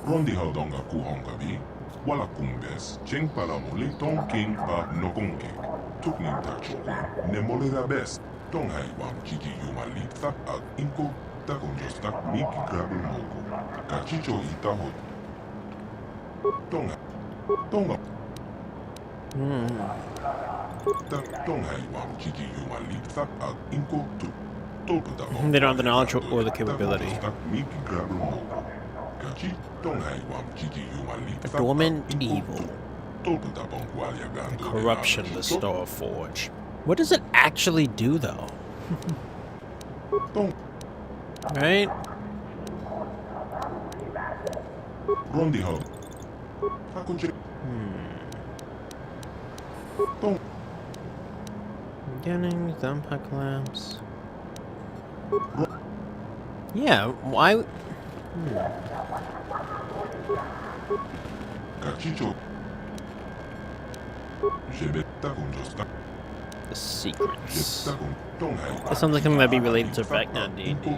Rondi haudonga kuhongabi, wala kumbes, cheng palamuli tong king pa nokonke. tukning takchokun. Nemolera best. Tong hai wam kiki yumalit tak ag inko takon just tak miki grabel moko. Kachicho itahot. Tonga. Tonga. Tong hai wam kiki yumalit tak ag inko tu. They don't have the knowledge or the capability. A dormant evil. A corruption, the Star Forge. What does it actually do, though? Right? Beginning, thumbpack lamps. Yeah, why? The secrets. It sounds like something that'd be related to Vecna D&D.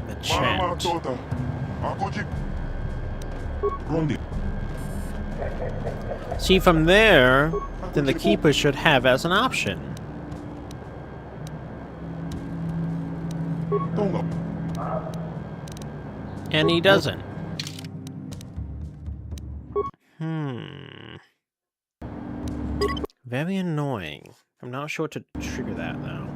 The chant. See, from there, then the keeper should have as an option. And he doesn't. Very annoying. I'm not sure to trigger that though.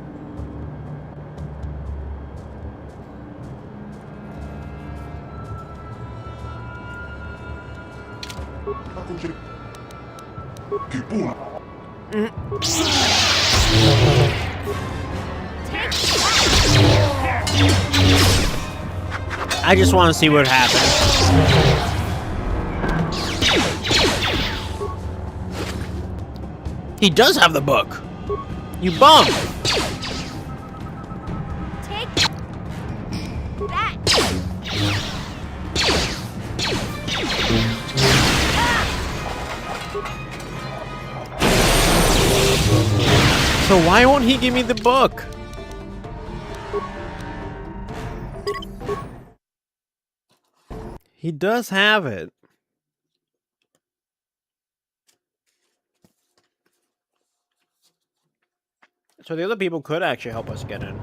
I just want to see what happens. He does have the book. You bum. Take that. So why won't he give me the book? He does have it. So the other people could actually help us get in.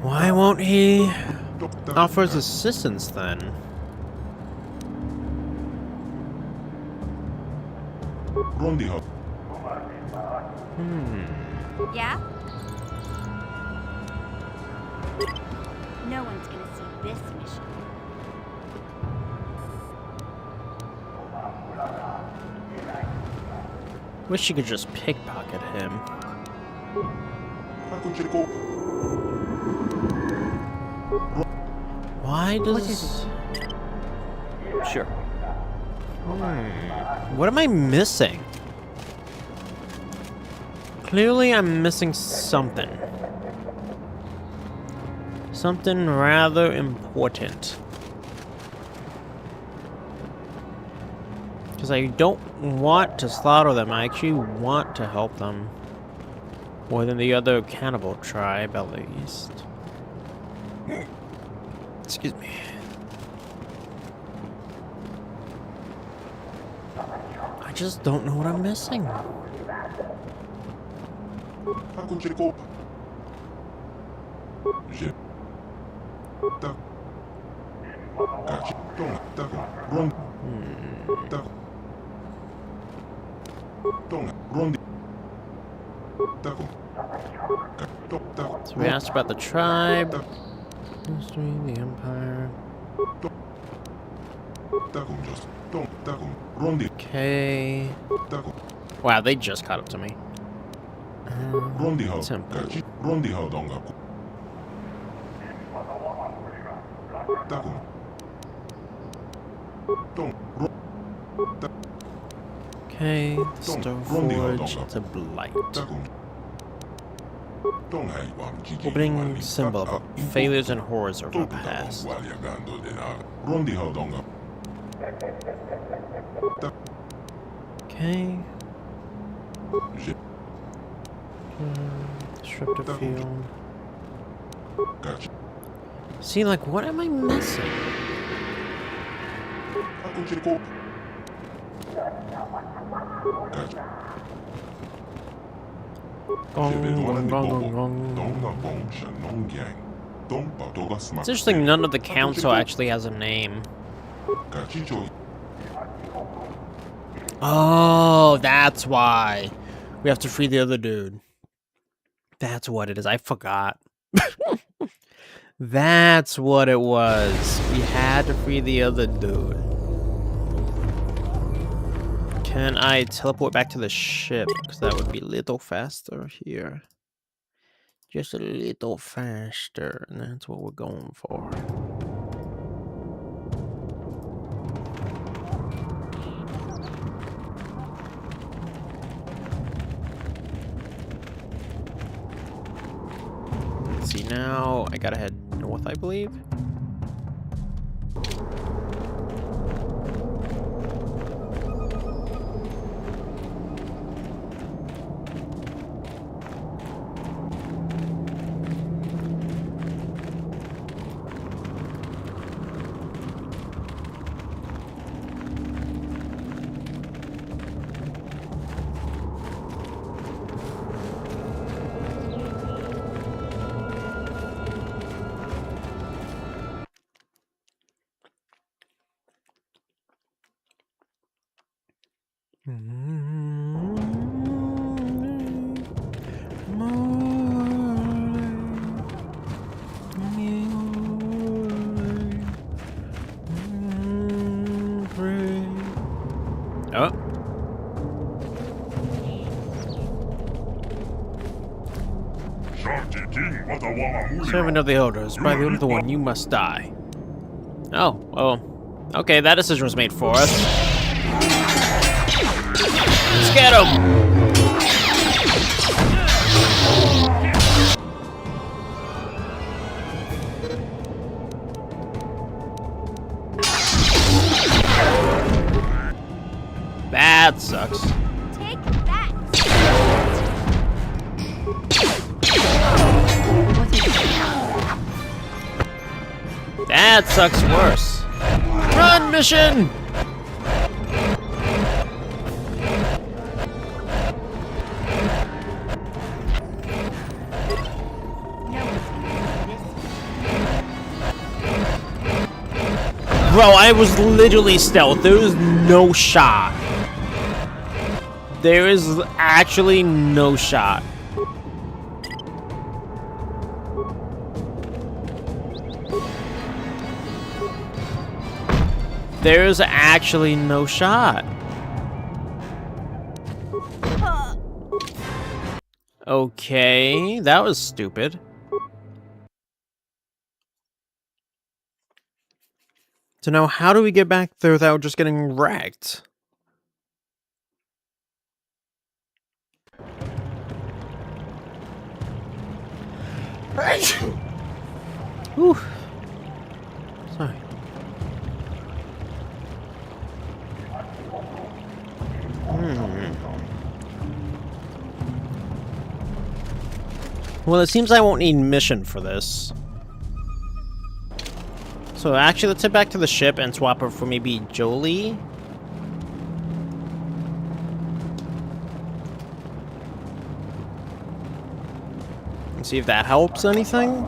Why won't he offer his assistance then? Yeah? No one's gonna see this mission. Wish you could just pickpocket him. Why does... Sure. What am I missing? Clearly I'm missing something. Something rather important. Because I don't want to slaughter them, I actually want to help them. More than the other cannibal tribe, at least. Excuse me. I just don't know what I'm missing. So we asked about the tribe, history, the empire. Okay. Wow, they just caught up to me. Simple. Okay, Stoneforge, it's a blight. Opening symbol of failures and horrors of our past. Okay. Disruptive field. See, like, what am I missing? It's interesting, none of the council actually has a name. Oh, that's why. We have to free the other dude. That's what it is. I forgot. That's what it was. We had to free the other dude. Can I teleport back to the ship? Because that would be a little faster here. Just a little faster. And that's what we're going for. Let's see, now I gotta head north, I believe. Oh. Servant of the elders, by the other one, you must die. Oh, well, okay, that decision was made for us. Let's get him! That sucks. Take that. That sucks worse. Run, mission! Bro, I was literally stealth. There was no shot. There is actually no shot. There's actually no shot. Okay, that was stupid. So now how do we get back there without just getting wrecked? Whew. Sorry. Well, it seems I won't need mission for this. So actually, let's head back to the ship and swap her for maybe Jolie. And see if that helps anything.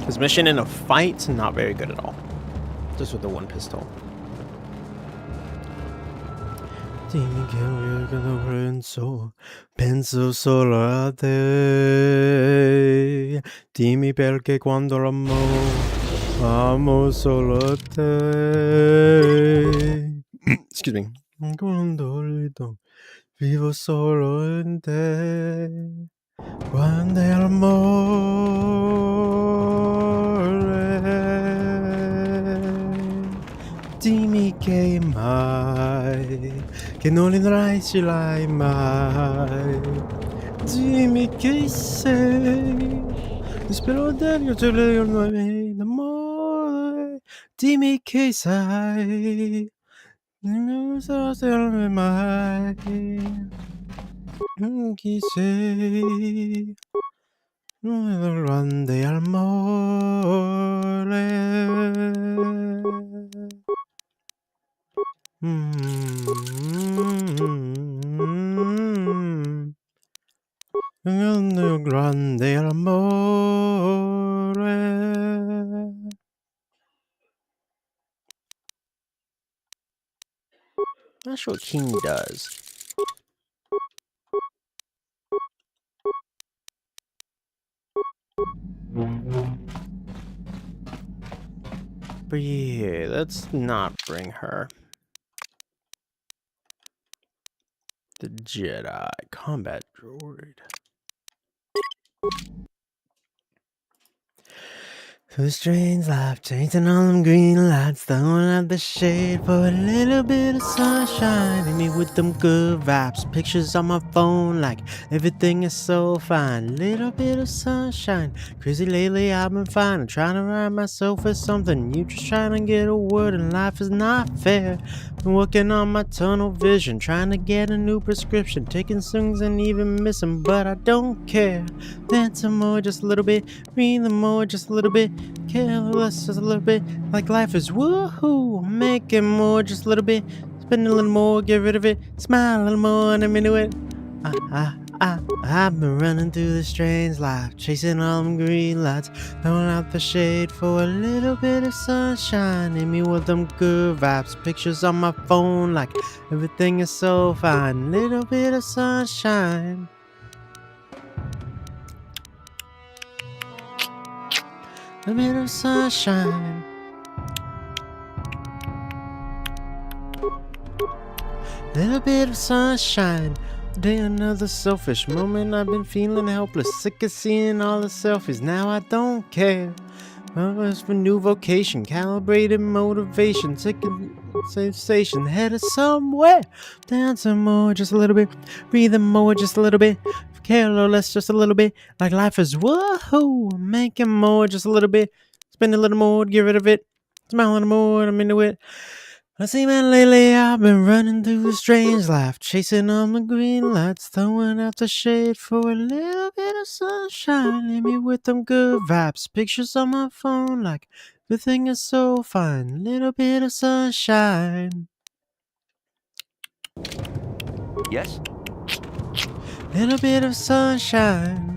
His mission in a fight, not very good at all. Just with the one pistol. Dimmi che non penso, penso solo a te. Dimmi perché quando l'amo amo solo te. Excuse me. Quando olvido, vivo solo en te. Quando è amore, dimmi che mai, che non li lascerai mai. Dimmi che sei, spero dentro te l'amore. Dimmi che sai, non so se mai. Chi sei? Grande amore. Grande amore. Not sure what King does. But yeah, let's not bring her. The Jedi combat droid. Through the strange life, chasing all them green lights, throwing out the shade for a little bit of sunshine. Hit me with them good vibes, pictures on my phone like everything is so fine. Little bit of sunshine, crazy lately I've been fine. I'm trying to rhyme myself with something, you just trying to get a word and life is not fair. Been working on my tunnel vision, trying to get a new prescription, taking swings and even missing, but I don't care. Dancing more just a little bit, breathing more just a little bit, care less just a little bit, like life is woohoo. Making more just a little bit, spend a little more, get rid of it, smile a little more and I'm into it. I've been running through this strange life, chasing all them green lights, throwing out the shade for a little bit of sunshine. Hit me with them good vibes, pictures on my phone like everything is so fine. Little bit of sunshine. A bit of sunshine. Little bit of sunshine. Day another selfish moment. I've been feeling helpless, sick of seeing all the selfies. Now I don't care. It's for new vocation, calibrated motivation, taking sensation, headed somewhere. Dancing more, just a little bit. Breathing more, just a little bit. Care a little less, just a little bit. Like life is woohoo. Making more, just a little bit. Spend a little more, get rid of it. Smile a little more, I'm into it. I see, man, lately I've been running through a strange life, chasing on the green lights, throwing out the shade for a little bit of sunshine. Hit me with them good vibes, pictures on my phone like everything is so fine. Little bit of sunshine. Yes? Little bit of sunshine.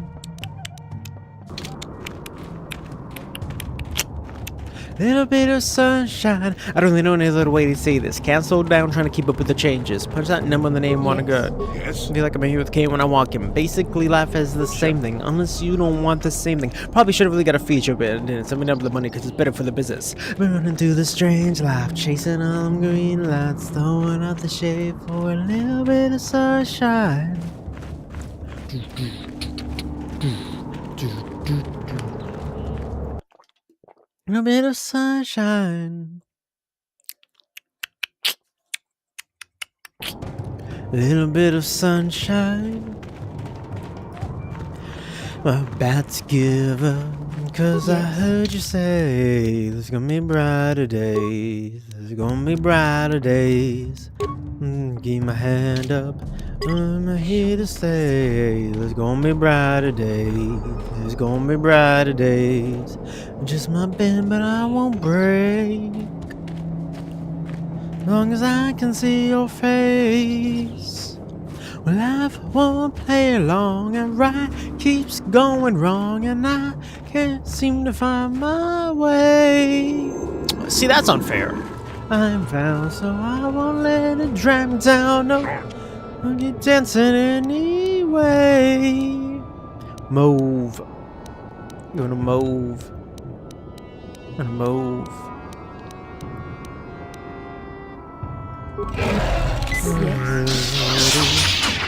Little bit of sunshine. I don't really know any other way to say this. Can't slow down trying to keep up with the changes. Punch that number in the name, wanna go. Yes? Feel like I'm here with K when I walk in. Basically, life is the same thing, unless you don't want the same thing. Probably should have really got a feature bit and didn't send me up the money because it's better for the business. Been running through the strange life, chasing all them green lights, throwing out the shade for a little bit of sunshine. A little bit of sunshine. Little bit of sunshine. My bats give up, cause I heard you say there's gonna be brighter days. There's gonna be brighter days. Give my hand up, I'm here to stay. There's gonna be brighter days. There's gonna be brighter days. Just my bend, but I won't break. As long as I can see your face. Well, life won't play along, and right keeps going wrong, and I can't seem to find my way. See, that's unfair. I'm found, so I won't let it drag me down. No, I'll get dancing anyway. Mauve. Gonna mauve. Gonna move.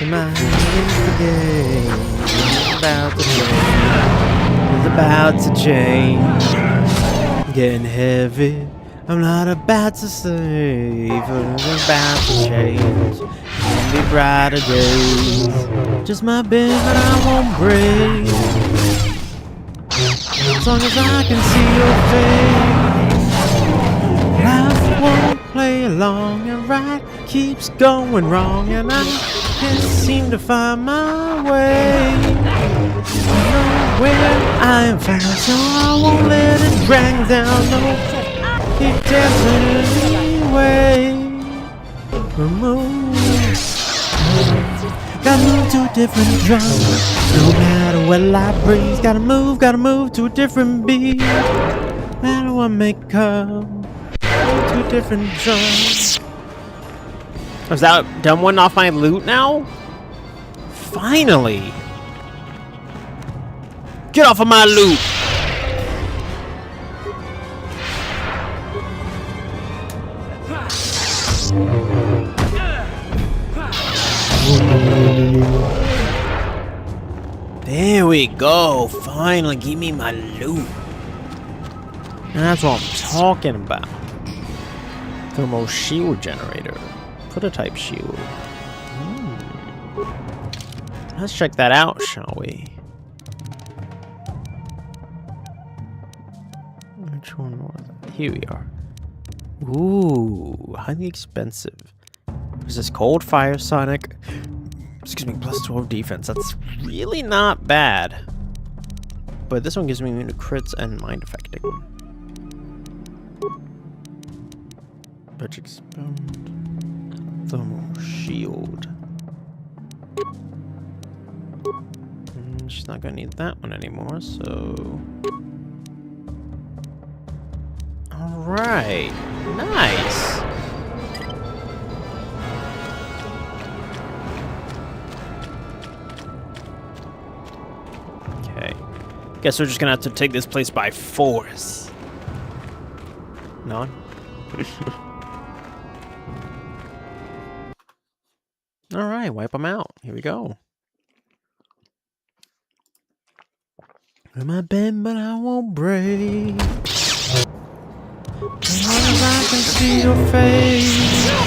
Am I in the game? It's about to change. Getting heavy. I'm not about to save. It's about to change. Gonna be brighter days. Just my bed, but I won't break. As long as I can see your face. Life won't play along, and right keeps going wrong, and I can't seem to find my way. I know where I am found, so I won't let it drag me down. No, keep dancing anyway. Move. Gotta move to a different drum. No matter what life brings, gotta move to a different beat. No matter what may come, to a different drum. Was that done one off my loot now? Finally! Get off of my loot! There we go. Finally, give me my loot. And that's what I'm talking about. Thermal shield generator. Prototype shield. Let's check that out, shall we? Which one was it? Here we are. Ooh, highly expensive. This is cold fire sonic. Excuse me, plus 12 defense. That's really not bad. But this one gives me immune to crits and mind affecting. Bitch expand. Thermal shield. She's not gonna need that one anymore, so. Alright. Nice. Okay. Guess we're just gonna have to take this place by force. No? Alright, wipe them out. Here we go. In my bed, but I won't break. As long as I can see your face.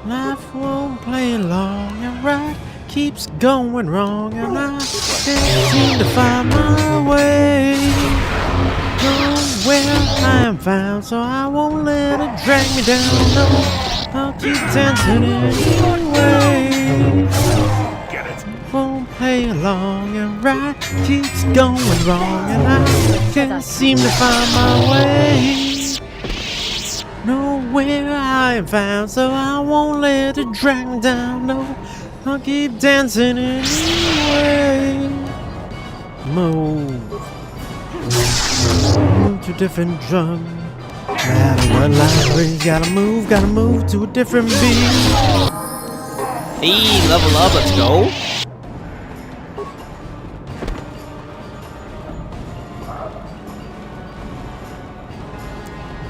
Life won't play along, and right keeps going wrong, and I can't seem to find my way. Nowhere I am found, so I won't let it drag me down. No, I'll keep dancing anyway. Won't play along, and right keeps going wrong, and I can't seem to find my way. Nowhere I am found, so I won't let it drag me down. No, I'll keep dancing anyway. Move to a different drum. No matter what life brings, gotta move to a different beat. Hey, level up, let's go.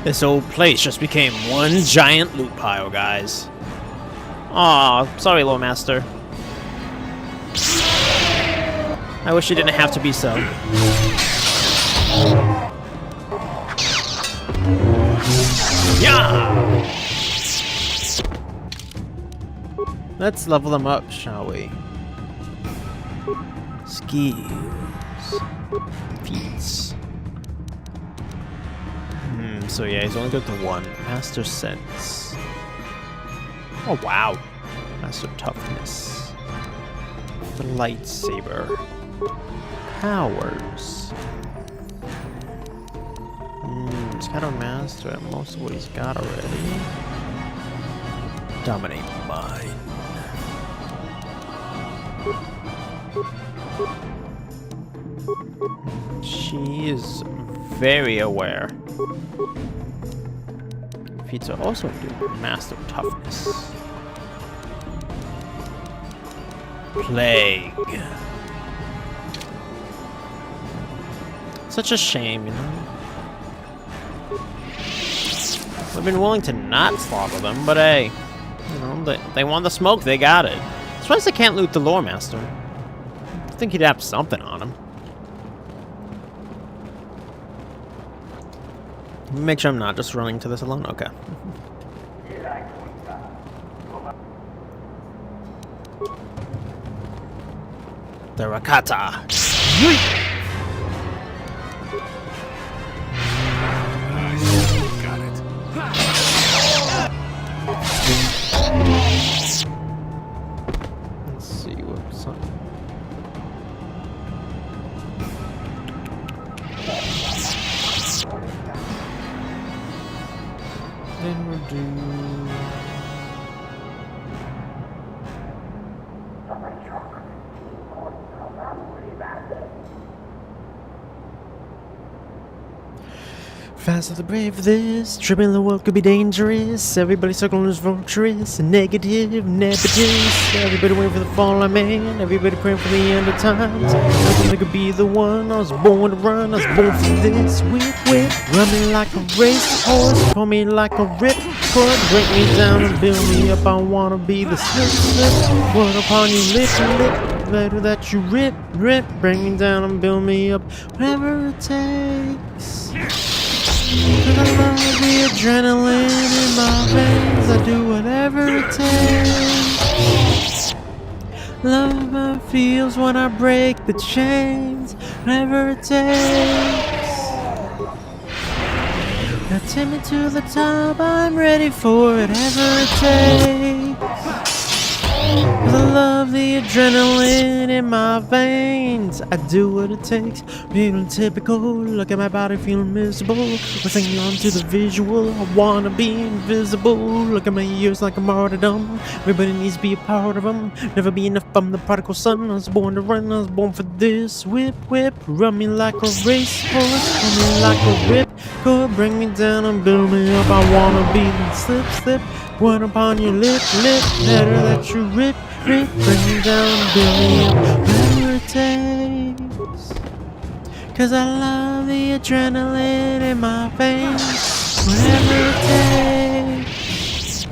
This old place just became one giant loot pile, guys. Aw, sorry, Lord Master. I wish it didn't have to be so. Yeah! Let's level them up, shall we? Skills. Feats. So yeah, he's only good to one. Master Sense. Oh wow. Master Toughness. The Lightsaber. Powers. He's got a master at most of what he's got already. Dominate Mind. She is very aware. Feats are also do Master Toughness. Plague. Such a shame, you know? We've been willing to not slaughter them, but hey, you know, they want the smoke, they got it. Surprised they can't loot the Lore Master. I think he'd have something on him. Make sure I'm not just running to this alone. Okay. The Rakata. Got it. Let's see what's up. Then we'll do. Fast as the brave for this, tripping the world could be dangerous. Everybody circling this fortress, negative, nepotist. Everybody waiting for the fall of man, everybody praying for the end of times. Nothing could be the one, I was born to run, I was born for this. Whip, run me like a racehorse, pull me like a ripcord. Break me down and build me up, I wanna be the slip. What upon you, lip. Better that you rip, bring me down and build me up, whatever it takes. Cause I love the adrenaline in my veins, I do whatever it takes. Love my feels when I break the chains, whatever it takes. Now take me to the top, I'm ready for whatever it takes. Cause I love the adrenaline in my veins, I do what it takes. Being typical, look at my body feeling miserable. We're singing on to the visual, I wanna be invisible. Look at my ears like a martyrdom, everybody needs to be a part of them. Never be enough, I'm the prodigal son, I was born to run, I was born for this. Whip, run me like a racehorse, run me like a ripcord. Bring me down and build me up, I wanna be the slip. One upon your lip, better that you rip, bring me down and build me up, whatever it takes. Cause I love the adrenaline in my veins, whatever it takes.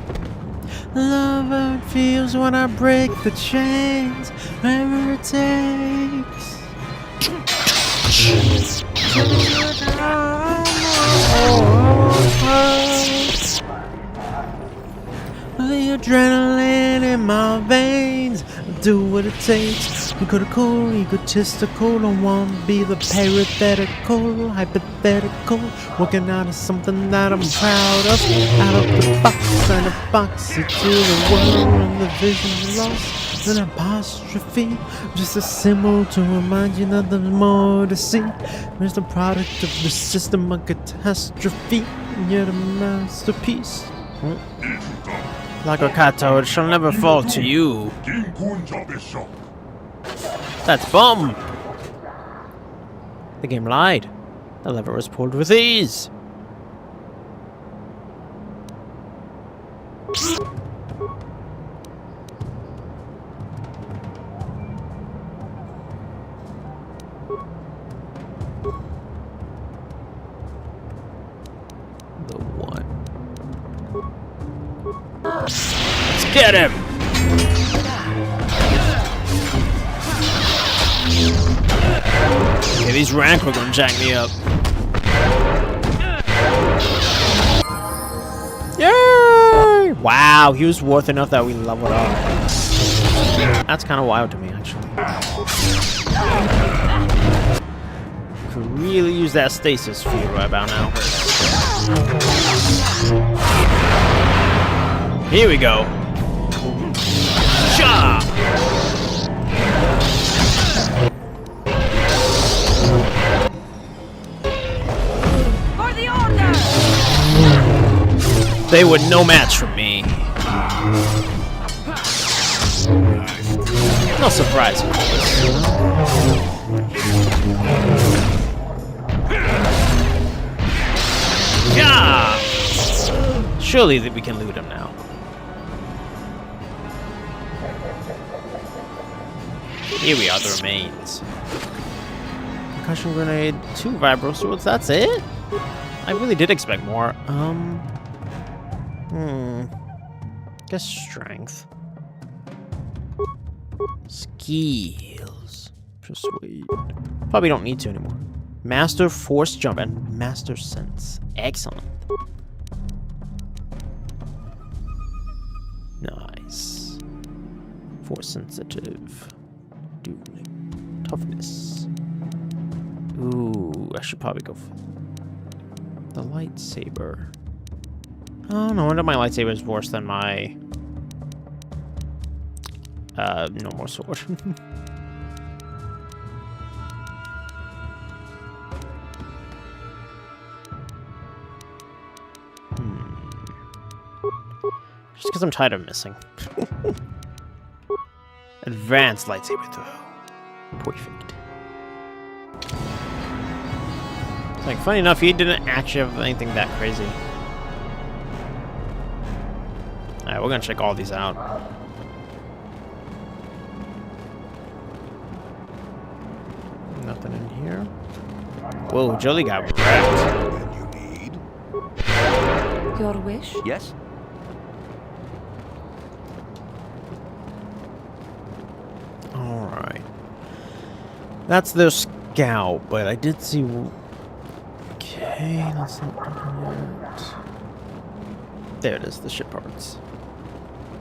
Love how it feels when I break the chains, whatever it takes. The adrenaline in my veins, I do what it takes. Critical, egotistical, don't want to be the parenthetical, hypothetical. Working out of something that I'm proud of. Out of the box and a box it to the world and the vision lost. An apostrophe, just a symbol to remind you that there's more to see. There's the product of the system of catastrophe, and yet a masterpiece. Like a Kato, it shall never fall to you. That's bomb! The game lied. The lever was pulled with ease. The one. Let's get him! Okay, these rank are gonna jack me up. Yay! Wow, he was worth enough that we leveled up. That's kind of wild to me, actually. Could really use that stasis field right about now. Here we go. Sha! For the order! They were no match for me. No surprise. Yeah! Surely that we can loot him now. Here we are, the remains. percussion grenade, 2 vibro swords. That's it? I really did expect more. Guess strength. Skills. Persuade. Probably don't need to anymore. Master force jump and master sense. Excellent. Nice. Force sensitive. Dueling. Toughness. Ooh, I should probably go for the lightsaber. Oh, no wonder my lightsaber is worse than my normal sword. Just because I'm tired of missing. Advanced lightsaber throw. Perfect. It's like, funny enough, he didn't actually have anything that crazy. Alright, we're gonna check all these out. Nothing in here. Whoa, Jolly got wrecked. And you need? Your wish? Yes? Alright. That's their scout, but I did see... Okay, that's not done yet. There it is, the ship parts.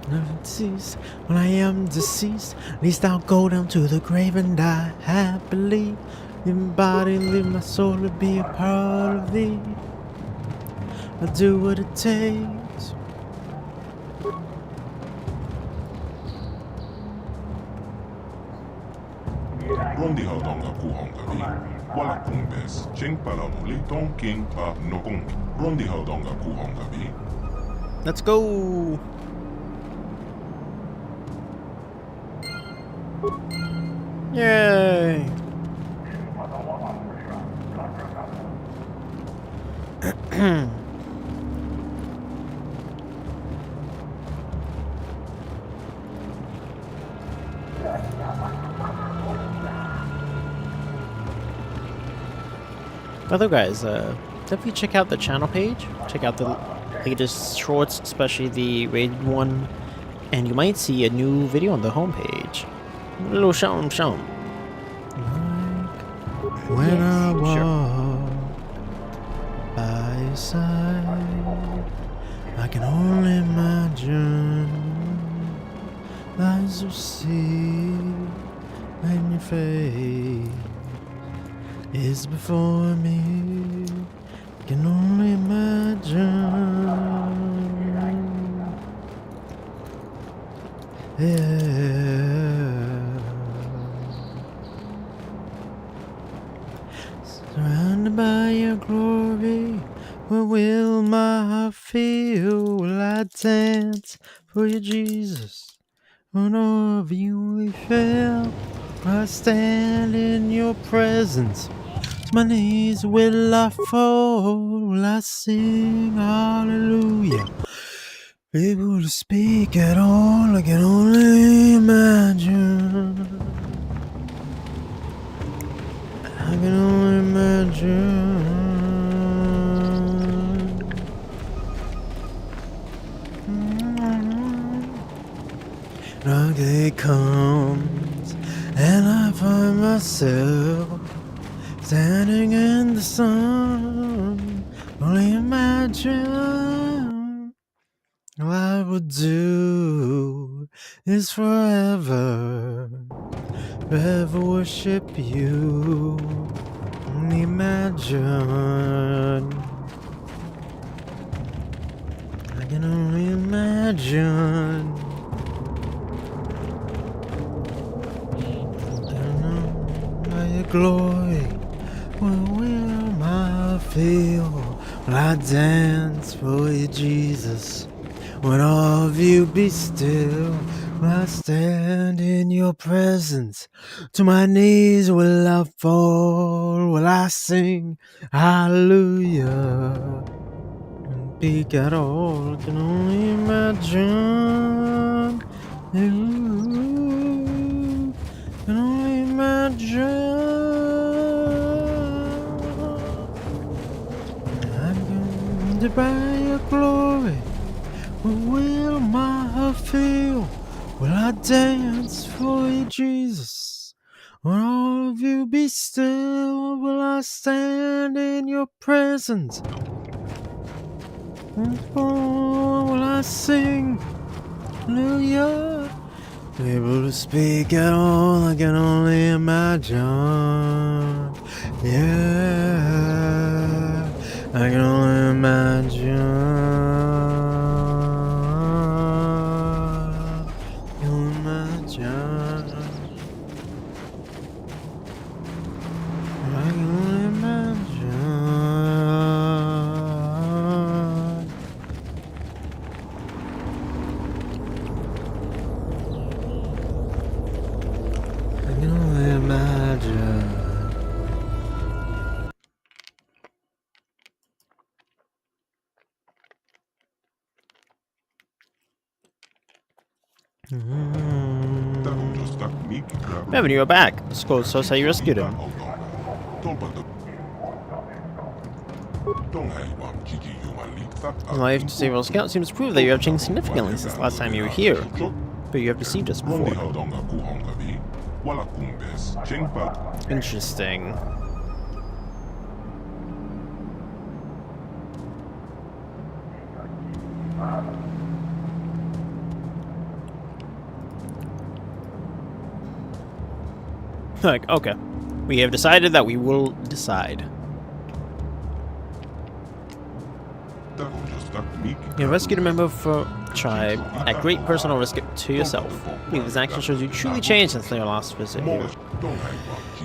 When I am deceased, at least I'll go down to the grave and die happily. Live my body, live my soul to be a part of thee. I'll do what it takes. Rondi haudonga kuhonga vi. Wala kung bes. Ching pala muli tong king pa no kung. Rondi haudonga kuhonga vi. Let's go. Yay. By the way, guys, definitely check out the channel page. Check out the latest shorts, especially the rated one, and you might see a new video on the homepage. A little show. When I walk by your side, I can only imagine as you see when your face is before me. I can only imagine. Surrounded by your glory, where will my heart feel? Will I dance for you, Jesus? When all of you we fail, I stand in your presence. To my knees will I fall? Will I sing hallelujah? Able to speak at all, I can only imagine. I can only imagine. Dark day comes, and I find myself standing in the sun. Only imagine all I would do is forever worship you. Only imagine. I can only imagine. Your glory, where will my feel? Will I dance for you, Jesus? When all of you be still, will I stand in your presence? To my knees will I fall? Will I sing hallelujah? And speak at all, I can only imagine. Can only imagine. surrounded by your glory. What will my heart feel? Will I dance for you, Jesus? Will all of you be still? Or will I stand in your presence? Will I sing? Hallelujah. Able to speak at all, I can only imagine. Yeah, I can only imagine. I can only imagine. I can only imagine. I can only imagine. Bevan, you are back. Skull says how you rescued him. Life to Save World Scout seems to prove that you have changed significantly since the last time you were here. But you have deceived us before. Interesting. Like, okay. We have decided that we will decide. You rescued a member of a tribe at great personal risk to yourself. I believe this action shows you truly changed since your last visit here.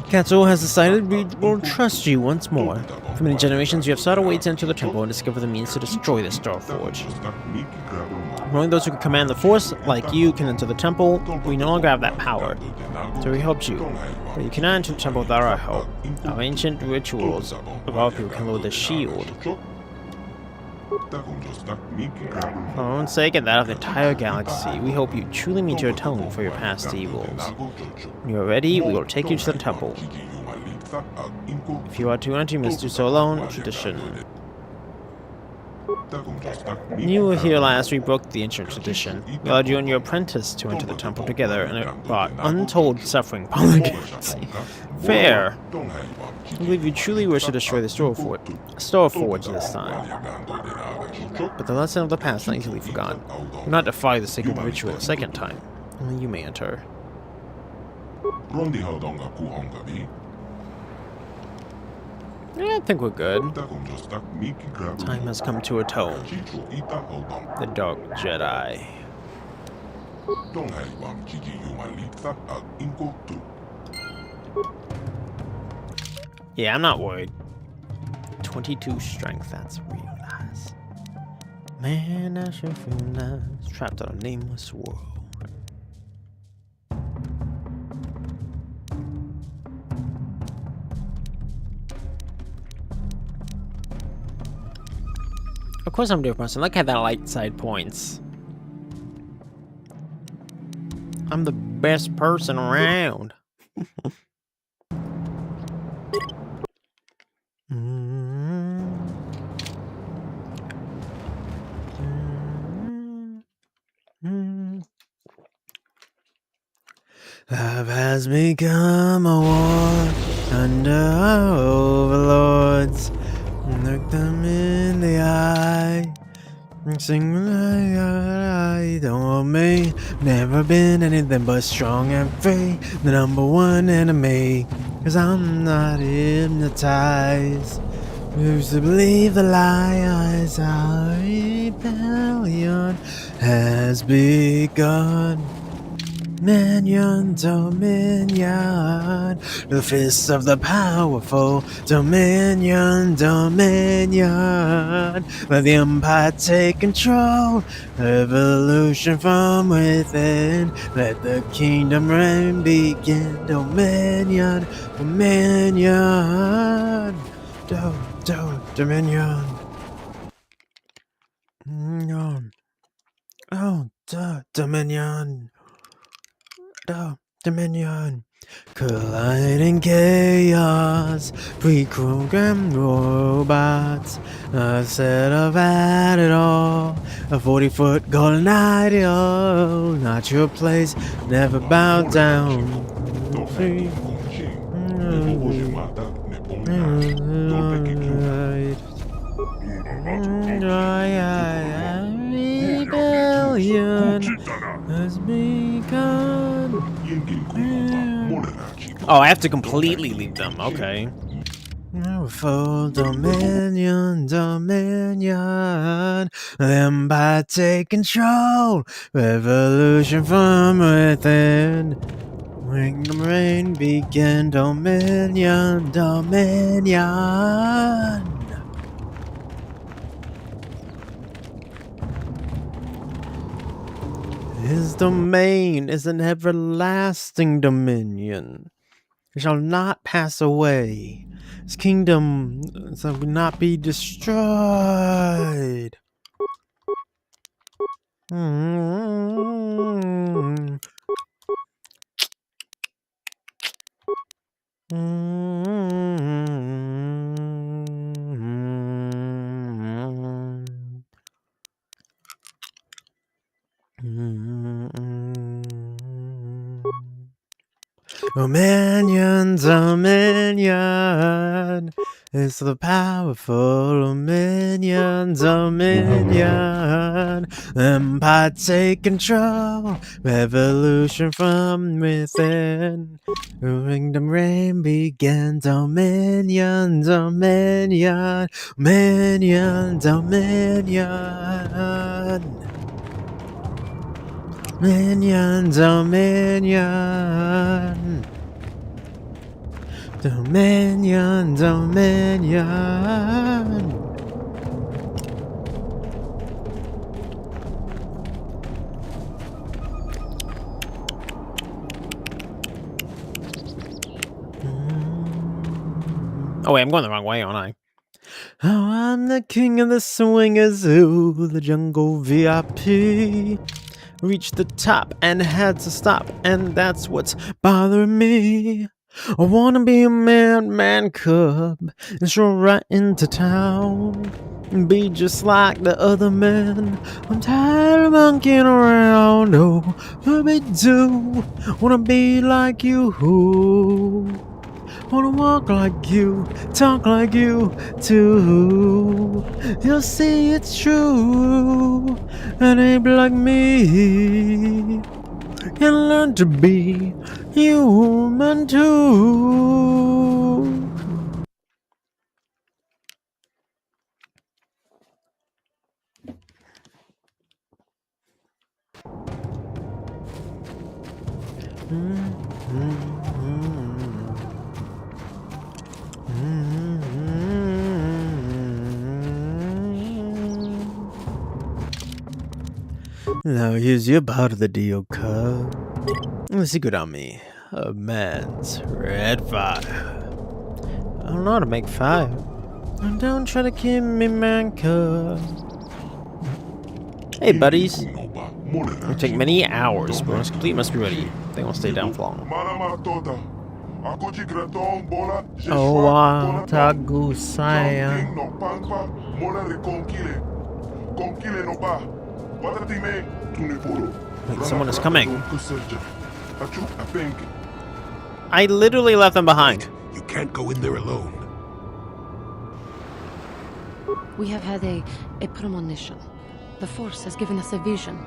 Kato has decided we will trust you once more. For many generations, you have sought a way to enter the temple and discover the means to destroy the Star Forge. Only those who can command the Force, like you, can enter the temple. We no longer have that power. So we helped you. But you cannot enter the temple without our help. Our ancient rituals of our people can lower the shield. For our own sake and that of the entire galaxy, we hope you truly meet your atonement for your past evils. When you are ready, we will take you to the temple. If you are to enter, you must do so alone. Tradition. You were here last, we broke the ancient tradition. We allowed you and your apprentice to enter the temple together, and it brought untold suffering upon the galaxy. Fair. I believe you truly wish to destroy the Star Forge this time. But the lesson of the past not easily forgotten. Do not defy the sacred ritual a second time. Only you may enter. Yeah, I think we're good. Time has come to atone. The Dark Jedi. Yeah, I'm not worried. 22 strength, that's real nice. Man, I sure feel nice. Trapped on a nameless world. Of course I'm a different person. Look at that light side points. I'm the best person around. Life has become a war under our overlords. Look them in the eye. Sing I don't want me. Never been anything but strong and free. The number one enemy. Cause I'm not hypnotized. We used to believe the lies. Our rebellion has begun. Dominion, dominion, the fist of the powerful. Dominion, dominion, let the empire take control. Revolution from within, let the kingdom reign begin. Dominion, dominion, dominion. Oh, dominion. Dominion. Colliding chaos, pre-programmed robots, a set of at it all, a 40-foot golden ideal, not your place, never bow down. Free. Rebellion has begun. Oh, I have to completely leave them. Okay. Full dominion, dominion. Empire take control. Revolution from within. When the rain begin, dominion, dominion. His domain is an everlasting dominion. It shall not pass away. His kingdom shall not be destroyed. Dominion, dominion. It's the powerful dominion, dominion. Empire take control. Revolution from within. Kingdom reign begin. Dominion, dominion. Dominion, dominion. Dominion, dominion. Dominion, dominion. Oh wait, I'm going the wrong way, aren't I? Oh, I'm the king of the swingers zoo, the jungle VIP. Reached the top and had to stop, and that's what's bothering me. I wanna be a man cub and stroll right into town and be just like the other men. I'm tired of monkeying around, oh, what we do? Wanna be like you, wanna walk like you, talk like you too. You'll see it's true, and ain't like me. Can learn to be human too. Now here's your part of the deal, cub. The secret on me. A man's red fire. I don't know how to make fire. Don't try to kill me, man, cub. Hey, buddies. It'll take many hours, but once complete, must be ready. They won't stay down for long. Oh, Tagusaya. Wait, someone is coming. I literally left them behind. You can't go in there alone. We have had a premonition. The Force has given us a vision.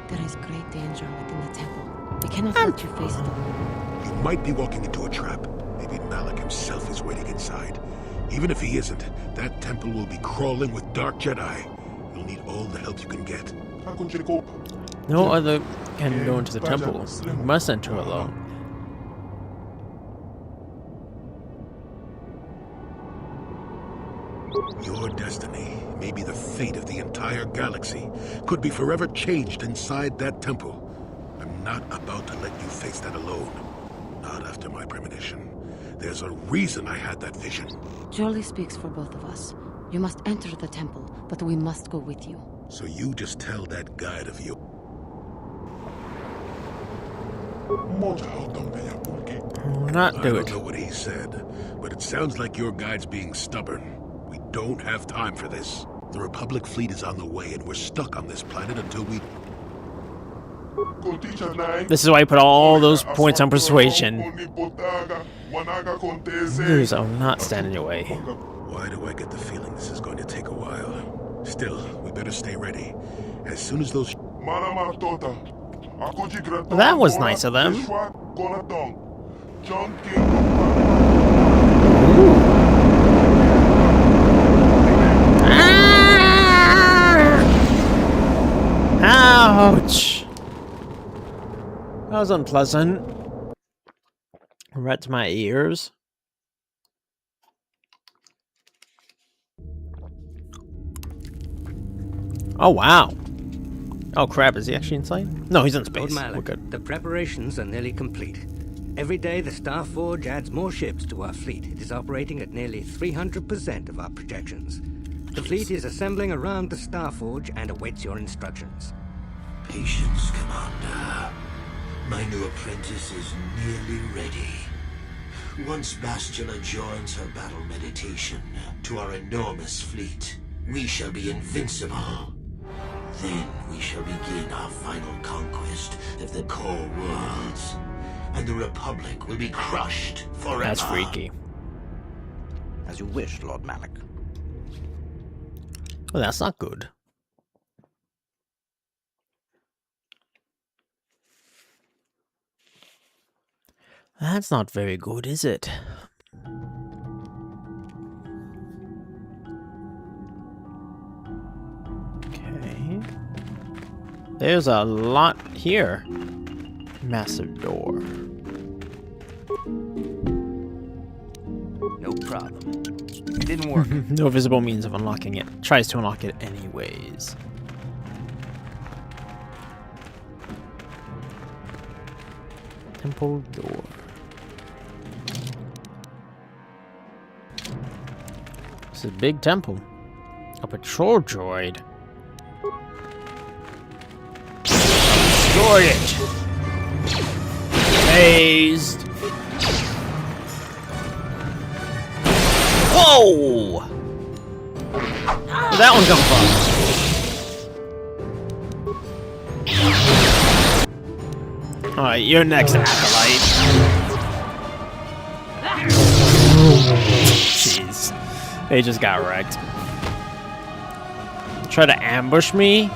There is great danger within the temple. We cannot let you face them. You might be walking into a trap. Maybe Malik himself is waiting inside. Even if he isn't, that temple will be crawling with dark Jedi. You'll need all the help you can get. No other can go into the temple. You must enter alone. Your destiny, maybe the fate of the entire galaxy, could be forever changed inside that temple. I'm not about to let you face that alone. Not after my premonition. There's a reason I had that vision. Jolie speaks for both of us. You must enter the temple, but we must go with you. So you just tell that guide of you. Not I do don't it. know what he said, but it sounds like your guide's being stubborn. We don't have time for this. The Republic fleet is on the way, and we're stuck on this planet until we... This is why I put all those points on persuasion. Lose, I will not stand in your way. Why do I get the feeling this is going to take a while? Still, we better stay ready. As soon as those... That was nice of them. Ouch! That was unpleasant. Right to my ears. Oh, wow. Oh, crap. Is he actually inside? No, he's in space. We're good. The preparations are nearly complete. Every day, the Star Forge adds more ships to our fleet. It is operating at nearly 300% of our projections. The fleet is assembling around the Star Forge and awaits your instructions. Patience, Commander. My new apprentice is nearly ready. Once Bastila joins her battle meditation to our enormous fleet, we shall be invincible. Then we shall begin our final conquest of the core worlds, and the Republic will be crushed forever. That's freaky. As you wish, Lord Malik. Well, that's not good. That's not very good, is it? Okay. There's a lot here. Massive door. No problem. It didn't work. No visible means of unlocking it. Tries to unlock it anyways. Temple door. This is a big temple. A patrol droid. Destroy it! Phased! Whoa! Where'd that one come from? Alright, you're next, Acolyte. Jeez. They just got wrecked. Try to ambush me?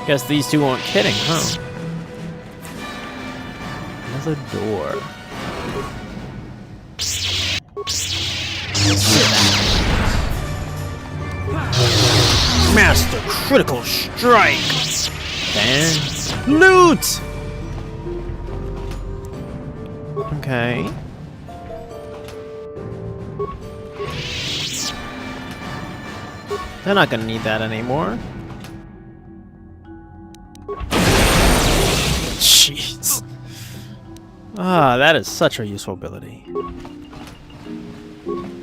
Guess these two weren't kidding, huh? Another door. Master critical strike. And loot. Okay. They're not gonna need that anymore. Jeez. Ah, that is such a useful ability.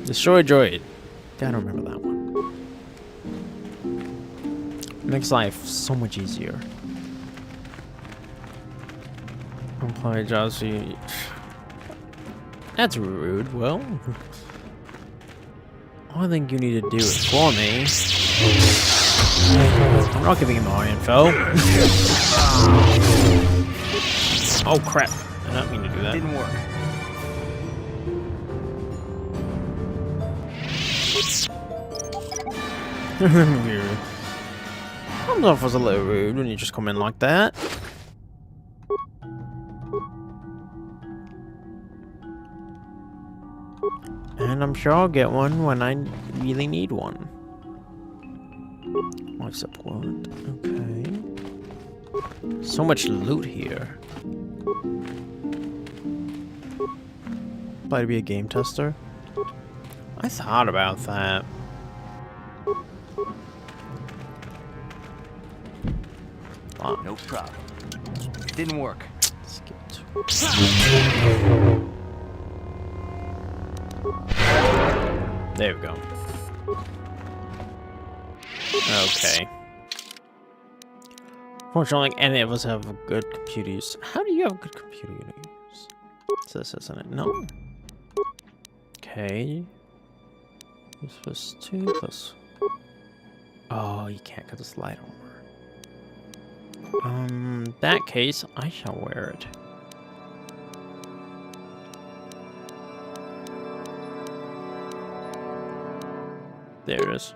Destroy droid. Gotta remember that one. Makes life so much easier. Apply jobs for you. That's rude. Well, all I think you need to do is for me. I'm not giving him more info. Oh crap! I didn't mean to do that. Didn't work. Comes off as a little rude when you just come in like that. And I'm sure I'll get one when I really need one. Life support. Okay. So much loot here. About to be a game tester? I thought about that. No problem. Didn't work. Skipped. There we go. Okay. Fortunately, any of us have good computers. How do you have a good computer? So this isn't it. No. Okay. This was 2 plus. Oh, you can't cut the slide over. In that case, I shall wear it. There it is.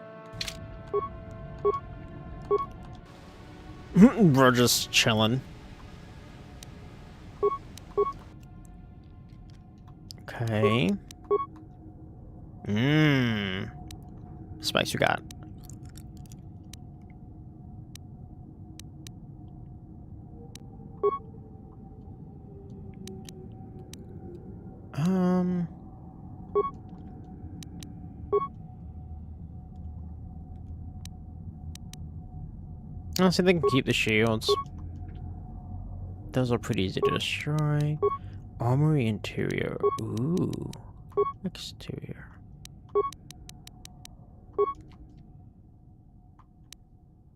We're just chilling. Okay. Spice you got. Honestly, they can keep the shields. Those are pretty easy to destroy. Armory interior. Ooh. Exterior.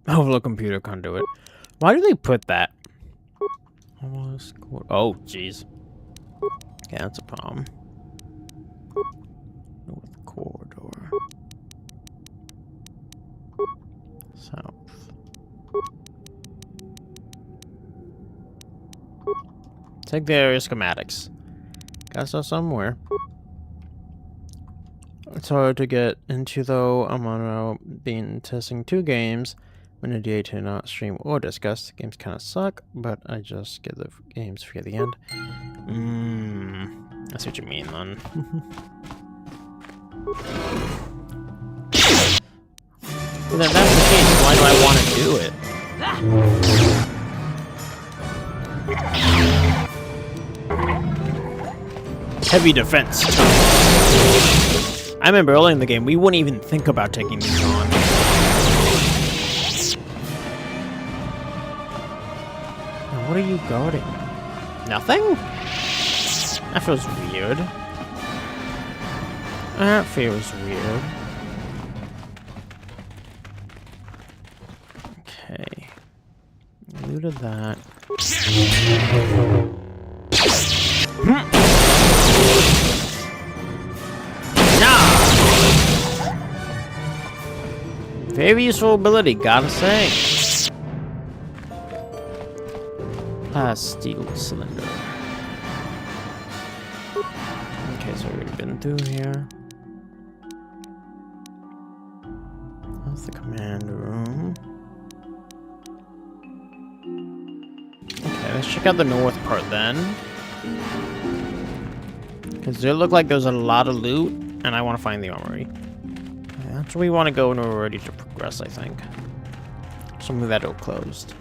Overload computer conduit. Why do they put that? Oh, jeez. Yeah, that's a problem. North corridor. South. Take the area schematics. Gotta start somewhere. It's hard to get into though. I'm on been testing 2 games. When a day to not stream or discuss. Games kind of suck, but I just get the games free at the end. I see what you mean, then. Well, then that's the case. Why do I want to do it? Heavy defense. I remember early in the game, we wouldn't even think about taking these on. Now, what are you guarding? Nothing? That feels weird. That feels weird. Okay. Looted that. Very useful ability, gotta say. Steel cylinder. Okay, so we've been through here. That's the command room. Okay, let's check out the north part then. Because it look like there's a lot of loot, and I want to find the armory. Okay, that's where we want to go when we're ready to progress, I think. So move that door closed.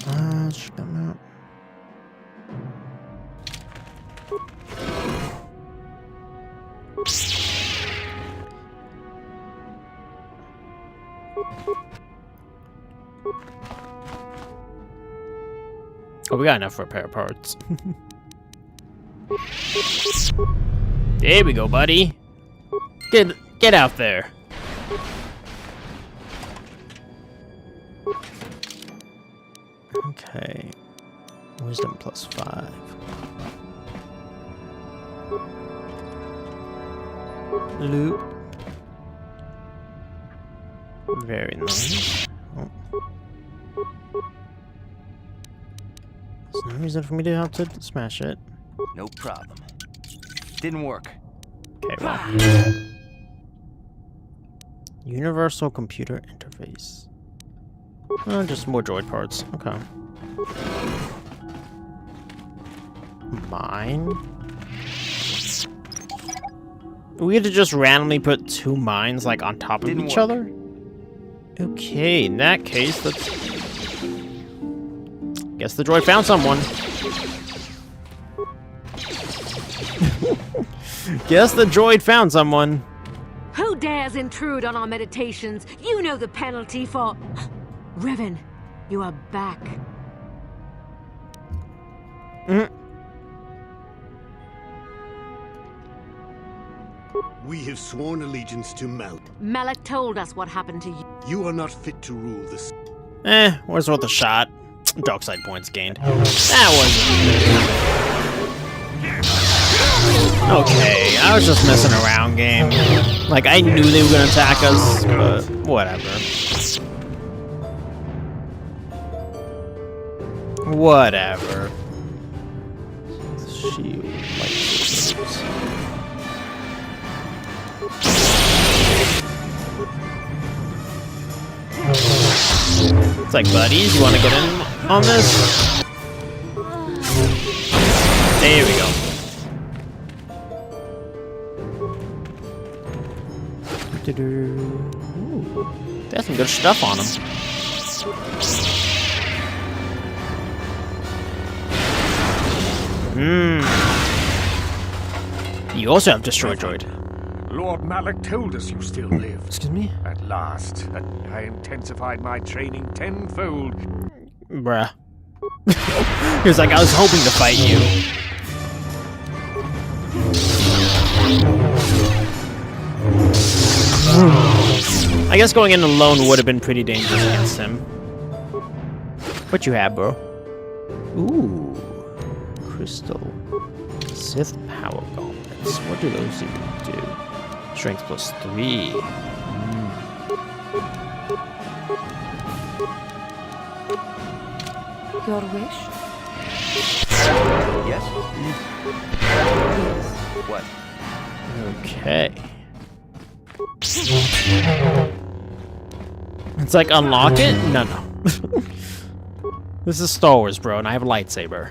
Let's check them out. Oh, we got enough repair parts. There we go, buddy. Get out there. Okay. Wisdom +5. Loot. Very nice. Oh. There's no reason for me to have to smash it. No problem. Didn't work. Okay, well. Universal computer interface. Oh, just more droid parts. Okay. Mine? We had to just randomly put 2 mines, like, on top of each other? Okay, in that case, let's... Guess the droid found someone. Guess the droid found someone. Who dares intrude on our meditations? You know the penalty for... Revan, you are back. We have sworn allegiance to Malak. Malak told us what happened to you. You are not fit to rule this. Where's worth a shot? Dark side points gained. That was okay. I was just messing around, game. Like, I knew they were gonna attack us, but whatever. Whatever. Shield lightsabers. It's like, buddies, you want to get in on this? There we go. Ooh, there's some good stuff on him. You also have Destroy Droid. Lord Malik told us you still live. Excuse me? At last. I intensified my training tenfold. Bruh. He was like, I was hoping to fight you. I guess going in alone would have been pretty dangerous against him. What you have, bro? Ooh. Crystal. Sith Power Gauntlets. What do those even do? Strength +3. Your wish? Yes? What? Okay. It's like, unlock it? No. This is Star Wars, bro, and I have a lightsaber.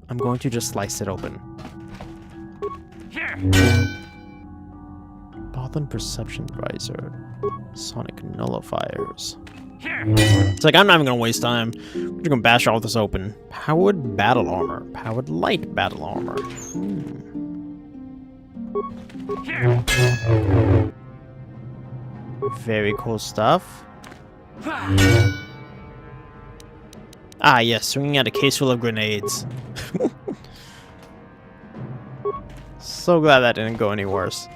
I'm going to just slice it open. Bothan Perception Visor. Sonic Nullifiers. It's like, I'm not even gonna waste time. We're just gonna bash all this open. Powered Battle Armor. Powered Light Battle Armor. Very cool stuff. Ah, yes, swinging out a case full of grenades. So glad that didn't go any worse.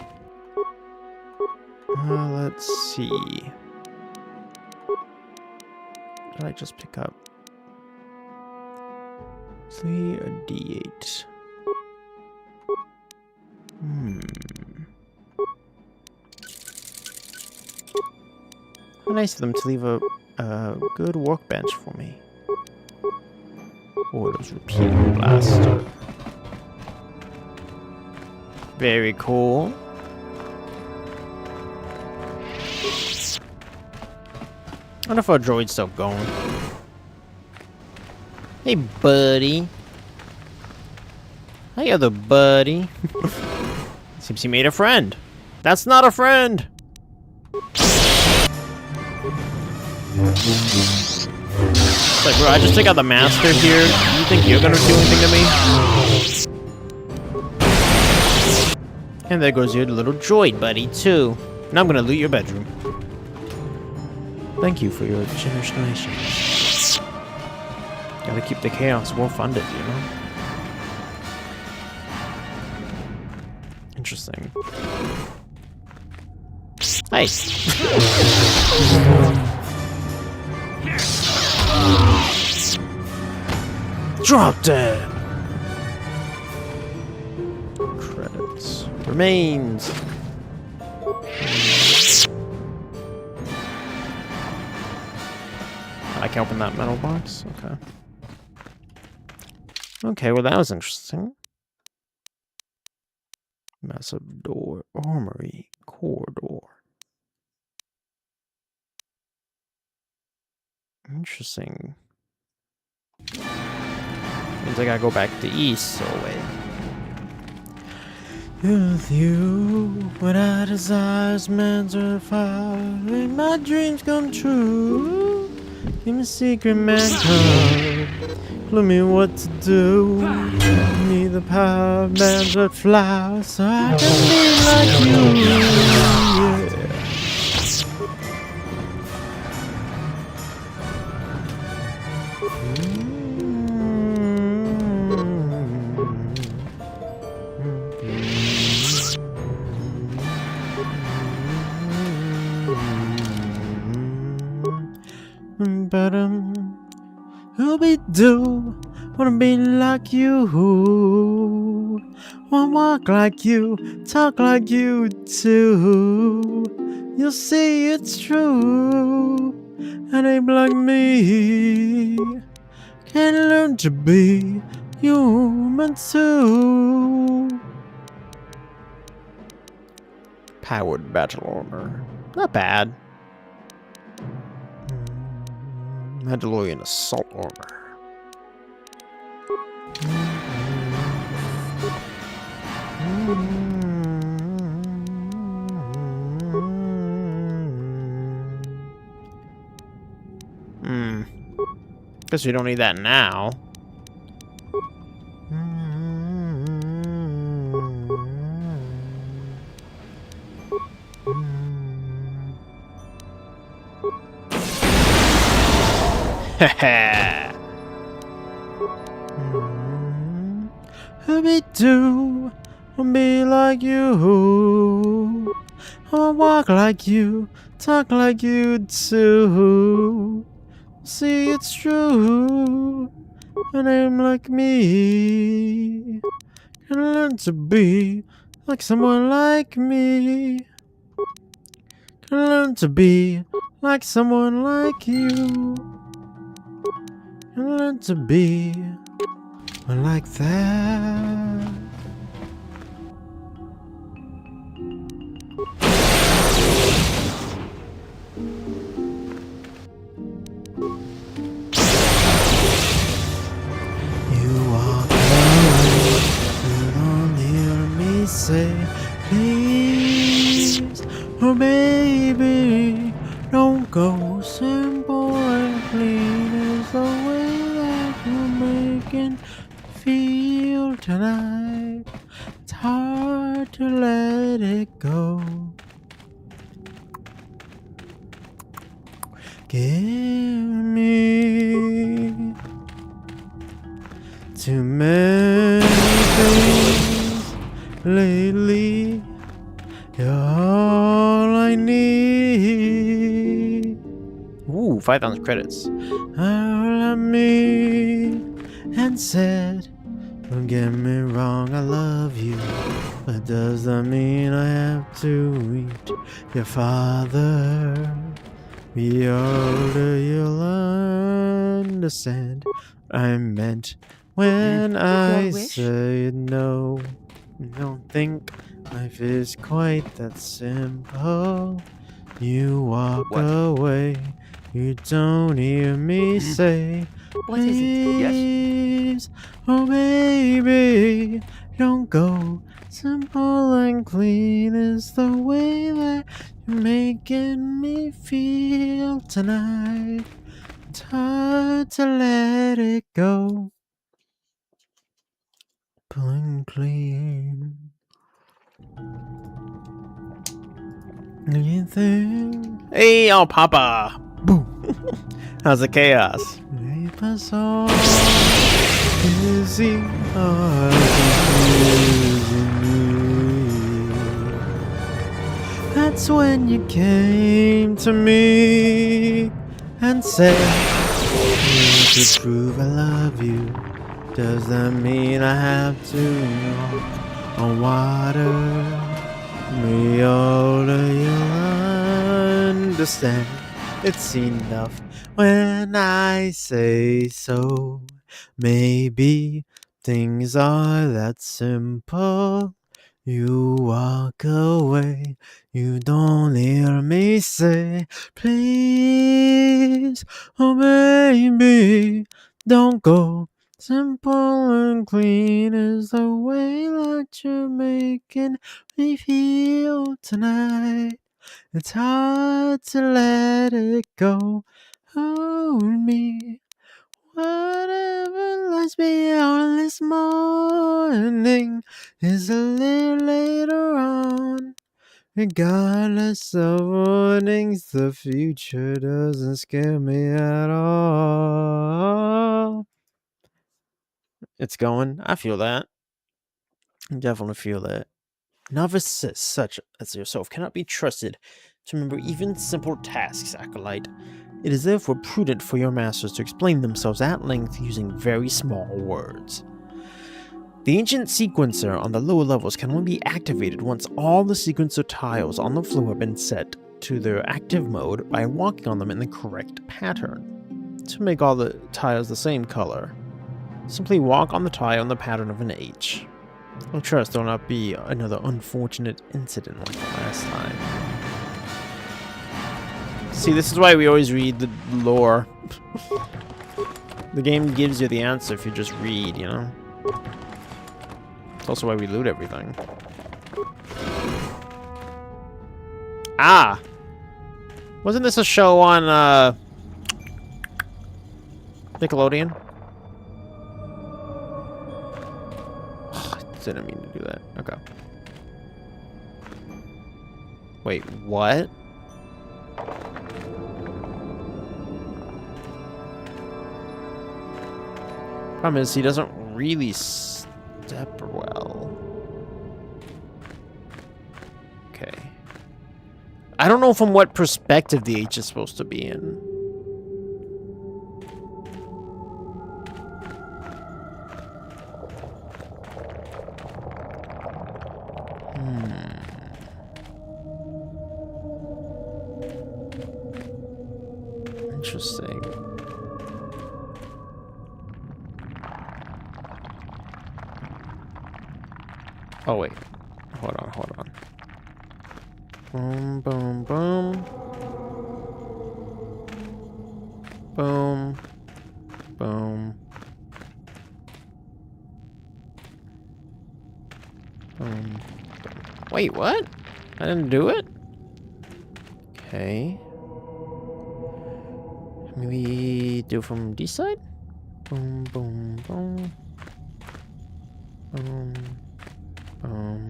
Let's see. What did I just pick up? 3 a D8. How nice of them to leave a good workbench for me. Oh, those repeating blaster. Very cool. I wonder if our droid's still going. Hey, buddy. Hey, other buddy. Seems he made a friend. That's not a friend. It's like, bro, I just took out the master here. You think you're gonna do anything to me? And there goes your little droid buddy, too. Now I'm gonna loot your bedroom. Thank you for your generous donations. Gotta keep the chaos well funded, you know? Interesting. Hey! Drop dead! Credits. Remains! I can open that metal box? Okay. Okay, well that was interesting. Massive door. Armory. Corridor. Interesting. Means I gotta go back to east, so wait. With you, what I desire is meant to fire. Make my dreams come true. Give me a secret man code. Clue me what to do. Give me the power of bands that fly, so I can be like you. Yeah. But who'll be do. Wanna be like you. Wanna walk like you, talk like you too. You'll see it's true. And ain't like me. Can learn to be human too. Powered battle armor. Not bad. Mandalorian assault armor. Guess we don't need that now. Me too. I'll be like you. I'll walk like you, talk like you too. See, it's true. And I'm like me. Can learn to be like someone like me. Can learn to be like someone like you. Can learn to be like that. Say, please, oh baby, don't go. Simple and clean is the way that you're making feel tonight. It's hard to let it go. Give me too many things. Lately, you're all I need. Ooh, 5,000 credits. All of me and said, don't get me wrong, I love you. But does that mean I have to eat your father? Be older, you'll understand what I meant when I said no. Don't think life is quite that simple. You walk away, you don't hear me say, What is it? please, oh baby, don't go. Simple and clean is the way that you're making me feel tonight. It's hard to let it go. Simple and clean. Anything? Hey, oh, Papa! Boom! How's the chaos? Leave us all busy, That's when you came to me and said, to prove I love you. Does that mean I have to walk on water? Me older, you'll understand. It's enough when I say so. Maybe things are that simple. You walk away, you don't hear me say, please, oh baby, don't go. Simple and clean is the way that you're making me feel tonight. It's hard to let it go. Hold me. Whatever lies beyond this morning is a little later on. Regardless of warnings, the future doesn't scare me at all. It's going. I feel that. I definitely feel that. Novice such as yourself cannot be trusted to remember even simple tasks, Acolyte. It is therefore prudent for your masters to explain themselves at length using very small words. The ancient sequencer on the lower levels can only be activated once all the sequencer tiles on the floor have been set to their active mode by walking on them in the correct pattern. To make all the tiles the same color, simply walk on the tile in the pattern of an H. I trust there will not be another unfortunate incident like last time. See, this is why we always read the lore. The game gives you the answer if you just read, you know? It's also why we loot everything. Ah! Wasn't this a show on, Nickelodeon? I didn't mean to do that. Okay. Wait, what? Problem is, he doesn't really step well. Okay. I don't know from what perspective the H is supposed to be in. Interesting. Oh wait, hold on. Boom, boom, boom. Boom. Boom. Boom. Wait, what? I didn't do it? Okay. Maybe do from this side? Boom, boom, boom. Boom. Boom.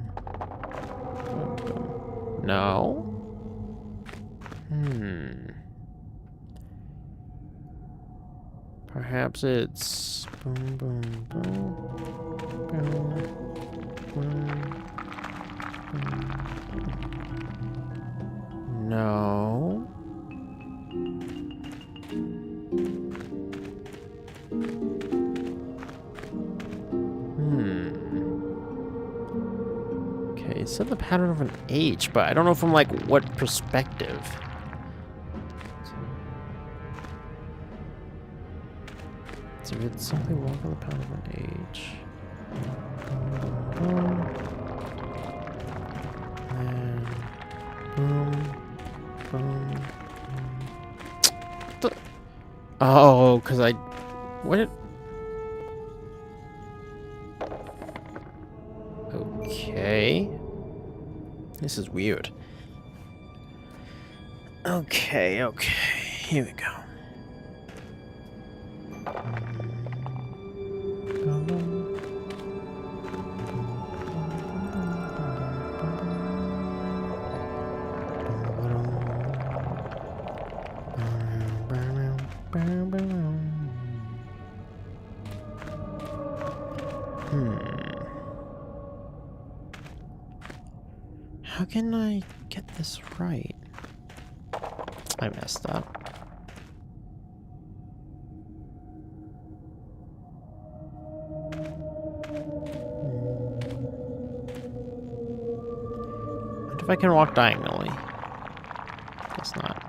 Boom, boom. No. Perhaps it's boom, boom, boom. Boom. Boom. Boom. No. Okay, it said the pattern of an H, but I don't know from like what perspective. So it's something wrong with the pattern of an H. And boom, boom, boom. Oh, because I... What? Okay. This is weird. Okay. Here we go. How can I get this right? I messed up. What if I can walk diagonally? Guess not.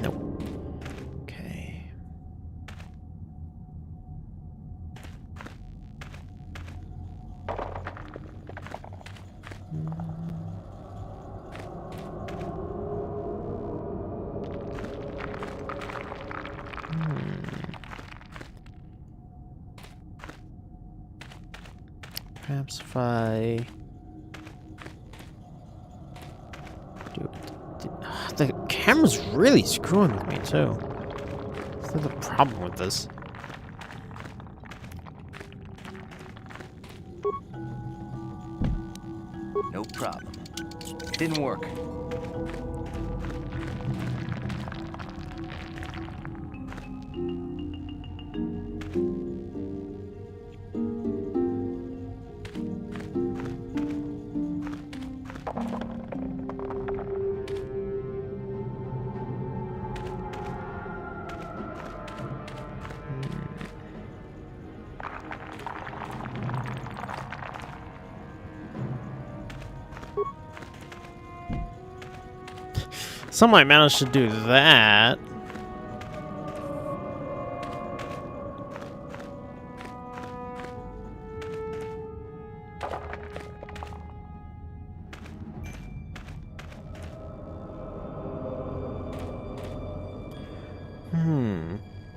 Nope. Okay. Perhaps if I do it. The camera's really screwing with me too. That's the problem with this. No problem. Didn't work. Somehow I managed to do that.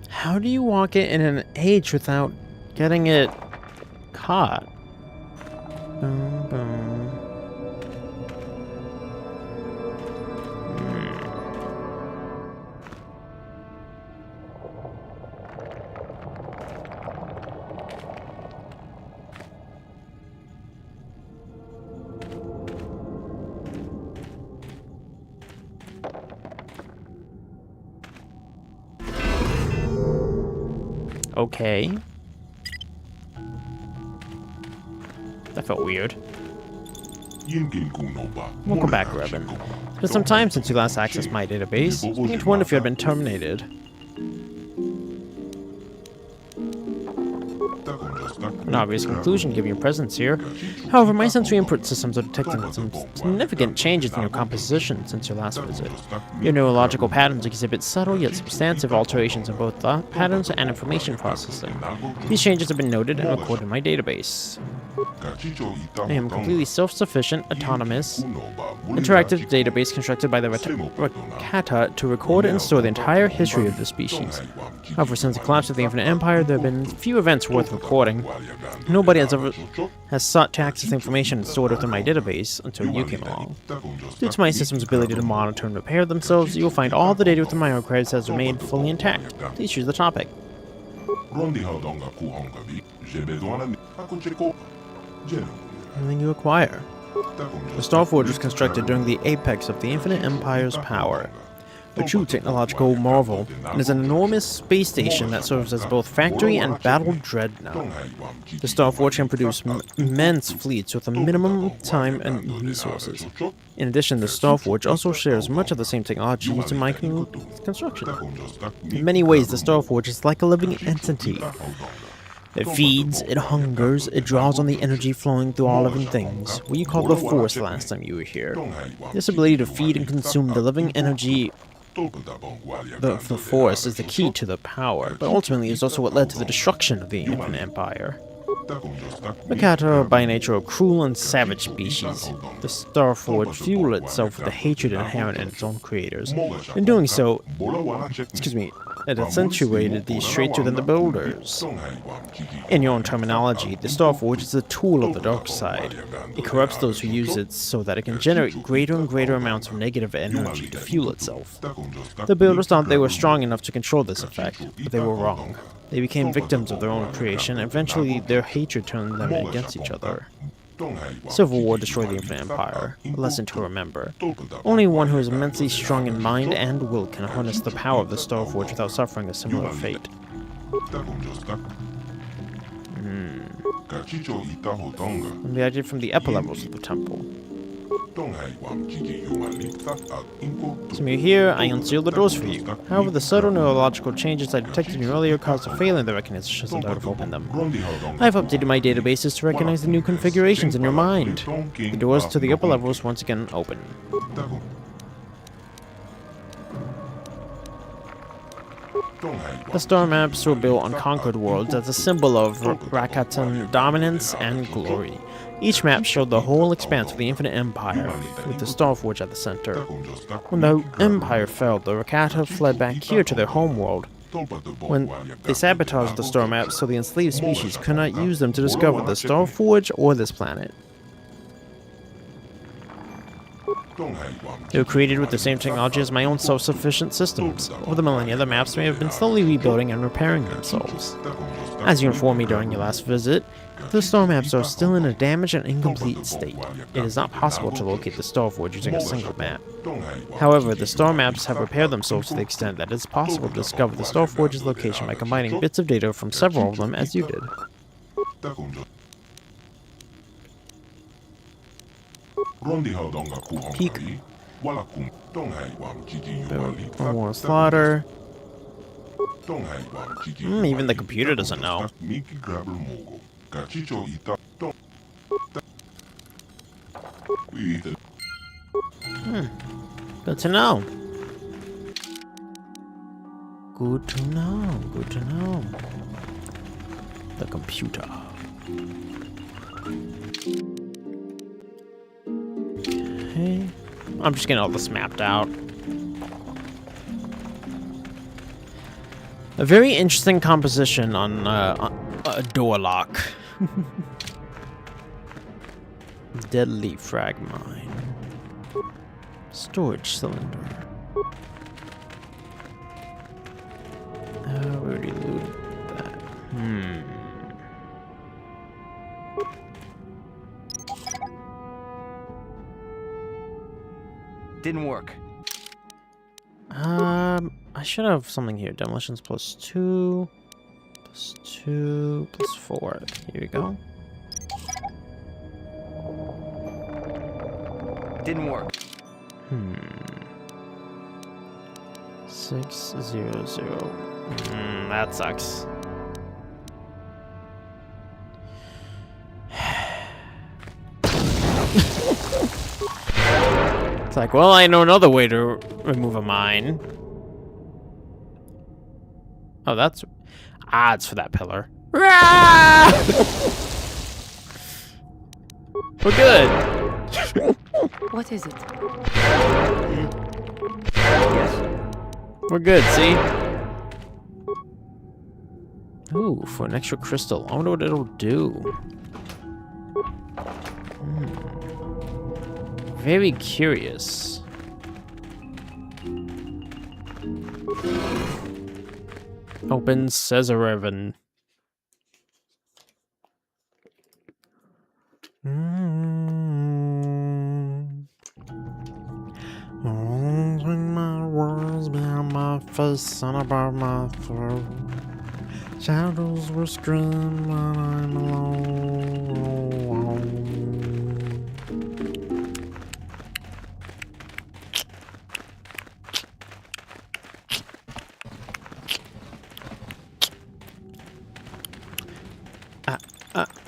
How do you walk it in an H without getting it caught? Boom, boom. Okay. That felt weird. Welcome back, Revan. It's been some time since you last accessed my database. I was beginning to wonder if you had been terminated. An obvious conclusion given your presence here. However, my sensory input systems are detecting some significant changes in your composition since your last visit. Your neurological patterns exhibit subtle yet substantive alterations in both thought patterns and information processing. These changes have been noted and recorded in my database. I am a completely self-sufficient, autonomous, interactive database constructed by the Rakata to record and store the entire history of the species. However, since the collapse of the Infinite Empire, there have been few events worth recording. Nobody has sought to access the information stored within my database until you came along. Due to my system's ability to monitor and repair themselves, you will find all the data within my archives has remained fully intact. Please choose the topic. Anything you acquire. The Starforge was constructed during the apex of the Infinite Empire's power. A true technological marvel, and is an enormous space station that serves as both factory and battle dreadnought. The Starforge can produce immense fleets with a minimum time and resources. In addition, the Starforge also shares much of the same technology used in my construction. In many ways, the Starforge is like a living entity. It feeds, it hungers, it draws on the energy flowing through all living things, what you called the Force last time you were here. This ability to feed and consume the living energy the Force is the key to the power, but ultimately is also what led to the destruction of the Infinite Empire. Rakata are by nature a cruel and savage species. The Starforge fuel itself with the hatred inherent in its own creators. In doing so, it accentuated these traits within the builders. In your own terminology, the Starforge is a tool of the dark side. It corrupts those who use it so that it can generate greater and greater amounts of negative energy to fuel itself. The builders thought they were strong enough to control this effect, but they were wrong. They became victims of their own creation, and eventually their hatred turned them against each other. Civil War destroyed the Infinite Empire, a lesson to remember. Only one who is immensely strong in mind and will can harness the power of the Starforge without suffering a similar fate. And the idea from the upper levels of the temple. So you're here, I unseal the doors for you. However, the subtle neurological changes I detected in you earlier caused a failure in the recognition to open them. I've updated my databases to recognize the new configurations in your mind. The doors to the upper levels once again open. The star maps were built on conquered worlds as a symbol of Rakatan dominance and glory. Each map showed the whole expanse of the Infinite Empire, with the Starforge at the center. When the Empire fell, the Rakata fled back here to their homeworld. When they sabotaged the star maps so the enslaved species could not use them to discover the Starforge or this planet. They were created with the same technology as my own self-sufficient systems. Over the millennia, the maps may have been slowly rebuilding and repairing themselves. As you informed me during your last visit, the star maps are still in a damaged and incomplete state. It is not possible to locate the Starforge using a single map. However, the star maps have repaired themselves to the extent that it is possible to discover the Starforge's location by combining bits of data from several of them as you did. Peek. More slaughter. Even the computer doesn't know. Good to know. Good to know. Good to know. The computer. Okay. I'm just getting all this mapped out. A very interesting composition on a door lock. Deadly frag mine. Storage cylinder. We already looted that. Didn't work. I should have something here. Demolitions +2, +2, +4. Here we go. Didn't work. 600. That sucks. It's like, well, I know another way to remove a mine. Oh, that's odds for that pillar. We're good. What is it? Yes. We're good, see? Ooh, for an extra crystal. I wonder what it'll do. Very curious. Open Caesarevan. When my words behind my face and above my throat, shadows were screaming when I'm alone.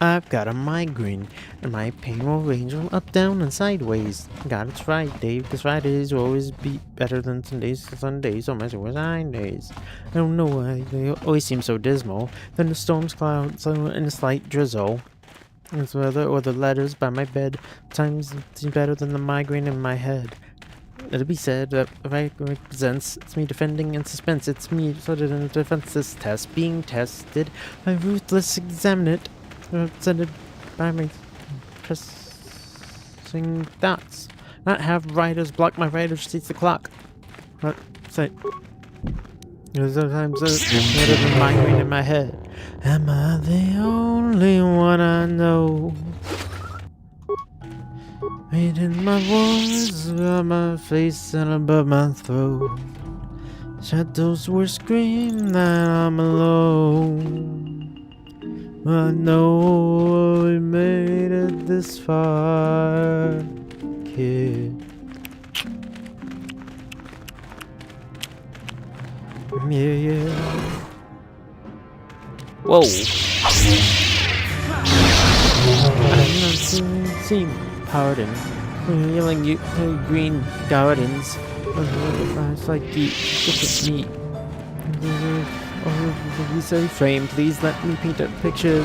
I've got a migraine, and my pain will range from up, down, and sideways. God, it's Friday, because Fridays will always be better than Sundays, so much worse days. I don't know why they always seem so dismal. Then the storms, clouds, and a slight drizzle. It's weather or the letters by my bed. Times seem better than the migraine in my head. It'll be said that represents it's me defending in suspense. It's me sort of in a defenseless test, being tested by ruthless examinate. Represented by my pressing thoughts. Not have writers block my writer's seats the clock. But say sometimes there's better than migraine in my head. Am I the only one I know? Reading my words above my face and above my throat. Shadows were screaming that I'm alone. I know we made it this far, kid. Yeah. Whoa. I'm not seeing pardon. Yelling you green gardens. It's like deep. Look at me. You say frame, please let me paint a picture.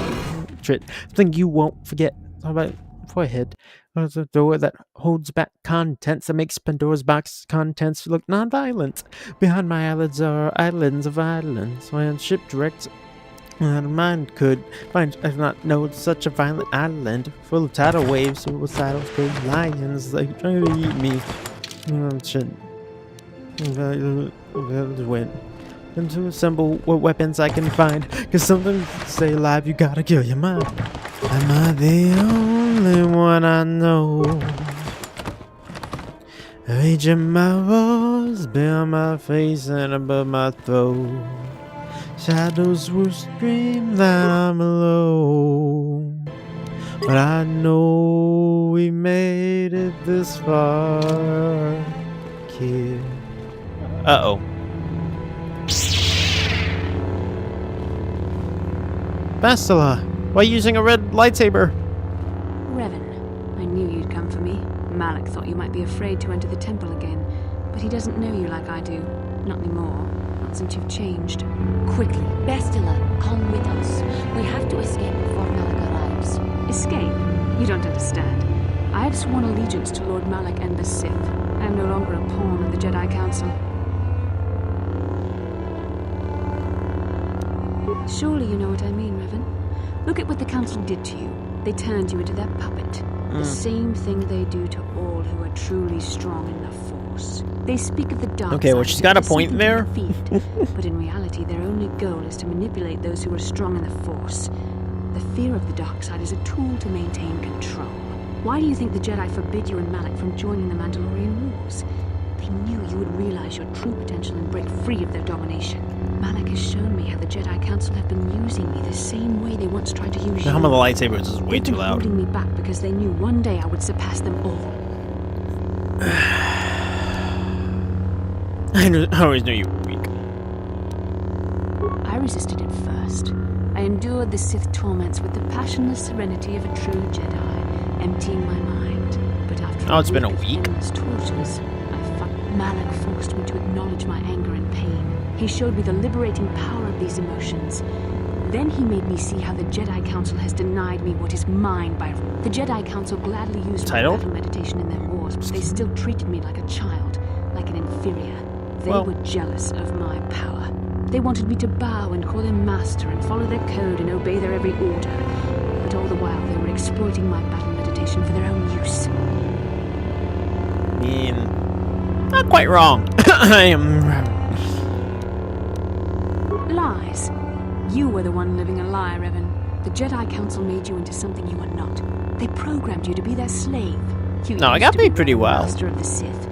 Thing you won't forget. How about forehead? There's a door that holds back contents that makes Pandora's box contents look non-violent. Behind my eyelids are islands of islands. When shipwrecked, my mind could find. I do not know such a violent island full of tidal waves, suicidal great lions like trying to eat me. Shit. Win. And to assemble what weapons I can find. Cause something say live, you gotta kill your mind. Am I the only one I know? Raging my voice behind my face and above my throat. Shadows will scream that I'm alone. But I know we made it this far, kid. Uh-oh. Bastila, why are you using a red lightsaber? Revan, I knew you'd come for me. Malak thought you might be afraid to enter the temple again, but he doesn't know you like I do. Not anymore. Not since you've changed. Quickly, Bastila, come with us. We have to escape before Malak arrives. Escape? You don't understand. I have sworn allegiance to Lord Malak and the Sith. I am no longer a pawn of the Jedi Council. Surely you know what I mean, Revan. Look at what the Council did to you. They turned you into their puppet. The same thing they do to all who are truly strong in the Force. They speak of the dark Okay, well, side she's as got a if point something there. to be feared. But in reality, their only goal is to manipulate those who are strong in the Force. The fear of the dark side is a tool to maintain control. Why do you think the Jedi forbid you and Malak from joining the Mandalorian Wars? They knew you would realize your true potential and break free of their domination. Malak has shown me how the Jedi Council have been using me the same way they once tried to use The you. hum of the lightsabers is way They've too been loud. holding me back because they knew one day I would surpass them all. I always knew you were weak. I resisted at first. I endured the Sith torments with the passionless serenity of a true Jedi, emptying my mind. But after Oh, it's been a of week. endless tortures, Malak forced me to acknowledge my anger and pain. He showed me the liberating power of these emotions. Then he made me see how the Jedi Council has denied me what is mine by... The Jedi Council gladly used my battle meditation in their wars, but they still treated me like a child, like an inferior. They were jealous of my power. They wanted me to bow and call them master and follow their code and obey their every order. But all the while they were exploiting my battle meditation for their own use. Not quite wrong. I am... Lies. You were the one living a lie, Revan. The Jedi Council made you into something you are not. They programmed you to be their slave. You No, I used got to paid be pretty well. Master of the Sith,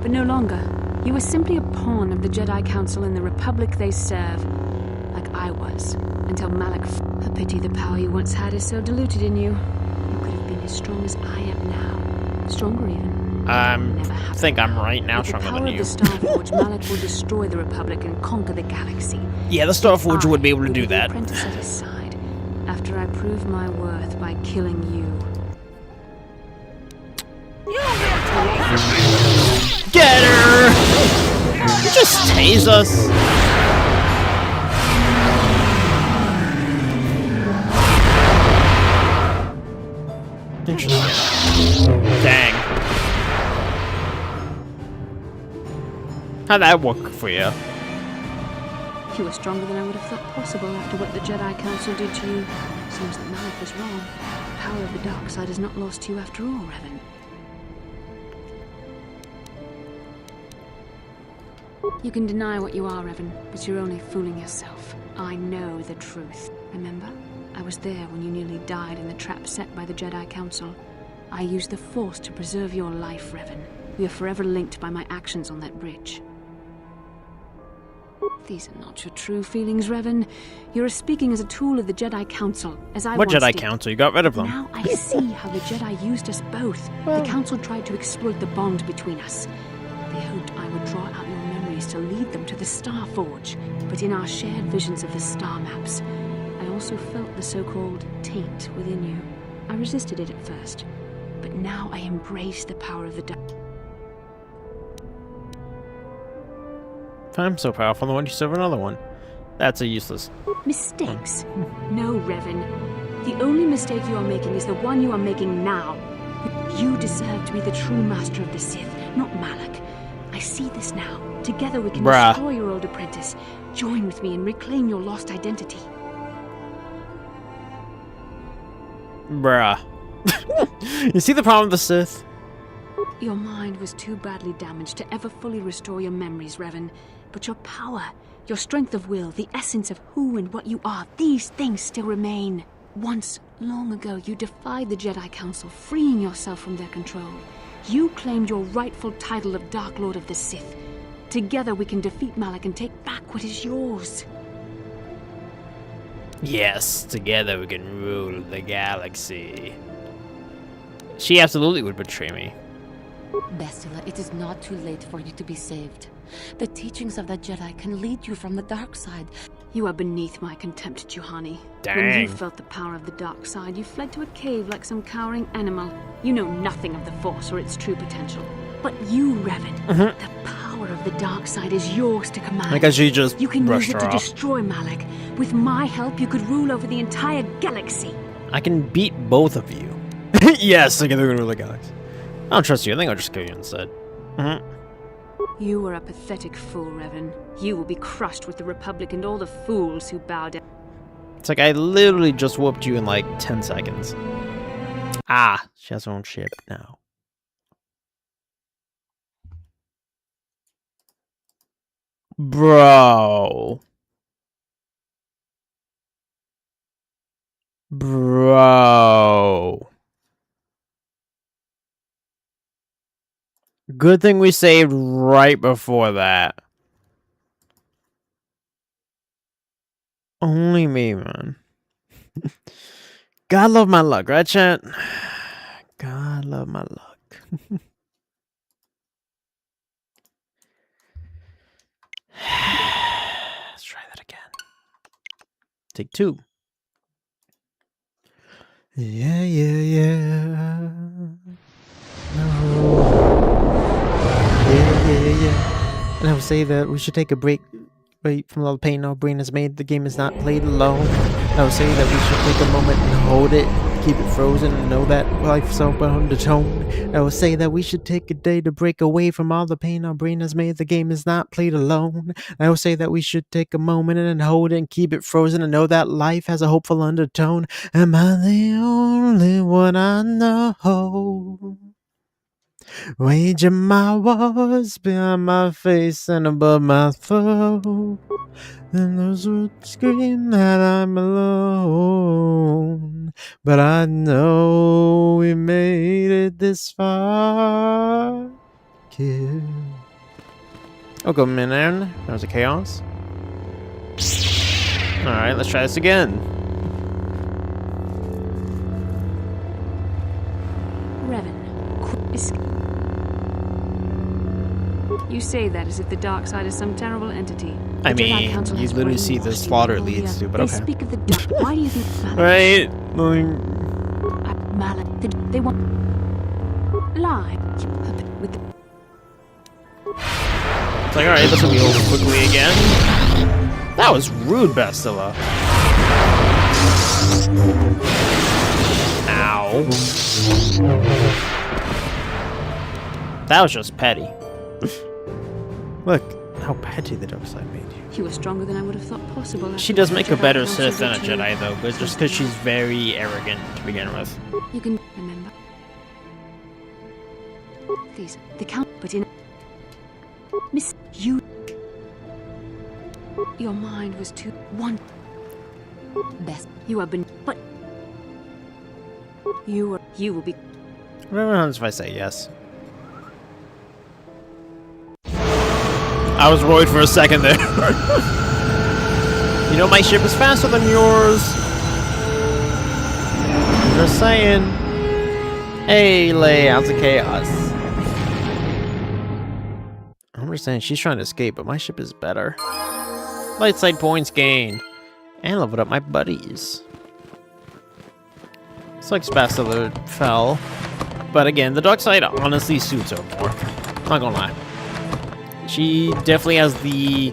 but no longer. You were simply a pawn of the Jedi Council in the Republic they serve, like I was, until Malak. A pity the power you once had is so diluted in you. You could have been as strong as I am now, stronger even. I think I'm right now stronger than you. With the power of the Starforge, Malak will destroy the Republic and conquer the galaxy. Yeah, the Starforge would be able to do that. Apprentice at his side, after I prove my worth by killing you. Get her! You just tase us. Interesting. Dang. How'd that work for you? You were stronger than I would have thought possible after what the Jedi Council did to you. Seems that Malak was wrong. The power of the dark side is not lost to you after all, Revan. You can deny what you are, Revan, but you're only fooling yourself. I know the truth. Remember? I was there when you nearly died in the trap set by the Jedi Council. I used the Force to preserve your life, Revan. We are forever linked by my actions on that bridge. These are not your true feelings, Revan. You're speaking as a tool of the Jedi Council, as I What once Jedi did. Council? You got rid of them. Now I see how the Jedi used us both. The Council tried to exploit the bond between us. They hoped I would draw out your memories to lead them to the Starforge. But in our shared visions of the star maps, I also felt the so-called taint within you. I resisted it at first, but now I embrace the power of the dark. If I'm so powerful, then why don't you serve another one? That's a useless. Mistakes? No, Revan. The only mistake you are making is the one you are making now. You deserve to be the true master of the Sith, not Malak. I see this now. Together we can destroy your old apprentice. Join with me and reclaim your lost identity. Bruh. You see the problem with the Sith? Your mind was too badly damaged to ever fully restore your memories, Revan. But your power, your strength of will, the essence of who and what you are, these things still remain. Once, long ago, you defied the Jedi Council, freeing yourself from their control. You claimed your rightful title of Dark Lord of the Sith. Together we can defeat Malak and take back what is yours. Yes, together we can rule the galaxy. She absolutely would betray me. Bastila, it is not too late for you to be saved. The teachings of the Jedi can lead you from the dark side. You are beneath my contempt, Juhani. Dang. When you felt the power of the dark side, you fled to a cave like some cowering animal. You know nothing of the Force or its true potential. But you, Revan, the power of the dark side is yours to command. I guess you just You can use brushed it her to off. destroy Malak. With my help, you could rule over the entire galaxy. I can beat both of you. Yes, I can rule the galaxy. I don't trust you. I think I'll just kill you instead. You were a pathetic fool, Revan. You will be crushed with the Republic and all the fools who bow down. It's like I literally just whooped you in like 10 seconds. Ah, she has her own ship now. Bro. Bro. Good thing we saved right before that. Only me, man. God love my luck, right, chat? God love my luck. Let's try that again. Take 2. Yeah, yeah, yeah. No. Yeah, yeah, yeah. And I would say that we should take a break from all the pain our brain has made. The game is not played alone. I would say that we should take a moment and hold it, keep it frozen, and know that life's so undertone. I would say that we should take a day to break away from all the pain our brain has made. The game is not played alone. I would say that we should take a moment and hold it and keep it frozen and know that life has a hopeful undertone. Am I the only one I know? Waging my wars behind my face and above my foe. And those would scream that I'm alone. But I know we made it this far. Kid. Oh, go man. That was a chaos. Alright, let's try this again. Revan, you say that as if the dark side is some terrible entity. I The Jedi mean, Council you has literally see the brainwashed slaughter you. leads to, but They okay. speak of the dark. Why do you think Right? Like, Malak? They want lie with the it's like, alright, this will be over quickly again. That was rude, Bastila. Ow. That was just petty. Look how petty the dark side made you. You were stronger than I would have thought possible. She does make a better Council Sith than a victory. Jedi, though, but just because she's very arrogant to begin with. You can remember these. The count, but in Miss you. Your mind was too one. Best you have been, but you will be. What happens if I say yes? I was worried for a second there. You know, my ship is faster than yours. I'm just saying. Hey, Lay, how's the chaos? I'm just saying, she's trying to escape, but my ship is better. Light side points gained. And leveled up my buddies. It's like Spastilla fell. But again, the dark side honestly suits her more. Not gonna lie. She definitely has the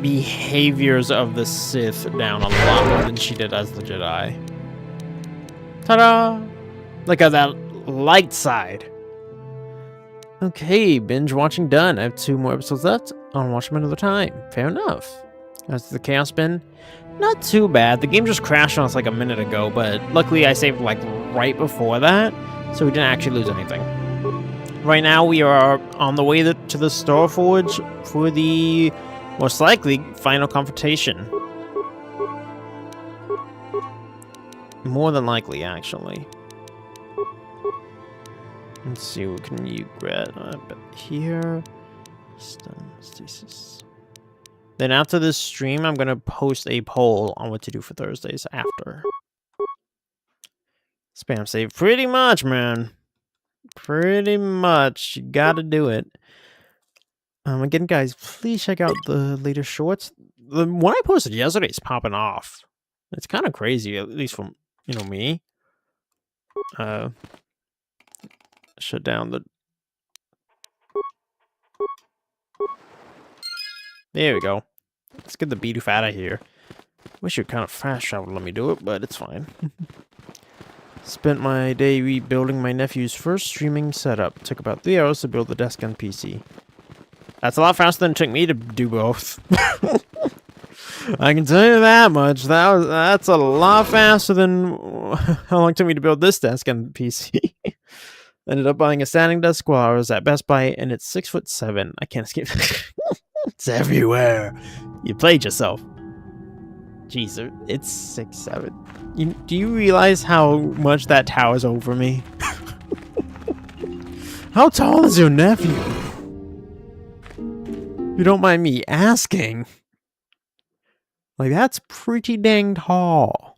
behaviors of the Sith down a lot more than she did as the Jedi. Ta-da! Look at that light side. Okay, binge watching done. I have 2 more episodes left. I'll watch them another time. Fair enough. How's the chaos been? Not too bad. The game just crashed on us like a minute ago, but luckily I saved like right before that, so we didn't actually lose anything. Right now we are on the way to the Starforge for the most likely final confrontation. More than likely, actually. Let's see, what can you grab here? Stun stasis. Then after this stream, I'm gonna post a poll on what to do for Thursdays after. Spam save, pretty much, man. Pretty much, you gotta do it. Again, guys, please check out the latest shorts. The one I posted yesterday is popping off. It's kind of crazy, at least from me. Shut down the There we go. Let's get the Bidoof out of here. Wish you'd kind of fast travel to let me do it, but it's fine. Spent my day rebuilding my nephew's first streaming setup. Took about 3 hours to build the desk and PC. That's a lot faster than it took me to do both. I can tell you that much. That's a lot faster than how long it took me to build this desk and PC. Ended up buying a standing desk while I was at Best Buy, and it's 6'7". I can't escape. It's everywhere. You played yourself. Jeez, it's 6'7". Do you realize how much that towers over me? How tall is your nephew? You don't mind me asking. Like, that's pretty dang tall.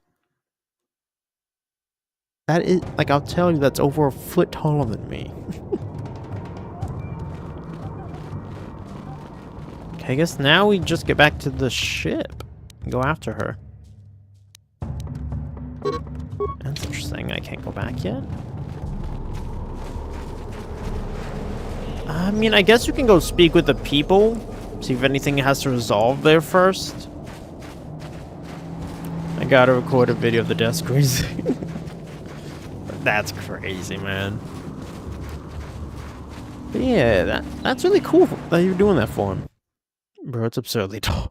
That is, like, I'll tell you, that's over a foot taller than me. Okay, I guess now we just get back to the ship and go after her. That's interesting. I can't go back yet. I mean, I guess you can go speak with the people. See if anything has to resolve there first. I gotta record a video of the desk raising. That's crazy, man. But yeah, that's really cool that you're doing that for him. Bro, it's absurdly tall.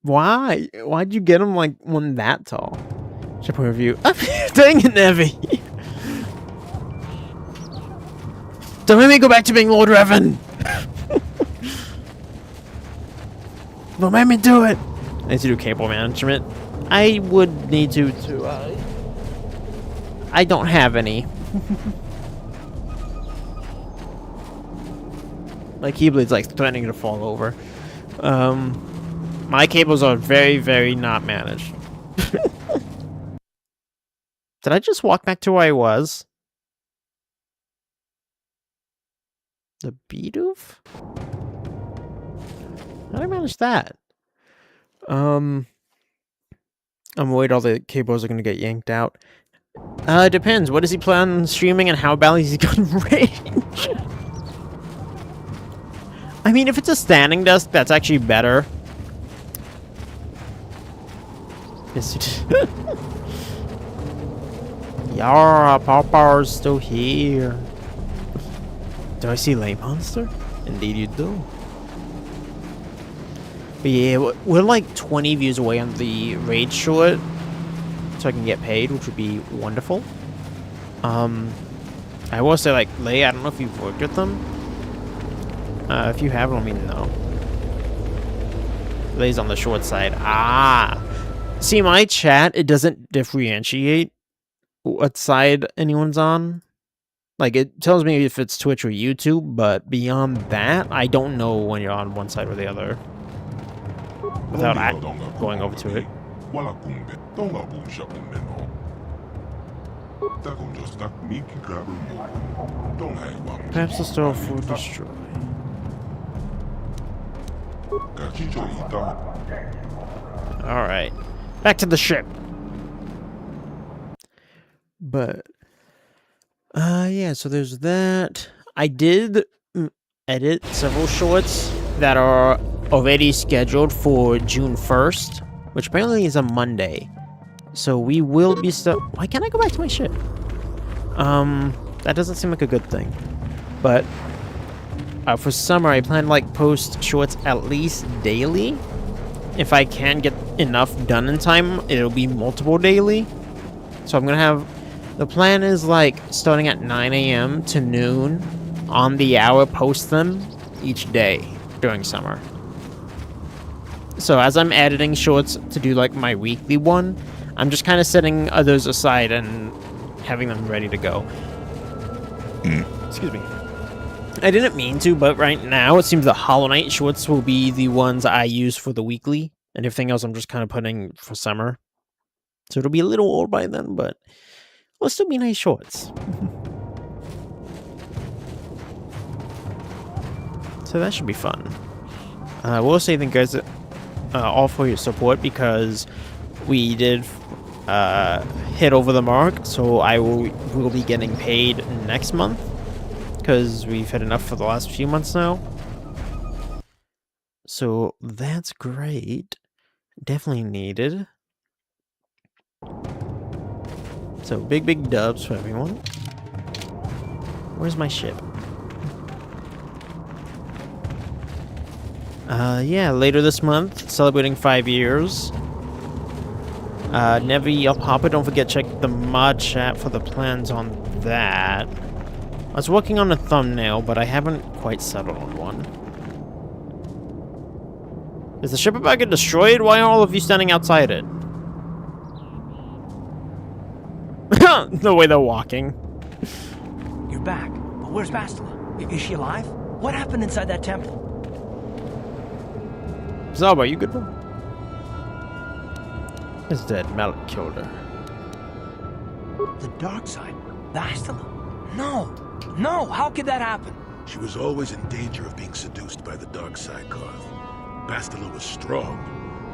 Why? Why'd you get him, like, one that tall? Ship point of view. Dang it, Nevi! Don't make me go back to being Lord Revan! Don't make me do it! I need to do cable management. I would need to I don't have any. My Keyblade's like threatening to fall over. My cables are very, very not managed. Did I just walk back to where I was? The Bidoof? How did I manage that? I'm worried all the cables are gonna get yanked out. It depends. What does he plan on streaming and how badly is he got range? I mean, if it's a standing desk, that's actually better. Yes, it Yara, Papa's still here. Do I see Lay Monster? Indeed you do. But yeah, we're like 20 views away on the raid short, so I can get paid, which would be wonderful. I will say, like, Lay, I don't know if you've worked with them. If you have, let me know. Lay's on the short side. Ah! See, my chat, it doesn't differentiate what side anyone's on. Like, it tells me if it's Twitch or YouTube, but beyond that, I don't know when you're on one side or the other. Without going over to it. Perhaps the store will destroy. Alright. Back to the ship. But yeah, so there's that. I did edit several shorts that are already scheduled for June 1st, which apparently is a Monday. So we will be why can't I go back to my ship? That doesn't seem like a good thing. But for summer, I plan to like post shorts at least daily. If I can get enough done in time, it'll be multiple daily. So I'm gonna have, the plan is like starting at 9 AM to noon on the hour, post them each day during summer. So as I'm editing shorts to do like my weekly one, I'm just kind of setting others aside and having them ready to go. Excuse me. I didn't mean to, but right now it seems the Hollow Knight shorts will be the ones I use for the weekly, and everything else I'm just kind of putting for summer. So it'll be a little old by then, but it'll still be nice shorts. So that should be fun. I will say thank you guys all for your support, because we did hit over the mark, so I will be getting paid next month, because we've had enough for the last few months now. So that's great. Definitely needed. So big dubs for everyone. Where's my ship? Yeah, later this month, celebrating 5 years. Nevi up Hopper, don't forget check the mod chat for the plans on that. I was working on a thumbnail, but I haven't quite settled on one. Is the ship about to get destroyed? Why are all of you standing outside it? The way they're walking. You're back, but where's Bastila? Is she alive? What happened inside that temple? Zalba, you good one? Is dead. Malik killed her. The dark side? Bastila? No! No! How could that happen? She was always in danger of being seduced by the dark side, Karth. Bastila was strong,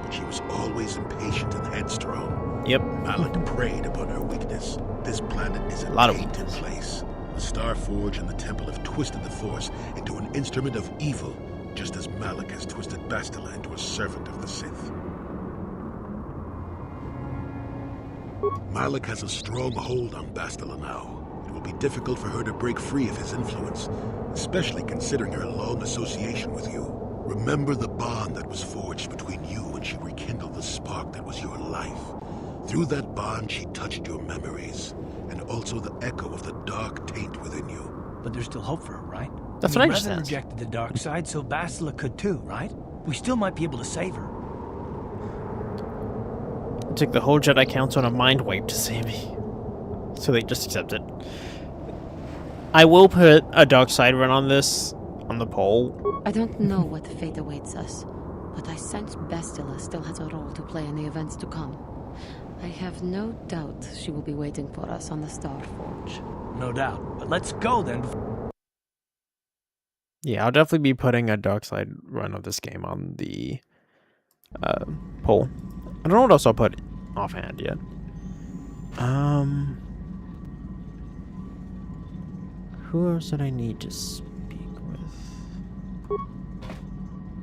but she was always impatient and headstrong. Yep. Malik preyed upon her weakness. This planet is a tainted place. The Starforge and the Temple have twisted the Force into an instrument of evil, just as Malik has twisted Bastila into a servant of the Sith. Malik has a strong hold on Bastila now. It will be difficult for her to break free of his influence, especially considering her long association with you. Remember the bond that was forged between you when she rekindled the spark that was your life. Through that bond, she touched your memories, and also the echo of the dark taint within you. But there's still hope for her, right? That's what I just Revan said. rejected the dark side, so Bastila could too, right? We still might be able to save her. It took the whole Jedi Council on a mind wipe to save me. So they just accept it. I will put a dark side run on this, on the poll. I don't know what fate awaits us, but I sense Bastila still has a role to play in the events to come. I have no doubt she will be waiting for us on the Starforge. No doubt. But let's go then. Yeah, I'll definitely be putting a dark side run of this game on the poll. I don't know what else I'll put offhand yet. Who else did I need to speak with?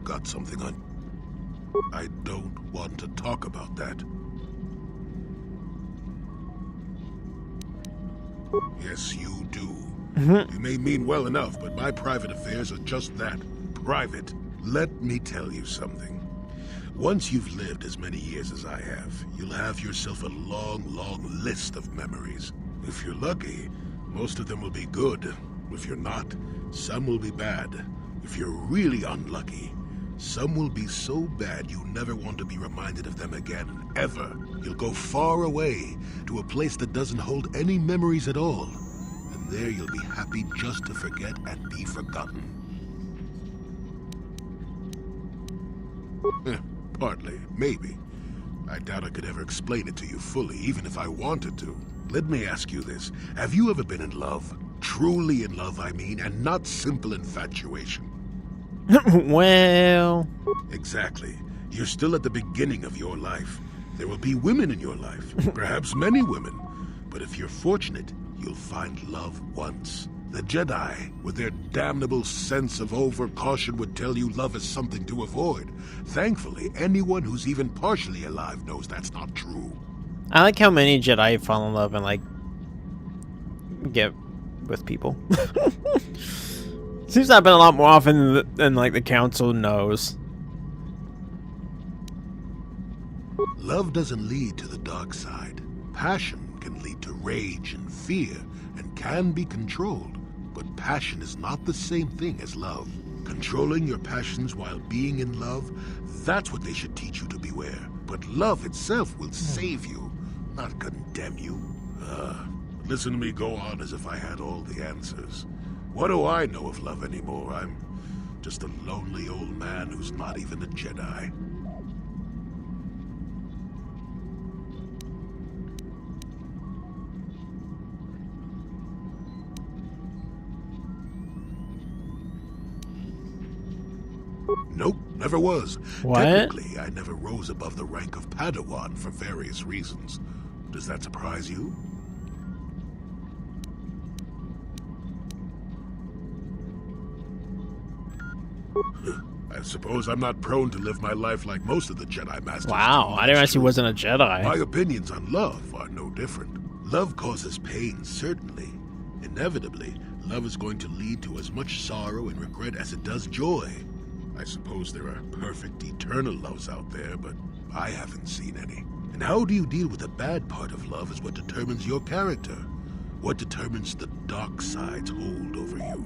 Got something on? I don't want to talk about that. Yes, you do. You may mean well enough, but my private affairs are just that. Private. Let me tell you something. Once you've lived as many years as I have, you'll have yourself a long, long list of memories. If you're lucky, most of them will be good. If you're not, some will be bad. If you're really unlucky, some will be so bad you never want to be reminded of them again, ever. You'll go far away, to a place that doesn't hold any memories at all. And there you'll be happy just to forget and be forgotten. Partly, maybe. I doubt I could ever explain it to you fully, even if I wanted to. Let me ask you this. Have you ever been in love? Truly in love, I mean, and not simple infatuation. Well... Exactly. You're still at the beginning of your life. There will be women in your life, perhaps many women. But if you're fortunate, you'll find love once. The Jedi, with their damnable sense of over-caution, would tell you love is something to avoid. Thankfully, anyone who's even partially alive knows that's not true. I like how many Jedi fall in love and, like, get with people. Seems to happen a lot more often than like, the Council knows. Love doesn't lead to the dark side. Passion can lead to rage and fear, and can be controlled. But passion is not the same thing as love. Controlling your passions while being in love, that's what they should teach you to beware. But love itself will save you, not condemn you. Listen to me go on as if I had all the answers. What do I know of love anymore? I'm just a lonely old man who's not even a Jedi. Nope, never was. What? Technically, I never rose above the rank of Padawan for various reasons. Does that surprise you? I suppose I'm not prone to live my life like most of the Jedi Masters. Wow, I didn't realize he wasn't a Jedi. My opinions on love are no different. Love causes pain, certainly. Inevitably, love is going to lead to as much sorrow and regret as it does joy. I suppose there are perfect eternal loves out there, but I haven't seen any. And how do you deal with the bad part of love is what determines your character. What determines the dark side's hold over you.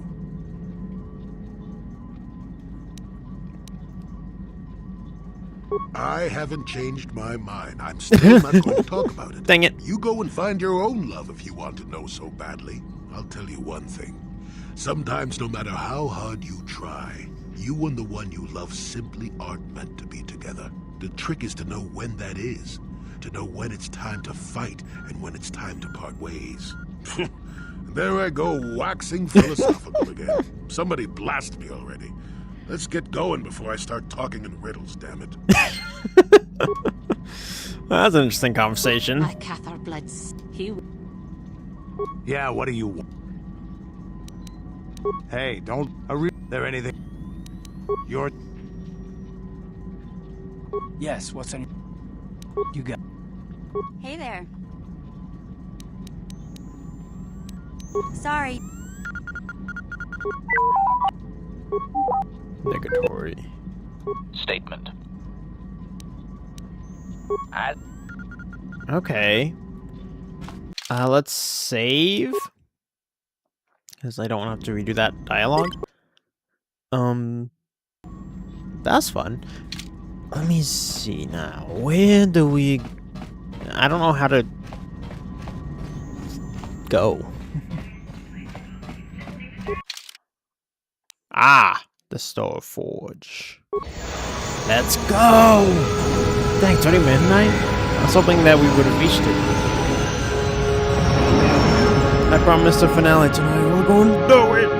I haven't changed my mind. I'm still not going to talk about it. Dang it. You go and find your own love if you want to know so badly. I'll tell you one thing. Sometimes, no matter how hard you try, you and the one you love simply aren't meant to be together. The trick is to know when that is. To know when it's time to fight and when it's time to part ways. There I go, waxing philosophical again. Somebody blast me already. Let's get going before I start talking in riddles, damn it. That's an interesting conversation. My Kotor bloods. He. Yeah, what do you want? Hey, don't there anything? You're... Yes, what's on you got? Hey there. Sorry. Negatory. Statement. Okay. Let's save. Because I don't have to redo that dialogue. That's fun. Let me see now. Where do we... I don't know how to... go. Ah! The Star Forge. Let's go! Dang, it's already midnight? I was hoping that we would have reached it. I promised a finale tonight. We're going to do it!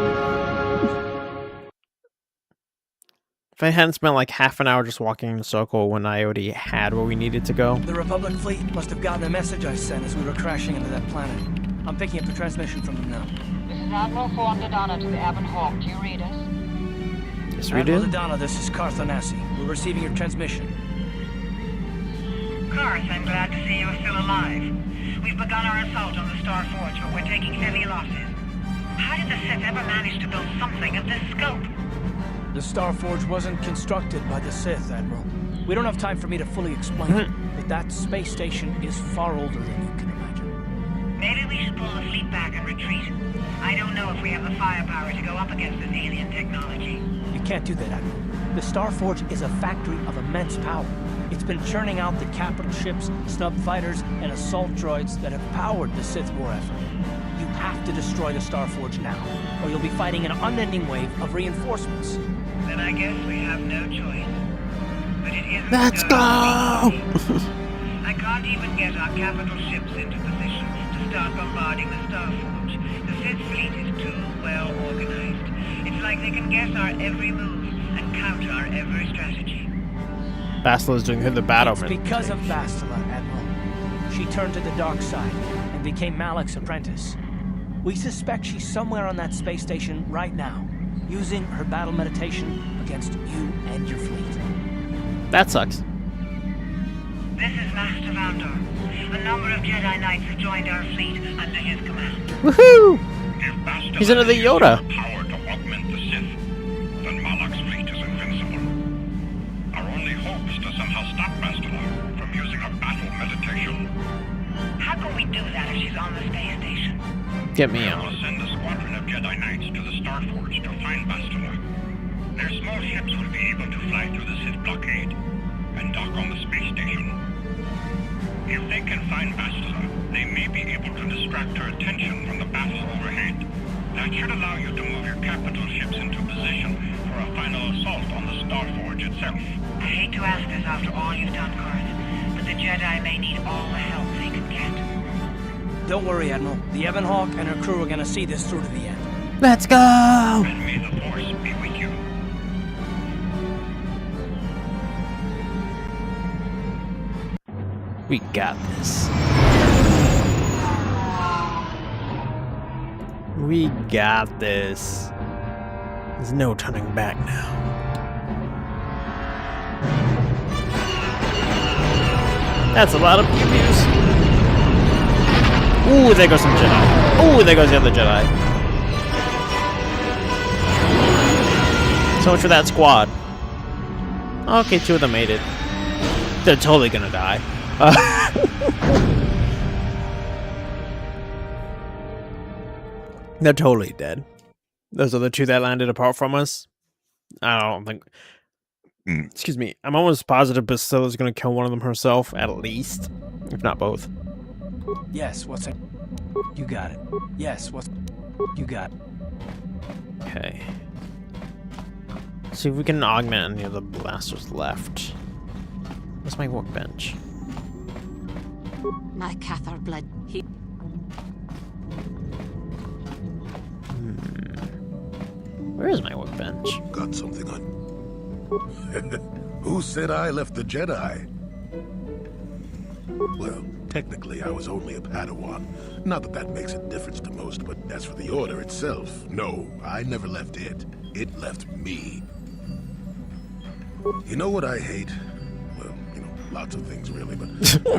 If I hadn't spent like half an hour just walking in a circle when I already had where we needed to go. The Republic fleet must have gotten a message I sent as we were crashing into that planet. I'm picking up the transmission from them now. This is Admiral Dodonna to the Ebon Hawk. Do you read us? Yes, we Admiral do. Dodonna, this is Carthonasi. We're receiving your transmission. Carth, I'm glad to see you're still alive. We've begun our assault on the Star Forge, but we're taking heavy losses. How did the Sith ever manage to build something of this scope? The Star Forge wasn't constructed by the Sith, Admiral. We don't have time for me to fully explain it, but that space station is far older than you can imagine. Maybe we should pull the fleet back and retreat. I don't know if we have the firepower to go up against this alien technology. You can't do that, Admiral. The Star Forge is a factory of immense power. It's been churning out the capital ships, snub fighters, and assault droids that have powered the Sith war effort. You have to destroy the Star Forge now, or you'll be fighting an unending wave of reinforcements. Then I guess we have no choice. But it isn't. Let's go! I can't even get our capital ships into position to start bombarding the Star Forge. The Sith fleet is too well organized. It's like they can guess our every move and counter our every strategy. Bastila's doing the battle. It's because of Bastila, Admiral. She turned to the dark side and became Malak's apprentice. We suspect she's somewhere on that space station right now, using her battle meditation against you and your fleet. That sucks. This is Master Vandor. A number of Jedi Knights have joined our fleet under his command. Woohoo! He's another Yoda. Power to augment the Sith, then Malak's fleet is invincible. Our only hope is to somehow stop Bastila from using a battle meditation. How can we do that if she's on the space station? Get me We'll out. send a squadron of Jedi Knights to the Star Forge to find Bastila. Their small ships will be able to fly through the Sith blockade and dock on the space station. If they can find Bastila, they may be able to distract her attention from the battle overhead. That should allow you to move your capital ships into position for a final assault on the Star Forge itself. I hate to ask this after all you've done, Carth, but the Jedi may need all the help they can get. Don't worry, Admiral. The Ebon Hawk and her crew are gonna see this through to the end. Let's go! And may the Force be with you. We got this. We got this. There's no turning back now. That's a lot of pew-pews. Ooh, there goes some Jedi. Ooh, there goes the other Jedi. So much for that squad. Okay, 2 of them made it. They're totally gonna die. They're totally dead. Those are the 2 that landed apart from us. I don't think... Excuse me. I'm almost positive Bastilla's gonna kill one of them herself, at least. If not both. Yes, what's it? You got it. Yes, what's... You got it. Okay. See if we can augment any of the blasters left. Where's my workbench? My Kotor blood. Where is my workbench? Got something on. Who said I left the Jedi? Well, technically I was only a Padawan. Not that that makes a difference to most, but as for the Order itself, no, I never left it. It left me. You know what I hate? Well, you know, lots of things really, but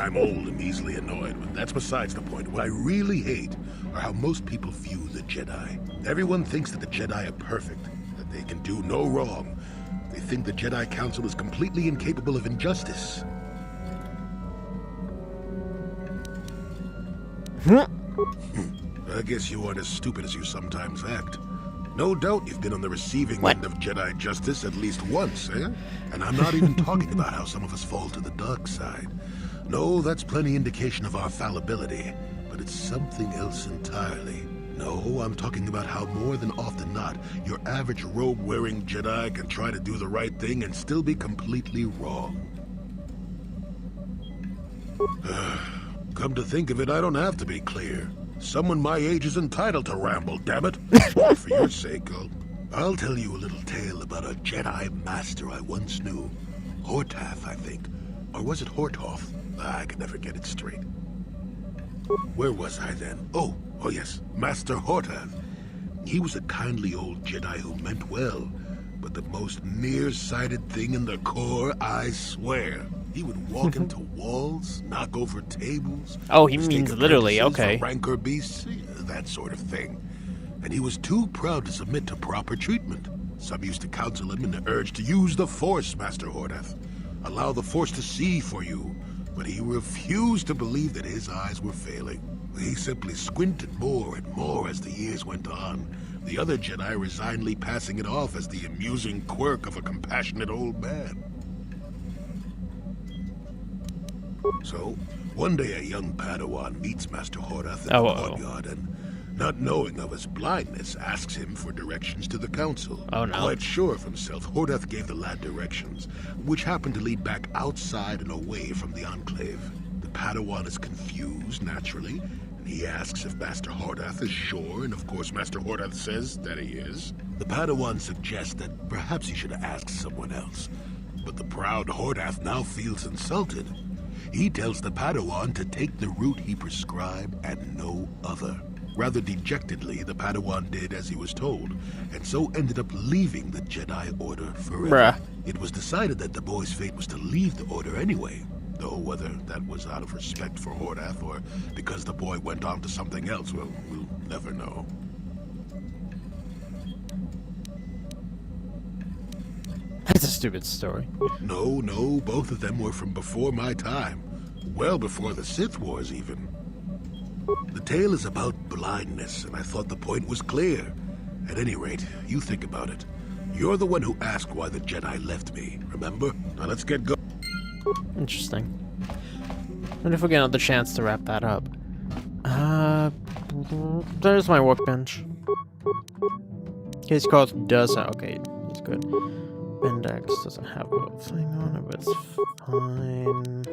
I'm old and easily annoyed, but that's besides the point. What I really hate are how most people view the Jedi. Everyone thinks that the Jedi are perfect, that they can do no wrong. They think the Jedi Council is completely incapable of injustice. I guess you aren't as stupid as you sometimes act. No doubt you've been on the receiving end of Jedi justice at least once, eh? And I'm not even talking about how some of us fall to the dark side. No, that's plenty indication of our fallibility, but it's something else entirely. No, I'm talking about how more than often not, your average robe-wearing Jedi can try to do the right thing and still be completely wrong. Come to think of it, I don't have to be clear. Someone my age is entitled to ramble, damn it. For your sake, I'll tell you a little tale about a Jedi master I once knew. Hortath, I think. Or was it Hortoth? I can never get it straight. Where was I then? Oh yes, Master Hortath. He was a kindly old Jedi who meant well, but the most nearsighted thing in the Corps, I swear. He would walk into walls, knock over tables. Oh, he means literally, okay. Rancor beasts, that sort of thing. And he was too proud to submit to proper treatment. Some used to counsel him in the urge to use the Force, Master Hortath. Allow the Force to see for you. But he refused to believe that his eyes were failing. He simply squinted more and more as the years went on. The other Jedi resignedly passing it off as the amusing quirk of a compassionate old man. So, one day a young Padawan meets Master Hortath in the courtyard and, not knowing of his blindness, asks him for directions to the council. Oh no. Quite sure of himself, Hortath gave the lad directions, which happened to lead back outside and away from the Enclave. The Padawan is confused, naturally, and he asks if Master Hortath is sure, and of course Master Hortath says that he is. The Padawan suggests that perhaps he should ask someone else, but the proud Hortath now feels insulted. He tells the Padawan to take the route he prescribed and no other. Rather dejectedly, the Padawan did as he was told, and so ended up leaving the Jedi Order forever. It was decided that the boy's fate was to leave the Order anyway, though whether that was out of respect for Hortath or because the boy went on to something else, well, we'll never know. That's a stupid story. No, both of them were from before my time. Well before the Sith Wars, even. The tale is about blindness, and I thought the point was clear. At any rate, you think about it. You're the one who asked why the Jedi left me, remember? Now let's get going. Interesting. And if we get another chance to wrap that up. There's my workbench. Case Koth does have, okay, it's good. Bendex doesn't have a thing on it, but it's fine.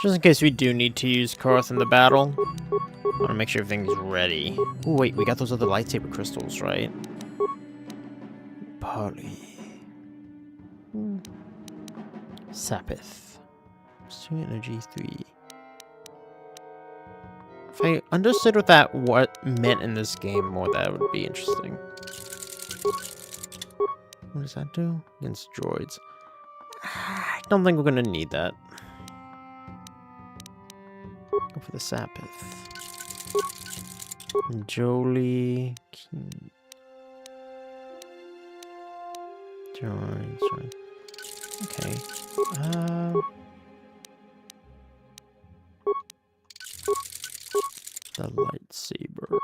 Just in case we do need to use Koth in the battle, I want to make sure everything's ready. Oh wait, we got those other lightsaber crystals, right? Poly. Sapith. Pursuing energy 3. If I understood what meant in this game more, that would be interesting. What does that do? Against droids. I don't think we're gonna need that. Go for the Sapith. Jolie. Droids. Okay. The lightsabers.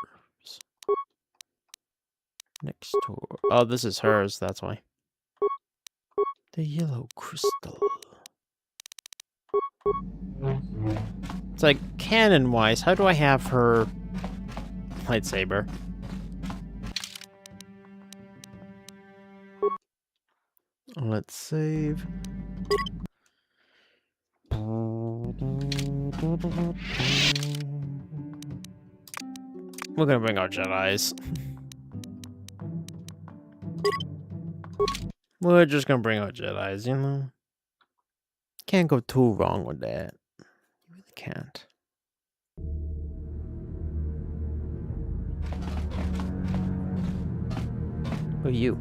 Next door. Oh, this is hers, that's why. The yellow crystal. It's like, canon-wise, how do I have her lightsaber? Let's save. We're gonna bring our Jedis. We're just gonna bring our Jedis, you know? Can't go too wrong with that. You really can't. Who are you?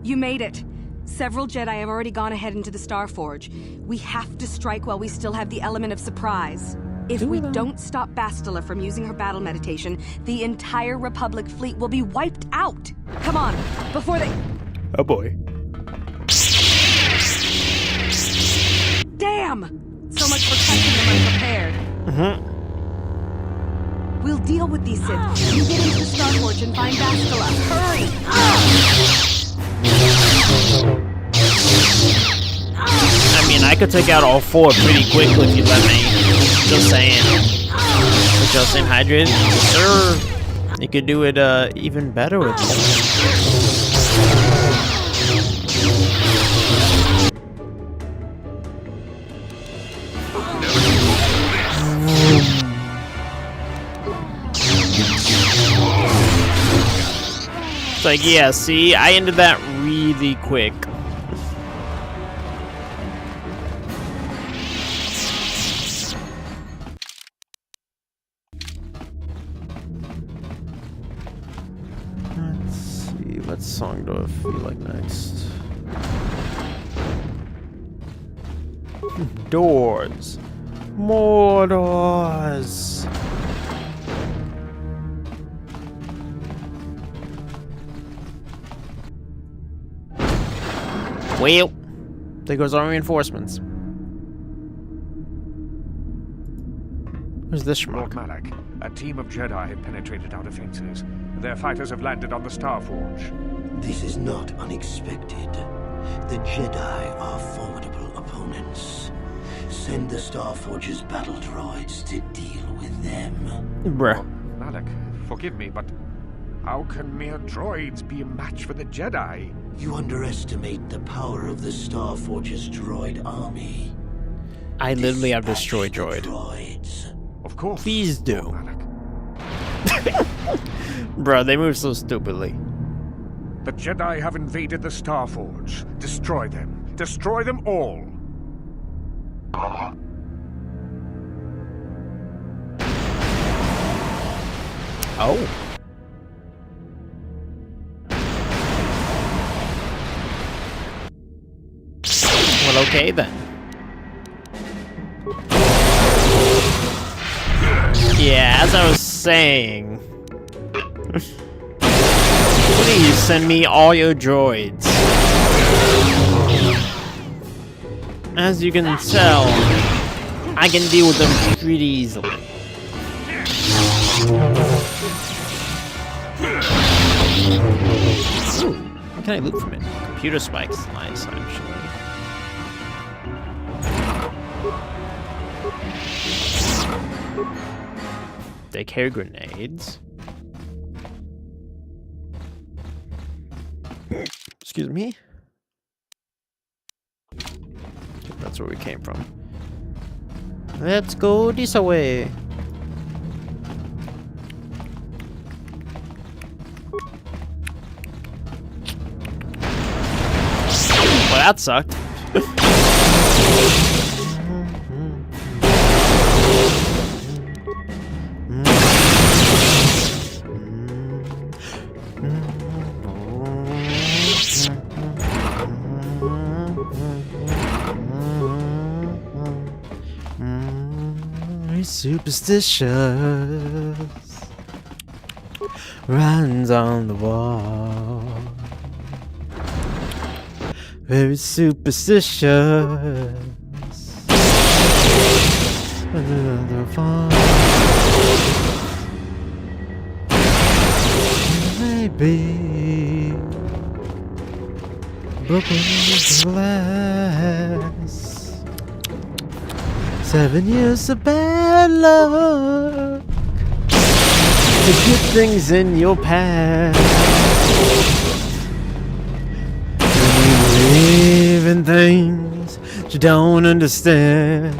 You made it. Several Jedi have already gone ahead into the Starforge. We have to strike while we still have the element of surprise. If we don't stop Bastila from using her battle meditation, the entire Republic fleet will be wiped out. Come on, before they... Oh boy. Damn! So much for catching them unprepared. We'll deal with these Sith. You get into the Starforge and find Bastila. Hurry! I mean, I could take out all four pretty quickly if you let me. Just saying. But just saying, hydrated? Sure. You could do it even better with me. It's like, yeah, see, I ended that really quick. Let's see, what song do I feel like next? Doors. More doors. Well, there goes our reinforcements. Who's this schmuck? Lord Malak, a team of Jedi have penetrated our defenses. Their fighters have landed on the Starforge. This is not unexpected. The Jedi are formidable opponents. Send the Starforge's battle droids to deal with them. Bruh. Lord Malak, forgive me, but how can mere droids be a match for the Jedi? You underestimate the power of the Starforge's droid army. I literally have destroyed droid. Droids. Of course. Please do. Bro, they move so stupidly. The Jedi have invaded the Starforge. Destroy them. Destroy them all. Oh. Well, okay then. Yeah, as I was saying. Please send me all your droids. As you can tell, I can deal with them pretty easily. Ooh, what can I loot from it? Computer spikes, nice actually. They carry grenades. Excuse me. Okay, that's where we came from. Let's go this way. Well, that sucked. superstitious. Runs on the wall. Very superstitious. Another fall. Maybe broken glass. 7 years of bad luck to get things in your past. And you believe in things you don't understand.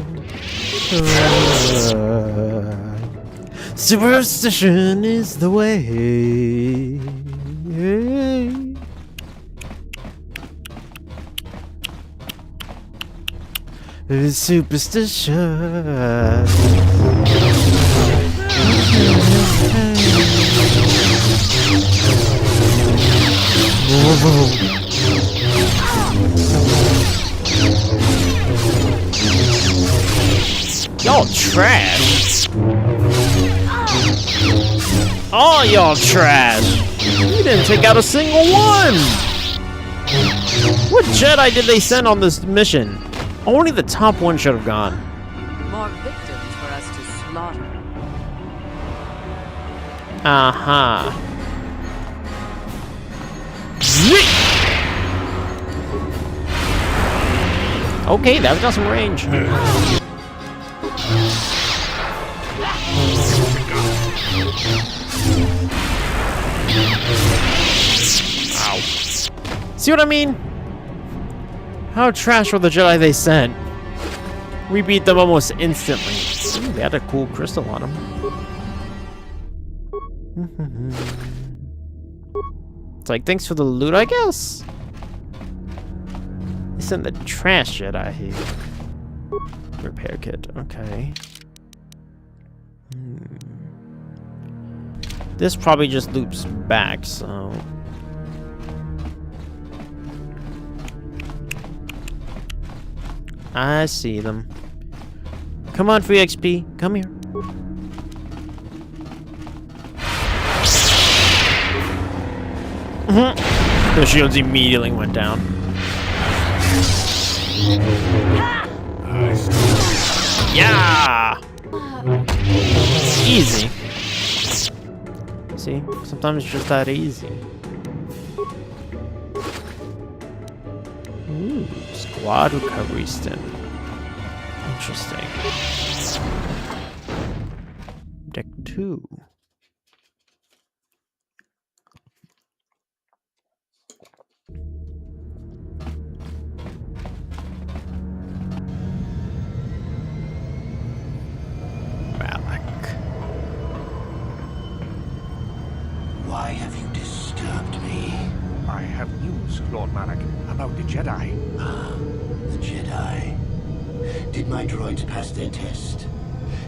Superstition is the way. It's superstition. Y'all trash. All y'all trash. You didn't take out a single one. What Jedi did they send on this mission? Only the top one should have gone. More victims for us to slaughter. Uh-huh. Okay, that's got some range. Ow. See what I mean? How trash were the Jedi they sent? We beat them almost instantly. Ooh, they had a cool crystal on them. It's like, thanks for the loot, I guess. They sent the trash Jedi here. Repair kit, okay. This probably just loops back, so... I see them. Come on, free XP. Come here. The shields immediately went down. Yeah! Easy. See? Sometimes it's just that easy. Ooh, squad recovery stint. Interesting. Deck 2. Why have you disturbed me? I have news, Lord Malak, about the Jedi. Ah, the Jedi. Did my droids pass their test?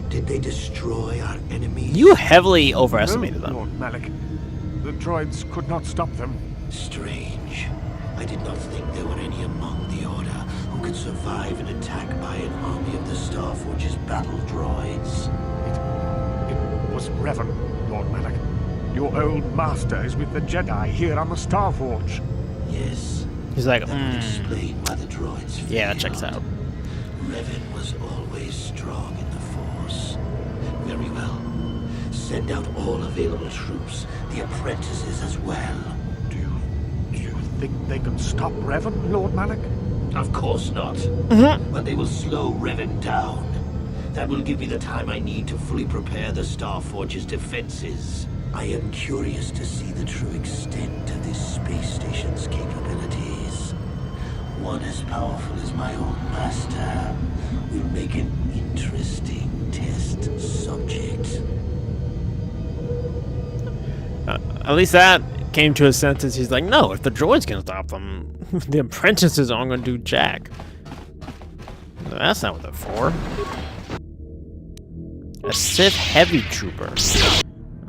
Did they destroy our enemies? You heavily overestimated them. Lord Malak. The droids could not stop them. Strange. I did not think there were any among the Order who could survive an attack by an army of the Starforge's battle droids. It was Revan, Lord Malak. Your old master is with the Jedi here on the Starforge. Yes. He's like, That would explain why the droids failed. Yeah, that checks out. Revan was always strong in the Force. Very well. Send out all available troops, the apprentices as well. Do you think they can stop Revan, Lord Malak? Of course not. But they will slow Revan down. That will give me the time I need to fully prepare the Starforge's defenses. I am curious to see the true extent of this space station's capabilities. One as powerful as my old master will make an interesting test subject. At least that came to a sentence. He's like, no, if the droids can stop them, the apprentices aren't going to do jack. That's not what they're for. A Sith heavy trooper.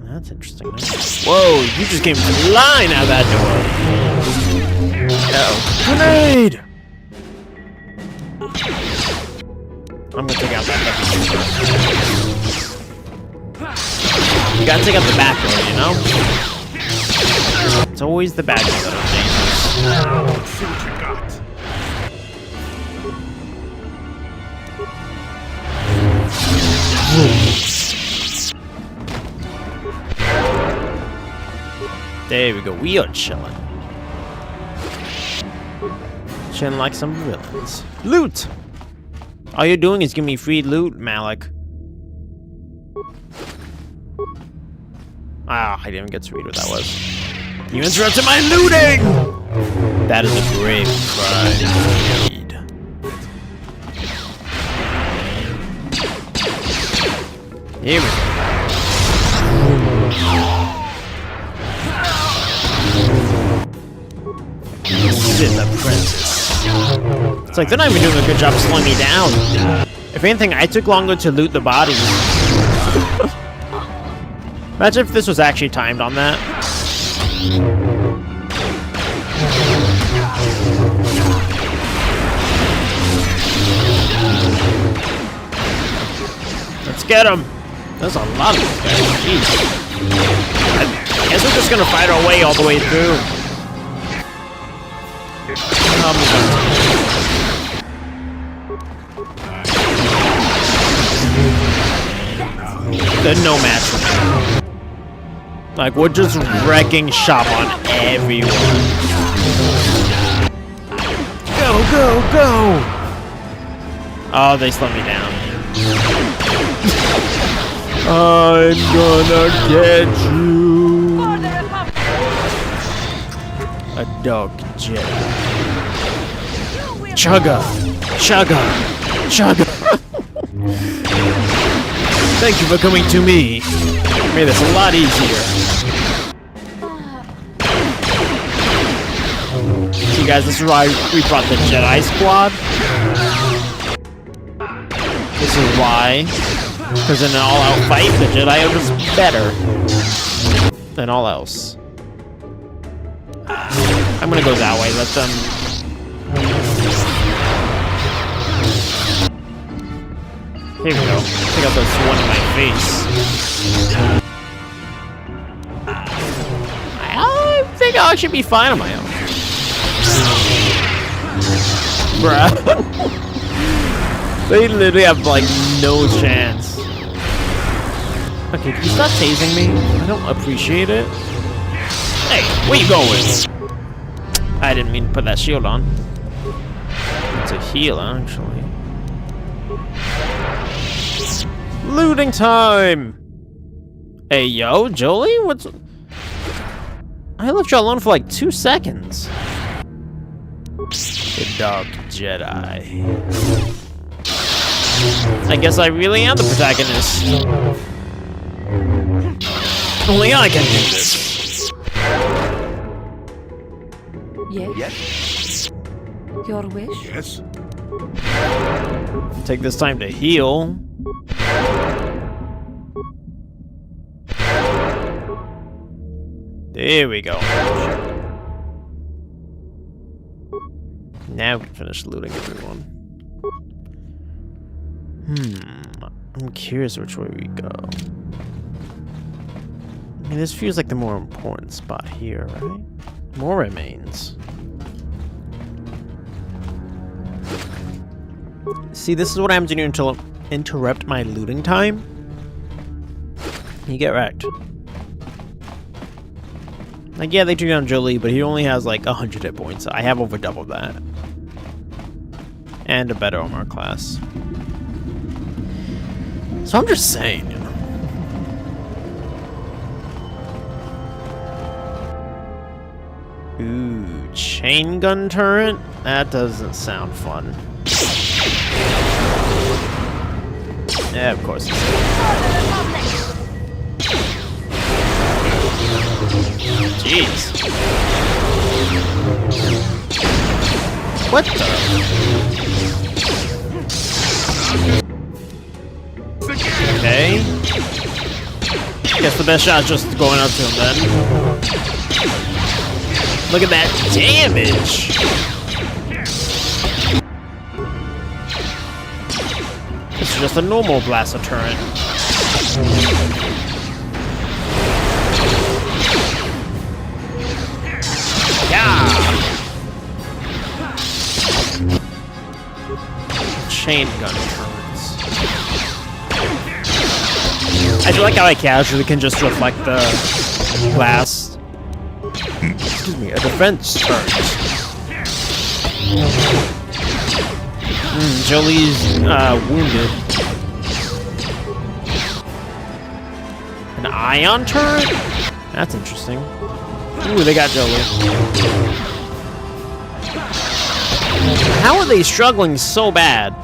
That's interesting. Whoa, you just came flying out of that door. Uh-oh. Grenade! I'm gonna take out that heavy trooper. You gotta take out the back door, you know? It's always the bad guys that are dangerous. See what you got. There we go. We are chilling. Chilling like some villains. Loot! All you're doing is give me free loot, Malik. Ah, I didn't get to read what that was. You interrupted my looting! That is a grave crime indeed. Here we go. This is the princess. It's like they're not even doing a good job slowing me down. If anything, I took longer to loot the bodies. Imagine if this was actually timed on that. Let's get him. There's a lot of these guys. Jeez. I guess we're just gonna fight our way all the way through. There's no match for me. Like, we're just wrecking shop on everyone. Go, go, go! Oh, they slowed me down. I'm gonna get you. A dog Jedi. Chugga! Chugga! Chugga! Thank you for coming to me. Made this a lot easier. See guys, this is why we brought the Jedi Squad. This is why. Because in an all-out fight, the Jedi are just better than all else. I'm gonna go that way, let them... Here we go. Take out this one in my face. I think I should be fine on my own. Bruh. They literally have, like, no chance. Okay, can you stop tasing me? I don't appreciate it. Hey, where you going? I didn't mean to put that shield on. It's a heal, actually. Looting time! Hey, yo, Jolie? What's... I left you alone for like 2 seconds. The Dark Jedi. I guess I really am the protagonist. Only I can do this. Yes? Your wish? Yes? Take this time to heal. There we go. Now we can finish looting everyone. I'm curious which way we go. I mean, this feels like the more important spot here, right? More remains. See, this is what happens when you interrupt my looting time. You get wrecked. Like, yeah, they took down Jolie, but he only has like 100 hit points. I have over double that. And a better armor class. So I'm just saying, you know. Ooh, chain gun turret? That doesn't sound fun. Yeah, of course. Jeez. What the? Okay. Guess the best shot is just going up to him then. Look at that damage! This is just a normal blaster turret. chain gun turrets. I do like how I casually can just reflect the glass. Excuse me, a defense turret. Jolie's wounded. An ion turret? That's interesting. Ooh, they got Jolie. How are they struggling so bad?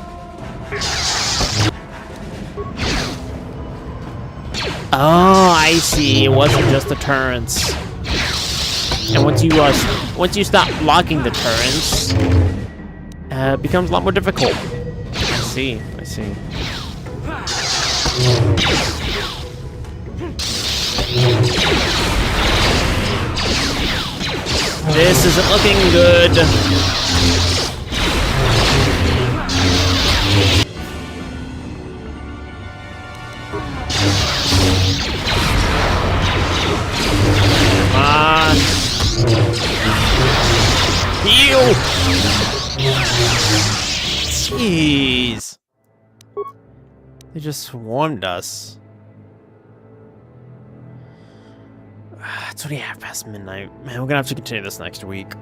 Oh, I see. It wasn't just the turrets. And once you stop blocking the turrets, it becomes a lot more difficult. I see. I see. This isn't looking good. Come on. Heal! Jeez. They just swarmed us. It's already half past midnight. Man, we're gonna have to continue this next week.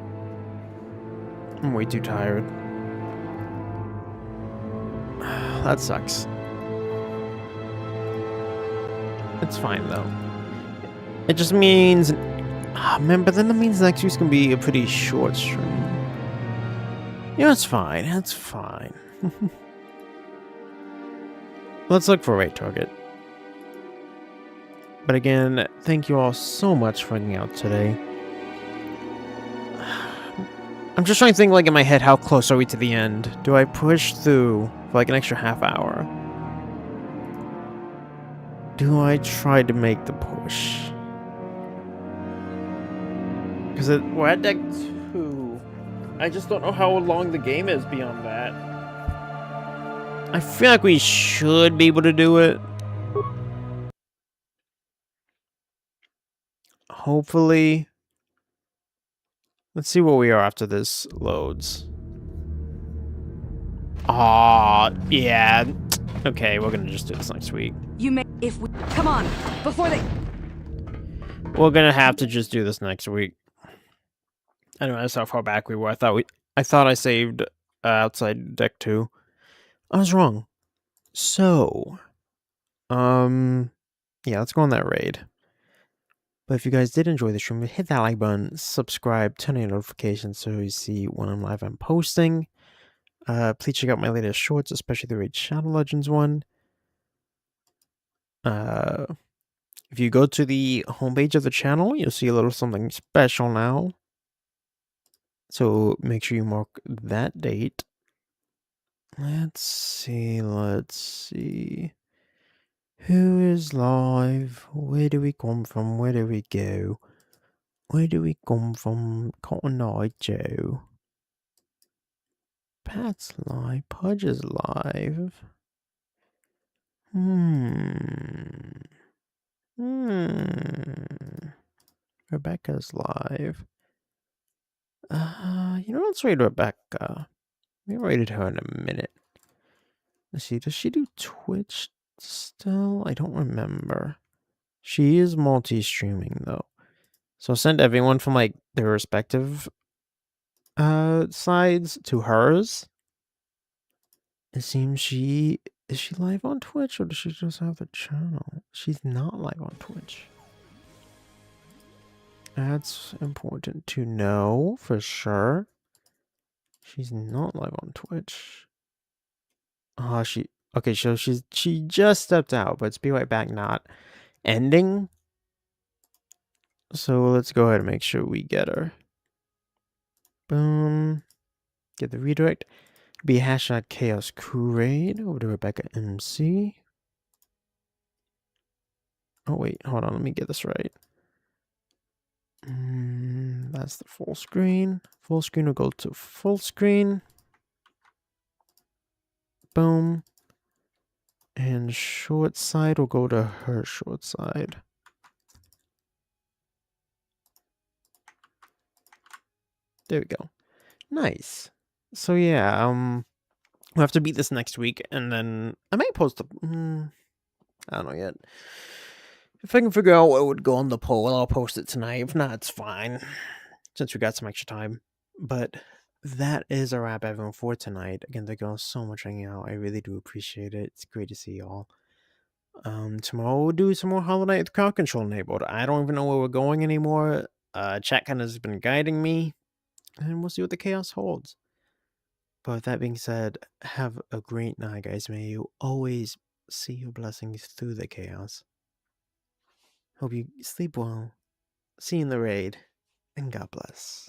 I'm way too tired. That sucks. It's fine though. It just means, man, but then that means next week's gonna be a pretty short stream. Yeah, it's fine. It's fine. Let's look for a raid target. But again, thank you all so much for hanging out today. I'm just trying to think, like, in my head, how close are we to the end? Do I push through for like an extra half hour? Do I try to make the push? Because we're at deck 2. I just don't know how long the game is beyond that. I feel like we should be able to do it. Hopefully. Let's see where we are after this loads. Aw, yeah. Okay, we're gonna just do this next week. You may, if we, come on, before they... We're gonna have to just do this next week. I don't know how far back we were. I thought I saved outside deck 2. I was wrong. So, yeah, let's go on that raid. But if you guys did enjoy the stream, hit that like button, subscribe, turn on your notifications so you see when I'm live and posting. Please check out my latest shorts, especially the Raid Shadow Legends one. If you go to the homepage of the channel, you'll see a little something special now. So make sure you mark that date. Let's see. Who is live? Where do we come from? Where do we go? Where do we come from? Cotton Eye Joe. Pat's live. Pudge is live. Rebecca's live. You know, let's raid Rebecca. We raided her in a minute. Let's see, does she do Twitch still? I don't remember. She is multi-streaming though. So send everyone from like their respective sides to hers. It seems is she live on Twitch or does she just have a channel? She's not live on Twitch. That's important to know for sure. She's not live on Twitch. Okay, so she just stepped out, but it's Be Right Back not ending. So let's go ahead and make sure we get her. Boom. Get the redirect. Be hashtag Chaos Crew Raid over to Rebecca MC. Oh wait, hold on, let me get this right. That's the full screen. Full screen will go to full screen. Boom. And short side will go to her short side. There we go. Nice. So yeah, We'll have to beat this next week, and then I might post I don't know yet. If I can figure out what would go on the poll, I'll post it tonight. If not, it's fine, since we got some extra time. But that is a wrap, everyone, for tonight. Again, thank you all so much for hanging out. I really do appreciate it. It's great to see y'all. Tomorrow we'll do some more Hollow Knight with crowd control enabled. I don't even know where we're going anymore. Chat kind of has been guiding me, and we'll see what the chaos holds. But with that being said, have a great night, guys. May you always see your blessings through the chaos. Hope you sleep well. See you in the raid, and God bless.